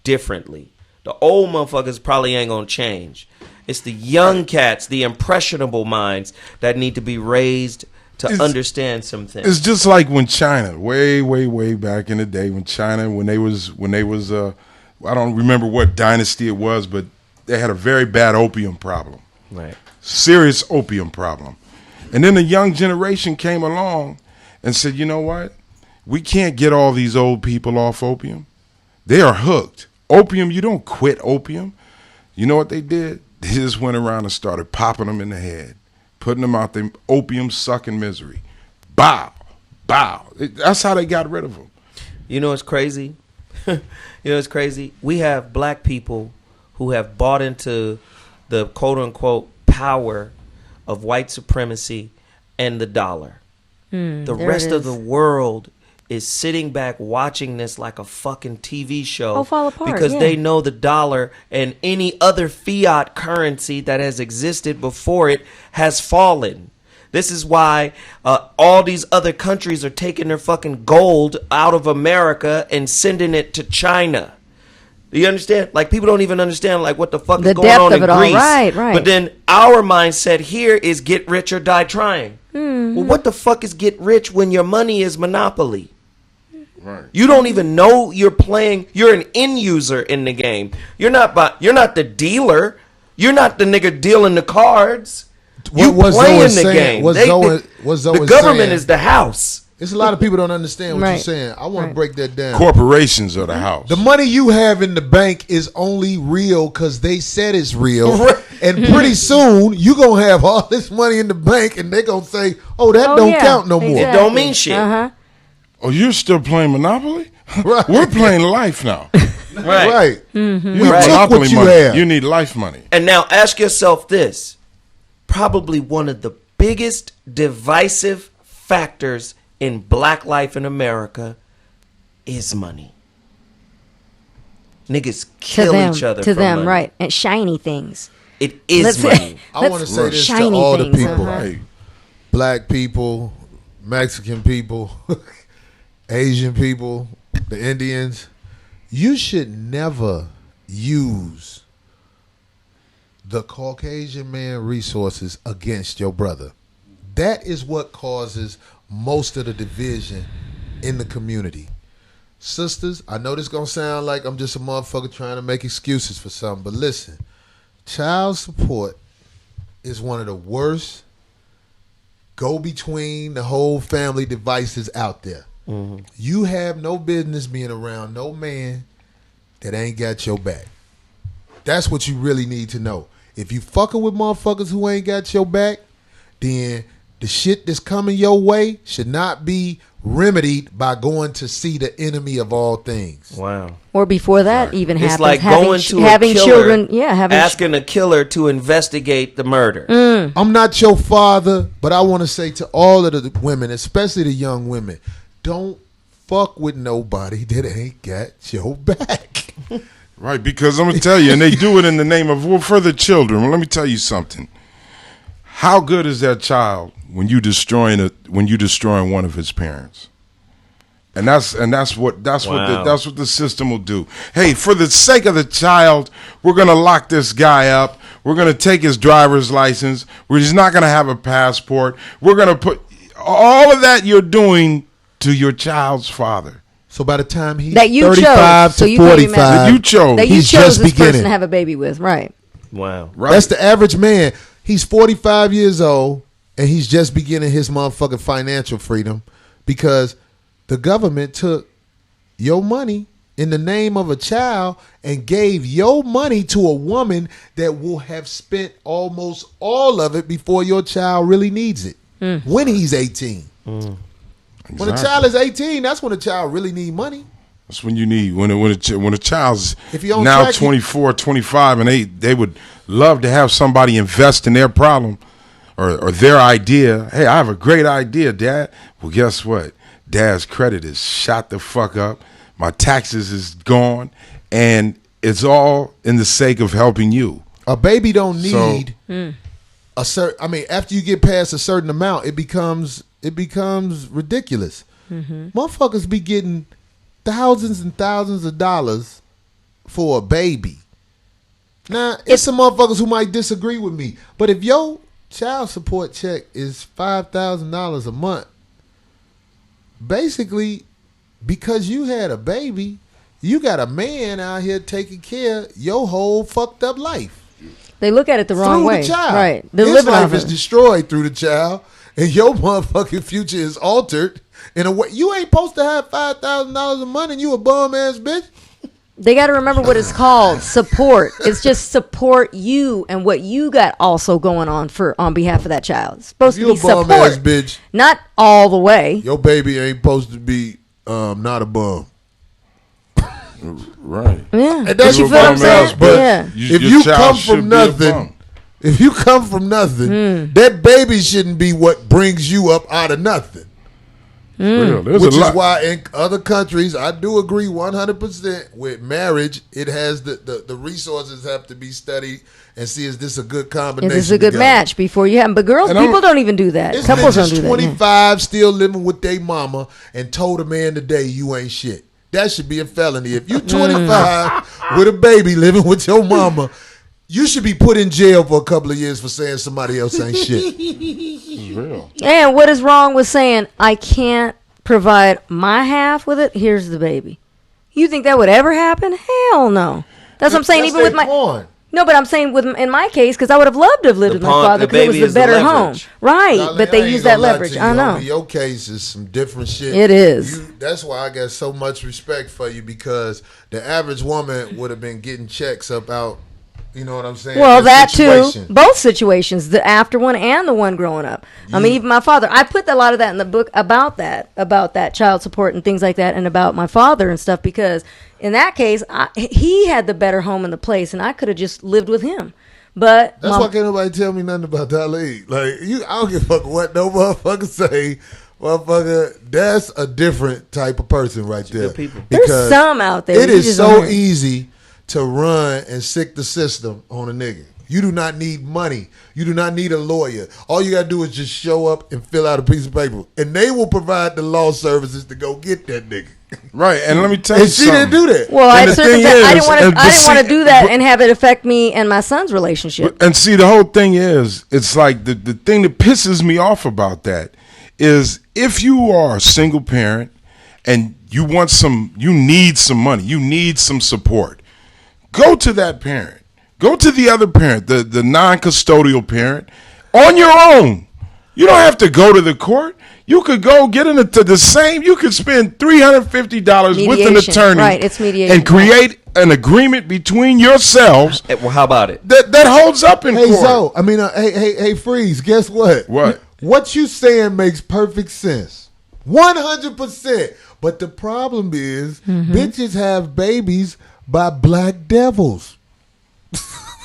differently. The old motherfuckers probably ain't gonna change. It's the young cats, the impressionable minds that need to be raised to understand some things. It's just like when China, way back in the day, when they was I don't remember what dynasty it was, but they had a very bad opium problem. Right. Serious opium problem. And then the young generation came along and said, you know what? We can't get all these old people off opium. They are hooked. Opium, you don't quit opium. You know what they did? They just went around and started popping them in the head, putting them out there, opium sucking misery. Bow. That's how they got rid of them. You know what's crazy? It's crazy. We have black people who have bought into the quote unquote power of white supremacy and the dollar. The rest of the world is sitting back watching this like a fucking TV show fall apart, because yeah. they know the dollar and any other fiat currency that has existed before it has fallen. This is why all these other countries are taking their fucking gold out of America and sending it to China. Do you understand? Like, people don't even understand like what the fuck is going on in Greece. Right. But then our mindset here is get rich or die trying. Well, what the fuck is get rich when your money is monopoly? Right. You don't even know you're playing. You're an end user in the game. You're not the dealer. You're not the nigga dealing the cards. You playing the game. The government is the house. It's a lot of people don't understand what you're saying. I want to break that down. Corporations are the house. The money you have in the bank is only real because they said it's real. And pretty soon, you going to have all this money in the bank and they're going to say, oh, that don't count no more. It don't mean shit. Oh, you're still playing Monopoly? Right. We're playing life now. Right. Mm-hmm. We took what you have. You need life money. And now ask yourself this. Probably one of the biggest divisive factors in black life in America is money. Niggas kill each other for money. Right. And shiny things. It is money. I want to say this to all the people. Right? Black people, Mexican people, Asian people, the Indians. You should never use the Caucasian man resources against your brother. That is what causes most of the division in the community. Sisters, I know this gonna sound like I'm just a motherfucker trying to make excuses for something, but listen, child support is one of the worst go-between the whole family devices out there. Mm-hmm. You have no business being around no man that ain't got your back. That's what you really need to know. If you fucking with motherfuckers who ain't got your back, then the shit that's coming your way should not be remedied by going to see the enemy of all things. Wow. Or before that even happens. It's like going to having a killer, children, asking a killer to investigate the murder. I'm not your father, but I want to say to all of the women, especially the young women, don't fuck with nobody that ain't got your back. Right, because I'm going to tell you, and they do it in the name of, well, for the children. Well, let me tell you something. How good is that child when you destroying one of his parents? And that's what the system will do. Hey, for the sake of the child, we're gonna lock this guy up. We're gonna take his driver's license. He's not gonna have a passport. We're gonna put all of that you're doing to your child's father. So by the time he's that you 35 chose, to 45, that you chose this person to have a baby with, right? Wow, right. That's the average man. He's 45 years old, and he's just beginning his motherfucking financial freedom because the government took your money in the name of a child and gave your money to a woman that will have spent almost all of it before your child really needs it when he's 18. Exactly. When a child is 18, that's when a child really need money. That's when you need when a child's now 24, 25, and they would love to have somebody invest in their problem or their idea. Hey, I have a great idea, Dad. Well, guess what? Dad's credit is shot the fuck up. My taxes is gone, and it's all in the sake of helping you. A baby don't need a certain. I mean, after you get past a certain amount, it becomes ridiculous. Mm-hmm. Motherfuckers be getting thousands and thousands of dollars for a baby. Now, it's some motherfuckers who might disagree with me, but if your child support check is $5,000 a month, basically, because you had a baby, you got a man out here taking care of your whole fucked up life. They look at it the wrong way. The child. Right. They're His living life is destroyed through the child, and your motherfucking future is altered in a way. You ain't supposed to have $5,000 a month and you a bum ass bitch. They got to remember what it's called, support. It's just support you and what you got also going on behalf of that child. It's supposed to be support. You a bum ass bitch. Not all the way. Your baby ain't supposed to be not a bum. Right. Yeah. And that's what I'm saying. But if you come from nothing, that baby shouldn't be what brings you up out of nothing. Which is why in other countries, I do agree 100% with marriage. It has the resources have to be studied and see, is this a good combination? Is this a good match before you have them? But girls, people don't even do that. Couples don't do that. 25 still living with their mama and told a man today you ain't shit. That should be a felony. If you 25 with a baby living with your mama, you should be put in jail for a couple of years for saying somebody else ain't shit. It's real. And what is wrong with saying, I can't provide my half with it. Here's the baby. You think that would ever happen? Hell no. That's what I'm saying. Even with my no, but I'm saying in my case, because I would have loved to have lived with my father because it was the better home, right? Now, but they use that leverage. I know. Your case is some different shit. It is. That's why I got so much respect for you, because the average woman would have been getting checks up out. You know what I'm saying? Well, that too. Both situations, the after one and the one growing up. I mean, even my father. I put a lot of that in the book about that child support and things like that, and about my father and stuff, because in that case, he had the better home in the place, and I could have just lived with him. But that's why can't nobody tell me nothing about that league. Like I don't give a fuck what no motherfucker say. Motherfucker, that's a different type of person right there. There's some out there. It is so easy to run and sick the system on a nigga. You do not need money. You do not need a lawyer. All you got to do is just show up and fill out a piece of paper, and they will provide the law services to go get that nigga. Right, and let me tell you something. She didn't do that. Well, I didn't want to do that and have it affect me and my son's relationship. And see, the whole thing is, it's like the thing that pisses me off about that is if you are a single parent and you need some money, you need some support, go to that parent. Go to the other parent, the non-custodial parent, on your own. You don't have to go to the court. You could go get into the same. You could spend $350 with an attorney, right? It's mediation, and create an agreement between yourselves. Well, how about it? That holds up in court. So I mean, hey, Freeze. Guess what? What? What you saying makes perfect sense, 100%. But the problem is, bitches have babies by black devils.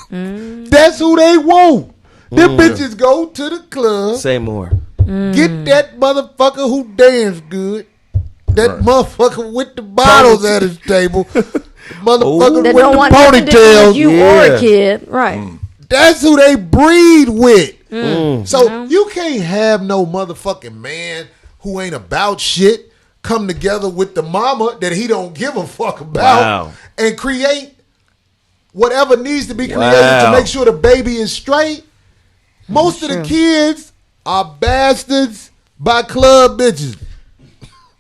That's who they want. Them bitches go to the club. Say more. Get that motherfucker who dance good. That motherfucker with the bottles at his table. Motherfucker with don't the want nothing to do ponytails. with you or a kid, right? That's who they breed with. So you can't have no motherfucking man who ain't about shit come together with the mama that he don't give a fuck about and create whatever needs to be created to make sure the baby is straight. Most of the kids are bastards by club bitches.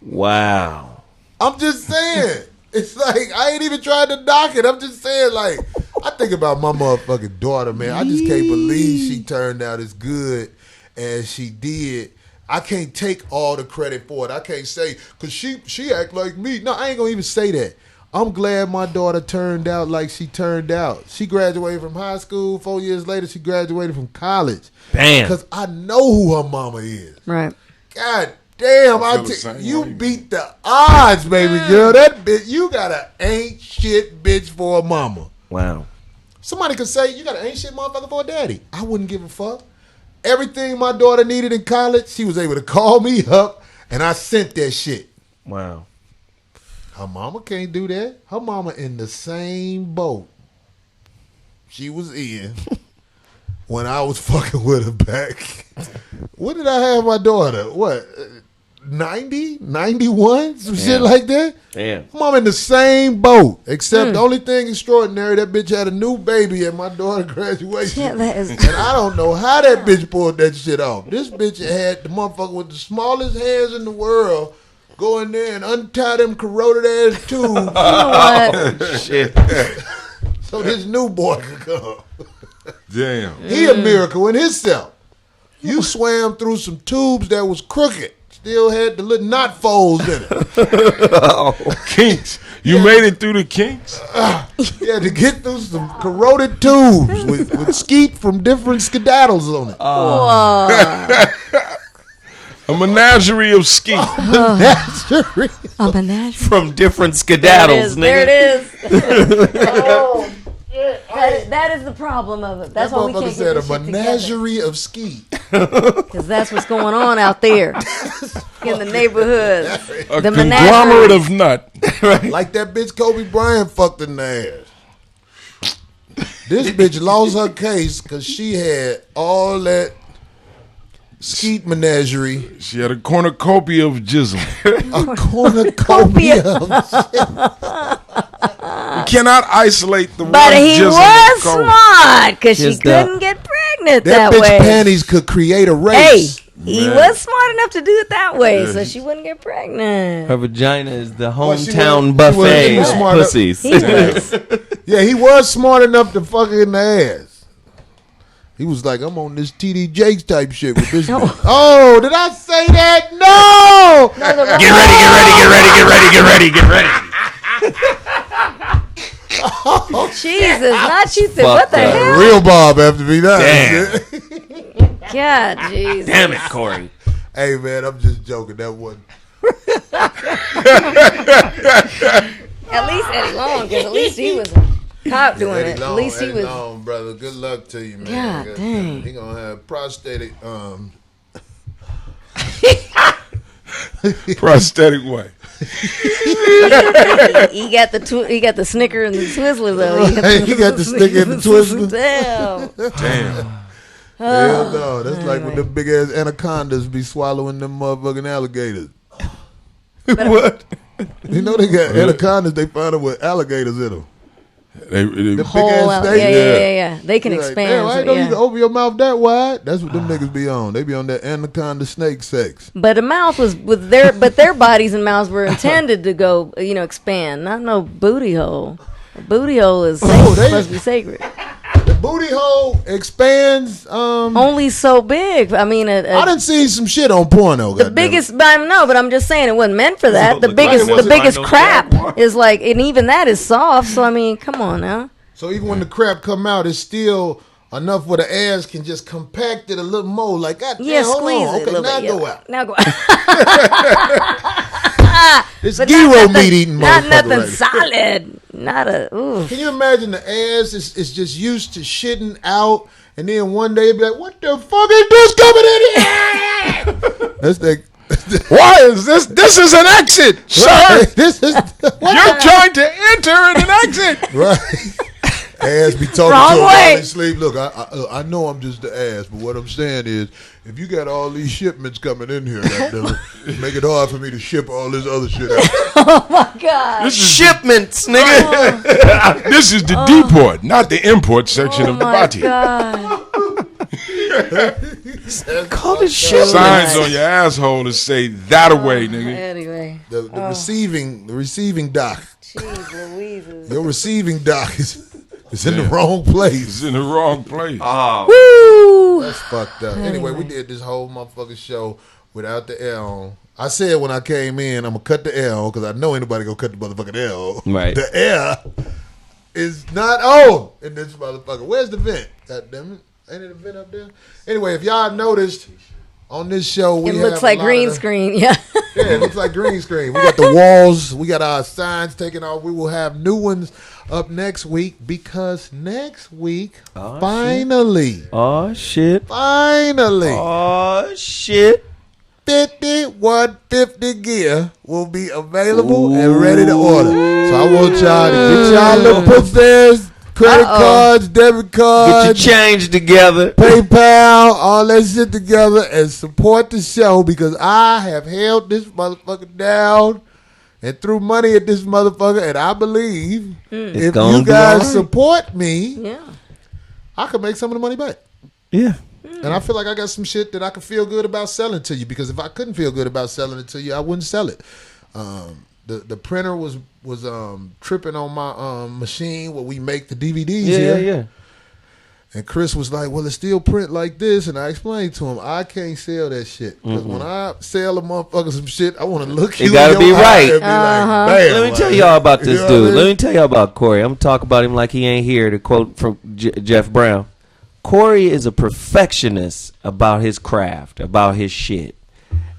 Wow. I'm just saying. It's like, I ain't even trying to knock it. I'm just saying, like, I think about my motherfucking daughter, man. I just can't believe she turned out as good as she did. I can't take all the credit for it. I can't say, because she act like me. No, I ain't going to even say that. I'm glad my daughter turned out like she turned out. She graduated from high school. 4 years later, she graduated from college. Damn. Because I know who her mama is. Right. God damn, you beat the odds, baby girl. That bitch, you got an ain't shit bitch for a mama. Wow. Somebody could say, you got an ain't shit motherfucker for a daddy. I wouldn't give a fuck. Everything my daughter needed in college, she was able to call me up, and I sent that shit. Wow. Her mama can't do that. Her mama in the same boat she was in when I was fucking with her back. What did I have my daughter? What, 90, 91? Some shit like that? Damn. Her mama in the same boat, except the only thing extraordinary, that bitch had a new baby at my daughter's graduation. Yeah, that is. And I don't know how that bitch pulled that shit off. This bitch had the motherfucker with the smallest hands in the world go in there and untie them corroded ass tubes. You know what? Oh, shit. So this new boy could come. Damn. He a miracle in himself. You swam through some tubes that was crooked. Still had the little knot folds in it. Kinks. You made it through the kinks? You had to get through some corroded tubes with skeet from different skedaddles on it. A menagerie of skeet. Menagerie. A menagerie. From different skedaddles, nigga. There it is. That is the problem of it. That's why we can't get said this a shit menagerie of skeet. because that's what's going on out there in the neighborhood. A The conglomerate of nut. Like that bitch Kobe Bryant fucked in the ass. This bitch lost her case because she had all that skeet menagerie. She had a cornucopia of jism. A cornucopia of shit. You cannot isolate the But one he jism was of Kobe. smart because she Just couldn't get pregnant That that bitch way. panties could create a Hey, race. he was smart enough to do it that way, so she wouldn't get pregnant. Her vagina is the Well, she hometown was- buffet he was of smart enough- pussies. He was. Yeah, he was smart enough to fuck her in the ass. He was like, I'm on this TD Jakes type shit with this. Oh, did I say that? No! Get ready. Jesus, not you. What the that. hell? Real Bob have to be that. Damn. God, Jesus. Damn it, Corey. Hey, man, I'm just joking. That wasn't. At least Eddie Long, because at least he was a cop doing Eddie it. Long, At least he Eddie was. Long, brother. Good luck to you, man. God dang. He gonna have prosthetic. Prosthetic way. He got the Snicker and the Twizzler though. He got the Snicker and the Twizzler. Damn. Hell no. That's like when them big ass anacondas be swallowing them motherfucking alligators. What? You know they got anacondas. They find them with alligators in them. They The big Whole ass out. snake. Yeah. They can You're like, expand. damn, I so, ain't know you yeah. can open your mouth that wide. That's what them niggas be on. They be on that anaconda snake sex. But a mouth was with their bodies and mouths were intended to go, expand, not no booty hole. A booty hole is supposed to be sacred. The booty hole expands. Only so big. I mean, I done seen some shit on porno. the biggest. I know, but I'm just saying it wasn't meant for that. The Look like biggest, it the wasn't biggest like no crap Jaguar. is like, and even that is soft. So I mean, come on now. So even when the crap come out, it's still enough where the ass can just compact it a little more. Like, God damn, Yeah, hold squeeze on. it. Okay, a little now bit, go yeah. out. Now go. It's But gyro meat eating not motherfucker nothing right solid. Not a. Ooh. Can you imagine the ass is just used to shitting out, and then one day it'd be like, what the fuck is this coming in here? That's that. Why is this? This is an exit, sir. Right. This is You're trying to enter in an exit. right. Ass be talking Wrong to him way. while they sleep. Look, I know I'm just the ass, but what I'm saying is, if you got all these shipments coming in here, goddamn it, make it hard for me to ship all this other shit out. Oh my God. Shipments, nigga. This is the deport, not the import section Oh of the my body. God. Call it shipments. Signs on your asshole that say that away, nigga. Anyway. The receiving dock. Jeez Louises. Your receiving dock is in the wrong place. It's in the wrong place. Woo. That's fucked up. Anyway, we did this whole motherfucking show without the L on. I said when I came in, I'm gonna cut the L because I know ain't nobody gonna cut the motherfucking L. Right. The L is not on in this motherfucker. Where's the vent? God damn it. Ain't it a vent up there? Anyway, if y'all noticed on this show, we It have looks a like lot green of- screen. Yeah. Yeah, it looks like green screen. We got the walls. We got our signs taken off. We will have new ones up next week because next week, finally, Oh shit. finally, Oh shit. 5150 gear will be available and ready to order. So I want y'all to get y'all little upstairs, credit cards, debit Get your cards, change together. PayPal, all that shit together and support the show because I have held this motherfucker down and threw money at this motherfucker, and I believe if gonna you be guys all right. support me, Yeah. I can make some of the money back. Yeah. And I feel like I got some shit that I can feel good about selling to you because if I couldn't feel good about selling it to you, I wouldn't sell it. The printer was tripping on my machine where we make the DVDs here. Yeah. And Chris was like, well, it's still print like this. And I explained to him, I can't sell that shit. Because when I sell a motherfucker some shit, I want to look you gotta in be your eye right. and be like, bam, Let me tell like, y'all about this you know dude. what I Let mean? me tell y'all about Corey. I'm gonna talk about him like he ain't here. To quote from Jeff Brown, Corey is a perfectionist about his craft, about his shit,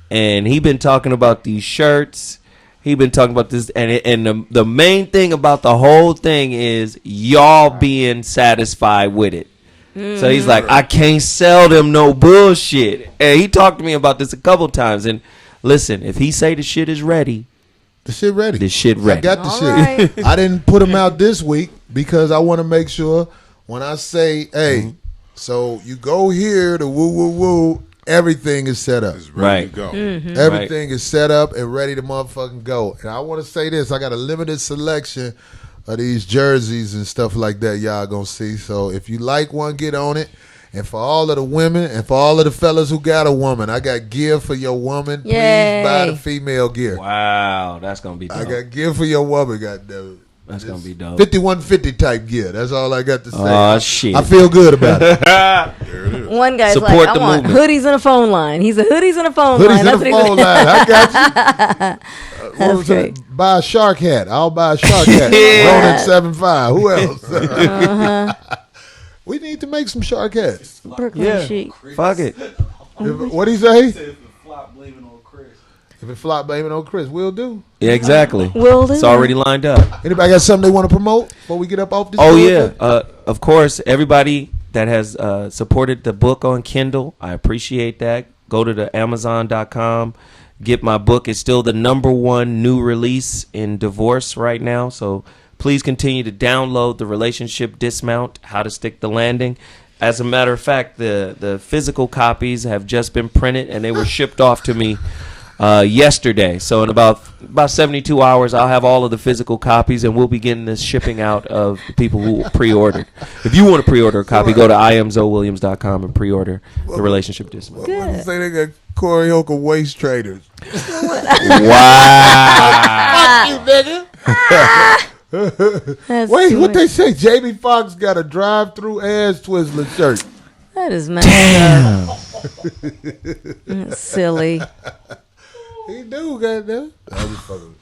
and he been talking about these shirts. He been talking about this, and the main thing about the whole thing is y'all being satisfied with it. So he's like, I can't sell them no bullshit. And he talked to me about this a couple times. And listen, if he say the shit is ready, The shit ready. the shit I ready. got the All shit. right. I didn't put them out this week because I want to make sure when I say, hey, so you go here to woo woo woo, everything is set up. It's ready to Right. go. Everything is set up and ready to motherfucking go. And I want to say this: I got a limited selection of these jerseys and stuff like that. Y'all gonna see. So if you like one, get on it. And for all of the women and for all of the fellas who got a woman, I got gear for your woman. Yay. Please buy the female gear. Wow, that's gonna be dope. I got gear for your woman, goddamn it. That's gonna be dope. 5150 type gear. That's all I got to say. Oh shit! I feel good about it. There it is. One guy's Support like, I the want movement. hoodies and a phone line. He's a hoodies and a phone Hoodies line. in That's the what he phone said. line. I got you. What was great. it? Buy a shark hat. I'll buy a shark hat. Yeah. Ronin 75. Who else? We need to make some shark hats. Brooklyn Yeah, chic. fuck it. What'd he say? If it flop, blaming on Chris, we'll do. Yeah, exactly. Will do. It's already lined up. Anybody got something they want to promote before we get up off this? Oh board? yeah, of course. Everybody that has supported the book on Kindle, I appreciate that. Go to the Amazon.com. Get my book. It's still the #1 new release in divorce right now. So please continue to download the Relationship Dismount, How to Stick the Landing. As a matter of fact, the physical copies have just been printed and they were shipped off to me yesterday. So in about 72 hours, I'll have all of the physical copies, and we'll be getting this shipping out of the people who pre-ordered. If you want to pre-order a copy, go to imzowilliams.com and pre-order the Relationship Dismount. What say they got Corey Holcomb waist traders? Wow. You nigga. That's Wait, too what much. they say? Jamie Foxx got a drive-through ass Twizzler shirt. That is messed up. That's silly. He do, goddamn. I was fucking.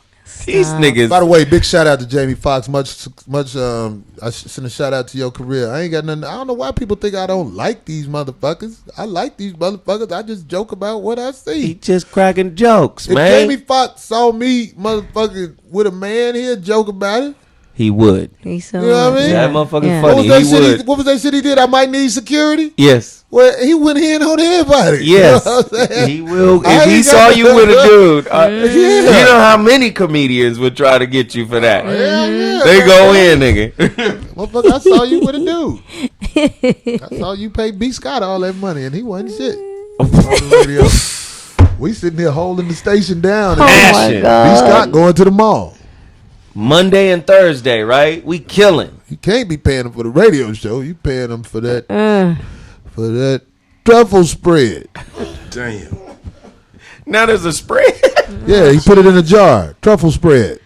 These niggas. By the way, big shout out to Jamie Foxx. Much. I send a shout out to your career. I ain't got nothing. I don't know why people think I don't like these motherfuckers. I like these motherfuckers. I just joke about what I He see. just cracking jokes, If man. Jamie Foxx saw me, motherfucker, with a man here, joke about it. He would. He's so You know what I mean? That motherfucker Yeah. funny. What was that He shit? would. What was that shit he did? I might need security. Yes. Well, he went in on everybody. Yes. You know what I'm saying? He will. I If he ain't saw got you no- with a dude, Yeah. you know how many comedians would try to get you for that. Hell yeah. They go in, nigga. Motherfucker, I saw you with a dude. I saw you pay B. Scott all that money, and he wasn't shit. On the radio. We sitting here holding the station down. Oh And my Action. B. God. Scott going to the mall. Monday and Thursday, right? We killing. You can't be paying him for the radio show. You paying him for that truffle spread. Damn. Now there's a spread. Yeah, he put it in a jar. Truffle spread.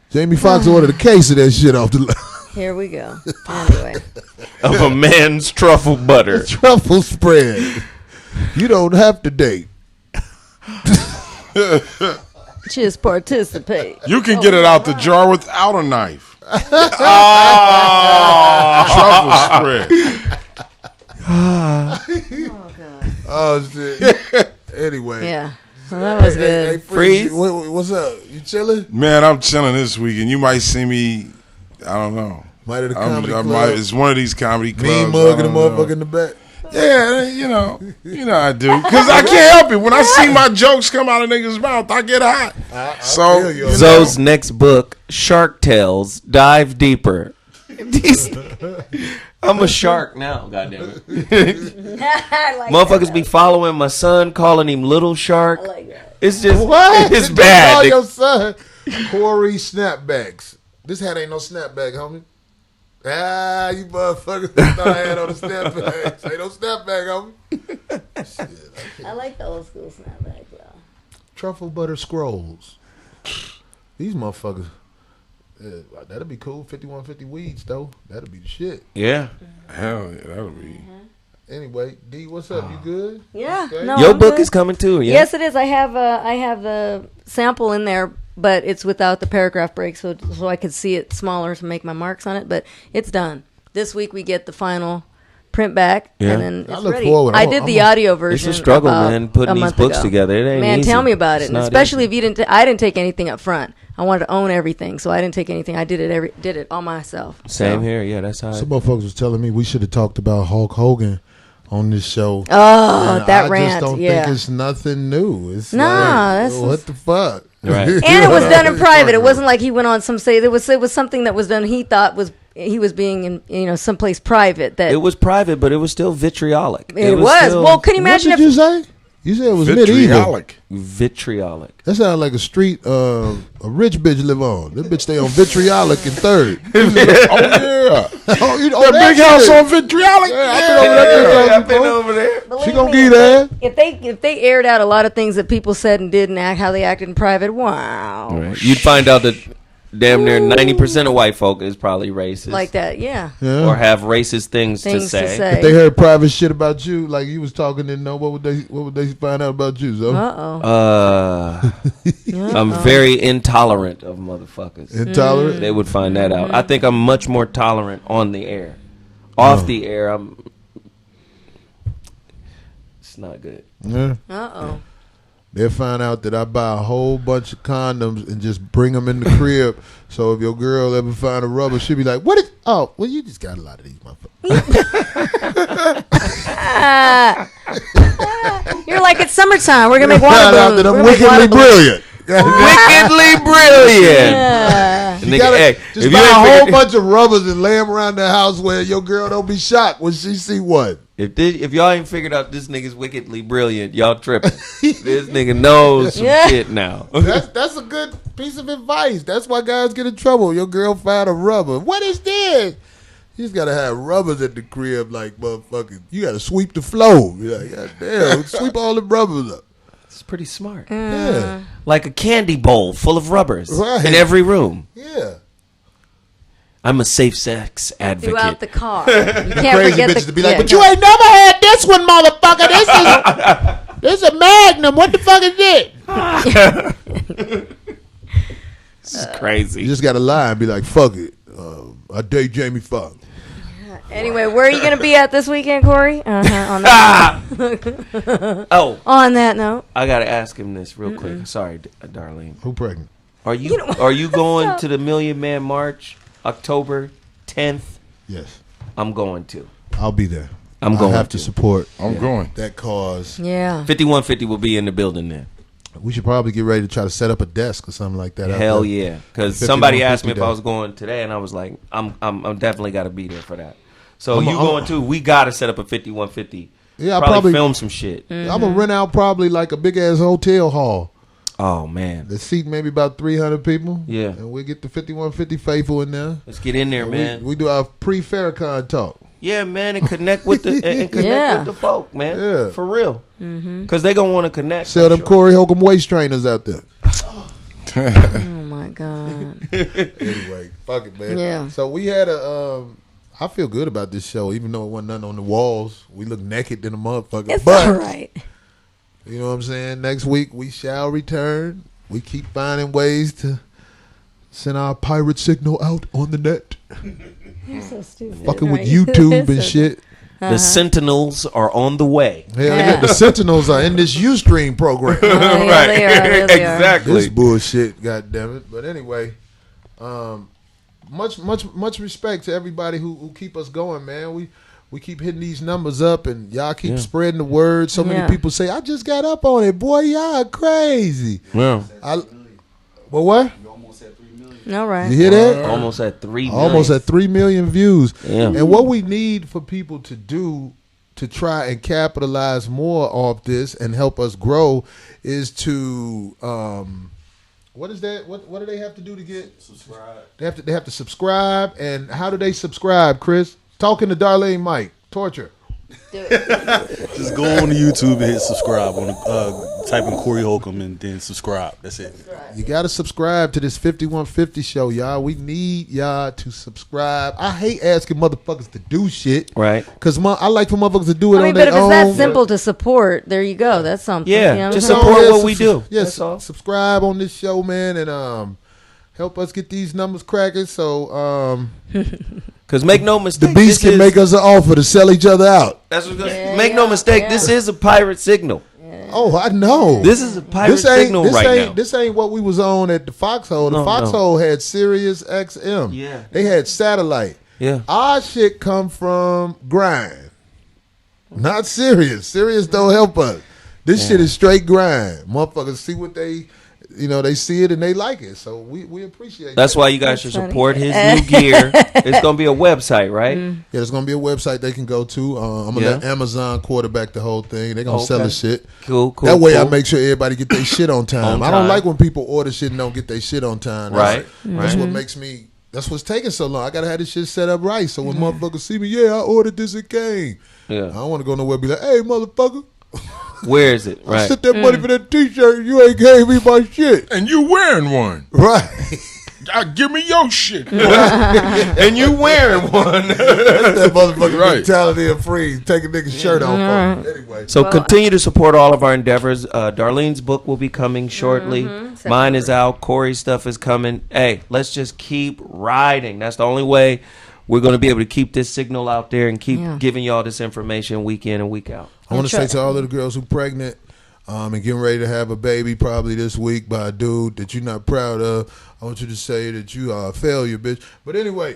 Jamie Foxx ordered a case of that shit off the Here we go. Anyway. of a man's truffle butter. truffle spread. You don't have to date. Just participate. You can get it out the jar without a knife. Truffle spread. Oh shit. Anyway. Yeah. Well, that was Hey, good. Freeze. What's up? You chilling? Man, I'm chilling this weekend. You might see me. I don't know. Might at the I'm- comedy I club. might- it's one of these comedy clubs. Me I mugging the don't know. motherfucker in the back. Yeah, you know I do. Because I can't help it. When I see my jokes come out of niggas' mouth, I get hot. So, feel you. you know, Zoe's next book, Shark Tales, Dive Deeper. I'm a shark now, goddamn it. I like Motherfuckers be following my son, calling him Little Shark. I like that. It's just, What? it's Call bad. your son Corey Snapbacks. This hat ain't no snapback, homie. Ah, you motherfuckers thought I had on the snapbacks. Ain't no snapback, homie. Shit. I like the old school snapback, though. Truffle butter scrolls. These motherfuckers. That'll be cool. 5150 weeds, though. That'll be the shit. Yeah. hell yeah, that'll be. Anyway, D, what's up? You good? Yeah. Okay. No, Your I'm book good. is coming too, yeah? Yes, it is. I have the sample in there, but it's without the paragraph break, so I could see it smaller to make my marks on it. But it's done. This week we get the final print back, Yeah. and then it's I look ready. forward. I did the audio version. It's a struggle, about man, putting a these month books ago. together. It ain't Man, easy. tell me about it, It's and not especially easy. if you didn't. I didn't take anything up front. I wanted to own everything, so I didn't take anything. I did it all myself. Same So. here, yeah, that's how Some motherfuckers was telling me we should have talked about Hulk Hogan on this show. Oh, And that I rant. just don't Yeah. think it's nothing new. It's Nah, like, that's what just- the fuck? Right. And it was done in private. It wasn't like he went on some say. It was something that was done. He thought he was being in someplace private. That It was private, but it was still vitriolic. It was. Still, Well, can you What imagine did if you say? You said it was medieval. Vitriolic. That sounds like a street a rich bitch live on. That bitch stay on Vitriolic and 3rd. That big house on Vitriolic. I've been over there. She gonna give that. If they aired out a lot of things that people said and didn't act how they acted in private, wow. Right. You'd find out that damn near 90% of white folk is probably racist. Like that, yeah. Or have racist things to say. If they heard private shit about you, like you was talking, didn't know, what would they find out about you? So? I'm very intolerant of motherfuckers. Intolerant? They would find that out. I think I'm much more tolerant on the air. Off the air, it's not good. Yeah. They'll find out that I buy a whole bunch of condoms and just bring them in the crib. So if your girl ever find a rubber, she'll be like, "What is? Oh, well, you just got a lot of these motherfuckers." You're like, it's summertime. We're gonna make water find out balloons. that I'm wickedly brilliant. Wickedly brilliant. You gotta just buy a whole bunch of rubbers and lay them around the house where your girl don't be shocked when she see one. If y'all ain't figured out this nigga's wickedly brilliant, y'all tripping. This nigga knows some shit now. That's a good piece of advice. That's why guys get in trouble. Your girl found a rubber. What is this? You just gotta have rubbers at the crib, like motherfucking. You gotta sweep the floor. You're like, God damn, sweep all the rubbers up. It's pretty smart. Yeah, like a candy bowl full of rubbers right. in every room. Yeah. I'm a safe sex advocate. Throughout the car. You can't Crazy forget bitches to be like, yeah, but you ain't never had this one, motherfucker. This is a Magnum. What the fuck is this? This is crazy. You just gotta lie and be like, fuck it. I date Jamie Foxx. Anyway, where are you going to be at this weekend, Corey? On that note. I got to ask him this real quick. Sorry, Darlene. Who pregnant? Are you going to the Million Man March October 10th? Yes. I'm going to. I'll be there. I'm going I have to support I'm going. that cause. Yeah. 5150 will be in the building then. We should probably get ready to try to set up a desk or something like that. Hell yeah. Because somebody asked me if I was going today, and I was like, I'm definitely got to be there for that. So going too? We got to set up a 5150. Yeah, I'll probably film some shit. I'm going to rent out probably like a big-ass hotel hall. Oh, man. The seat maybe about 300 people. Yeah. And we'll get the 5150 faithful in there. Let's get in there, man. We do our pre-Farrakhan talk. Yeah, man, and connect with the with the folk, man. Yeah. For real. Because they going to want to connect. Sell them Corey Holcomb waist trainers out there. Oh, my God. Anyway, fuck it, man. Yeah. So we had I feel good about this show, even though it wasn't nothing on the walls. We look naked in a motherfucker. It's but, all right. You know what I'm saying? Next week we shall return. We keep finding ways to send our pirate signal out on the net. You're so stupid. Fucking with YouTube and shit. The Sentinels are on the way. Hell yeah. The Sentinels are in this Ustream program. Yeah, right. they are. They Exactly. This bullshit, goddammit. But anyway, much respect to everybody who keep us going, man. We keep hitting these numbers up, and y'all keep spreading the word. So many people say, I just got up on it. Boy, y'all crazy. Yeah. Well, what? All right. You hear that? Almost at 3 million. Almost at 3 million views. Yeah. And what we need for people to do to try and capitalize more off this and help us grow is to what is that? What do they have to do to get subscribe? They have to subscribe. And how do they subscribe, Chris? Talking to Darlene Mike. Torture. Just go on to YouTube and hit subscribe. Type in Corey Holcomb and then subscribe. That's it. You got to subscribe to this 5150 show, y'all. We need y'all to subscribe. I hate asking motherfuckers to do shit. Right. Because I like for motherfuckers to do it on but their if own. it's that simple to support, there you go. That's something. Yeah, you know just what I'm saying? support what we do. Yes, That's all. subscribe on this show, man, and help us get these numbers cracking. So Because make no mistake, the beast can make us an offer to sell each other out. That's what make no mistake. This is a pirate signal. Oh, I know. This is a pirate signal right now. This ain't what we was on at the Foxhole. The Foxhole had Sirius XM. Yeah. They had satellite. Yeah. Our shit come from grind. Not Sirius. Sirius don't help us. This shit is straight grind. Motherfuckers see what they they see it and they like it. So we appreciate That's that. why you guys should support his new gear. It's going to be a website, right? Yeah, there's going to be a website they can go to. I'm going to let Amazon quarterback the whole thing. They're going to sell the shit. Cool. That way I make sure everybody get their shit on time. I don't like when people order shit and don't get their shit on time. Right. That's what makes me... That's what's taking so long. I got to have this shit set up right. So when motherfuckers see me, I ordered this, it came. Yeah. I don't want to go nowhere and be like, hey, motherfucker. Where is it? I Right. sent that money for that t-shirt and you ain't gave me my shit. And you wearing one. Right. Give me your shit. And you wearing one. That's that motherfucking mentality of free. Take a nigga's shirt off. Anyway. So continue to support all of our endeavors. Darlene's book will be coming shortly. Mine is out. Corey's stuff is coming. Hey, let's just keep riding. That's the only way we're going to be able to keep this signal out there and keep giving y'all this information week in and week out. I want to say to all of the girls who pregnant and getting ready to have a baby probably this week by a dude that you're not proud of, I want you to say that you are a failure, bitch. But anyway.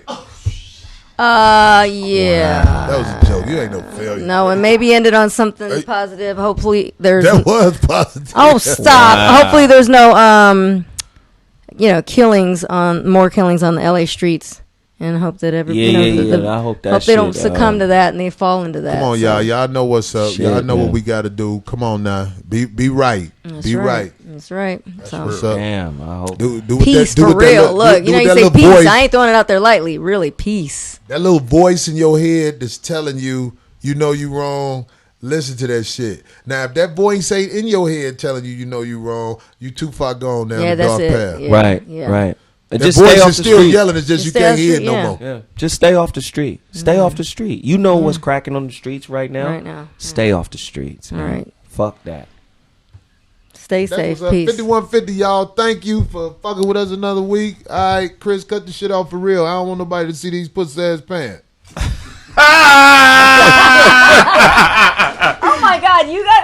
Yeah. That was a joke. You ain't no failure. No, and maybe ended on something positive. Hopefully there's... That was positive. Oh, stop. Wow. Hopefully there's no, more killings on the LA streets. And hope that everybody, I hope that hope they don't succumb to that and they fall into that. Come on, y'all. Y'all know what's up. Y'all know what we got to do. Come on now. Be right. Be right. That's right. That's so. what's up. Damn, I hope. Do peace that, for real. Look, you say peace. Voice. I ain't throwing it out there lightly. Really, peace. That little voice in your head that's telling you, you know you wrong. Listen to that shit. Now, if that voice ain't in your head telling you, you know you wrong, you too far gone down the dark path. Yeah, right. Yeah. Right. And that just voice stay off is the still street. yelling. It's just you can't hear it no more. Yeah. Just stay off the street. Stay off the street. You know what's cracking on the streets right now. Right now. Stay off the streets. Man. All right. Fuck that. Stay safe. Peace. 5150, y'all. Thank you for fucking with us another week. All right, Chris, cut the shit off for real. I don't want nobody to see these pussy ass pants. Oh my God, you guys.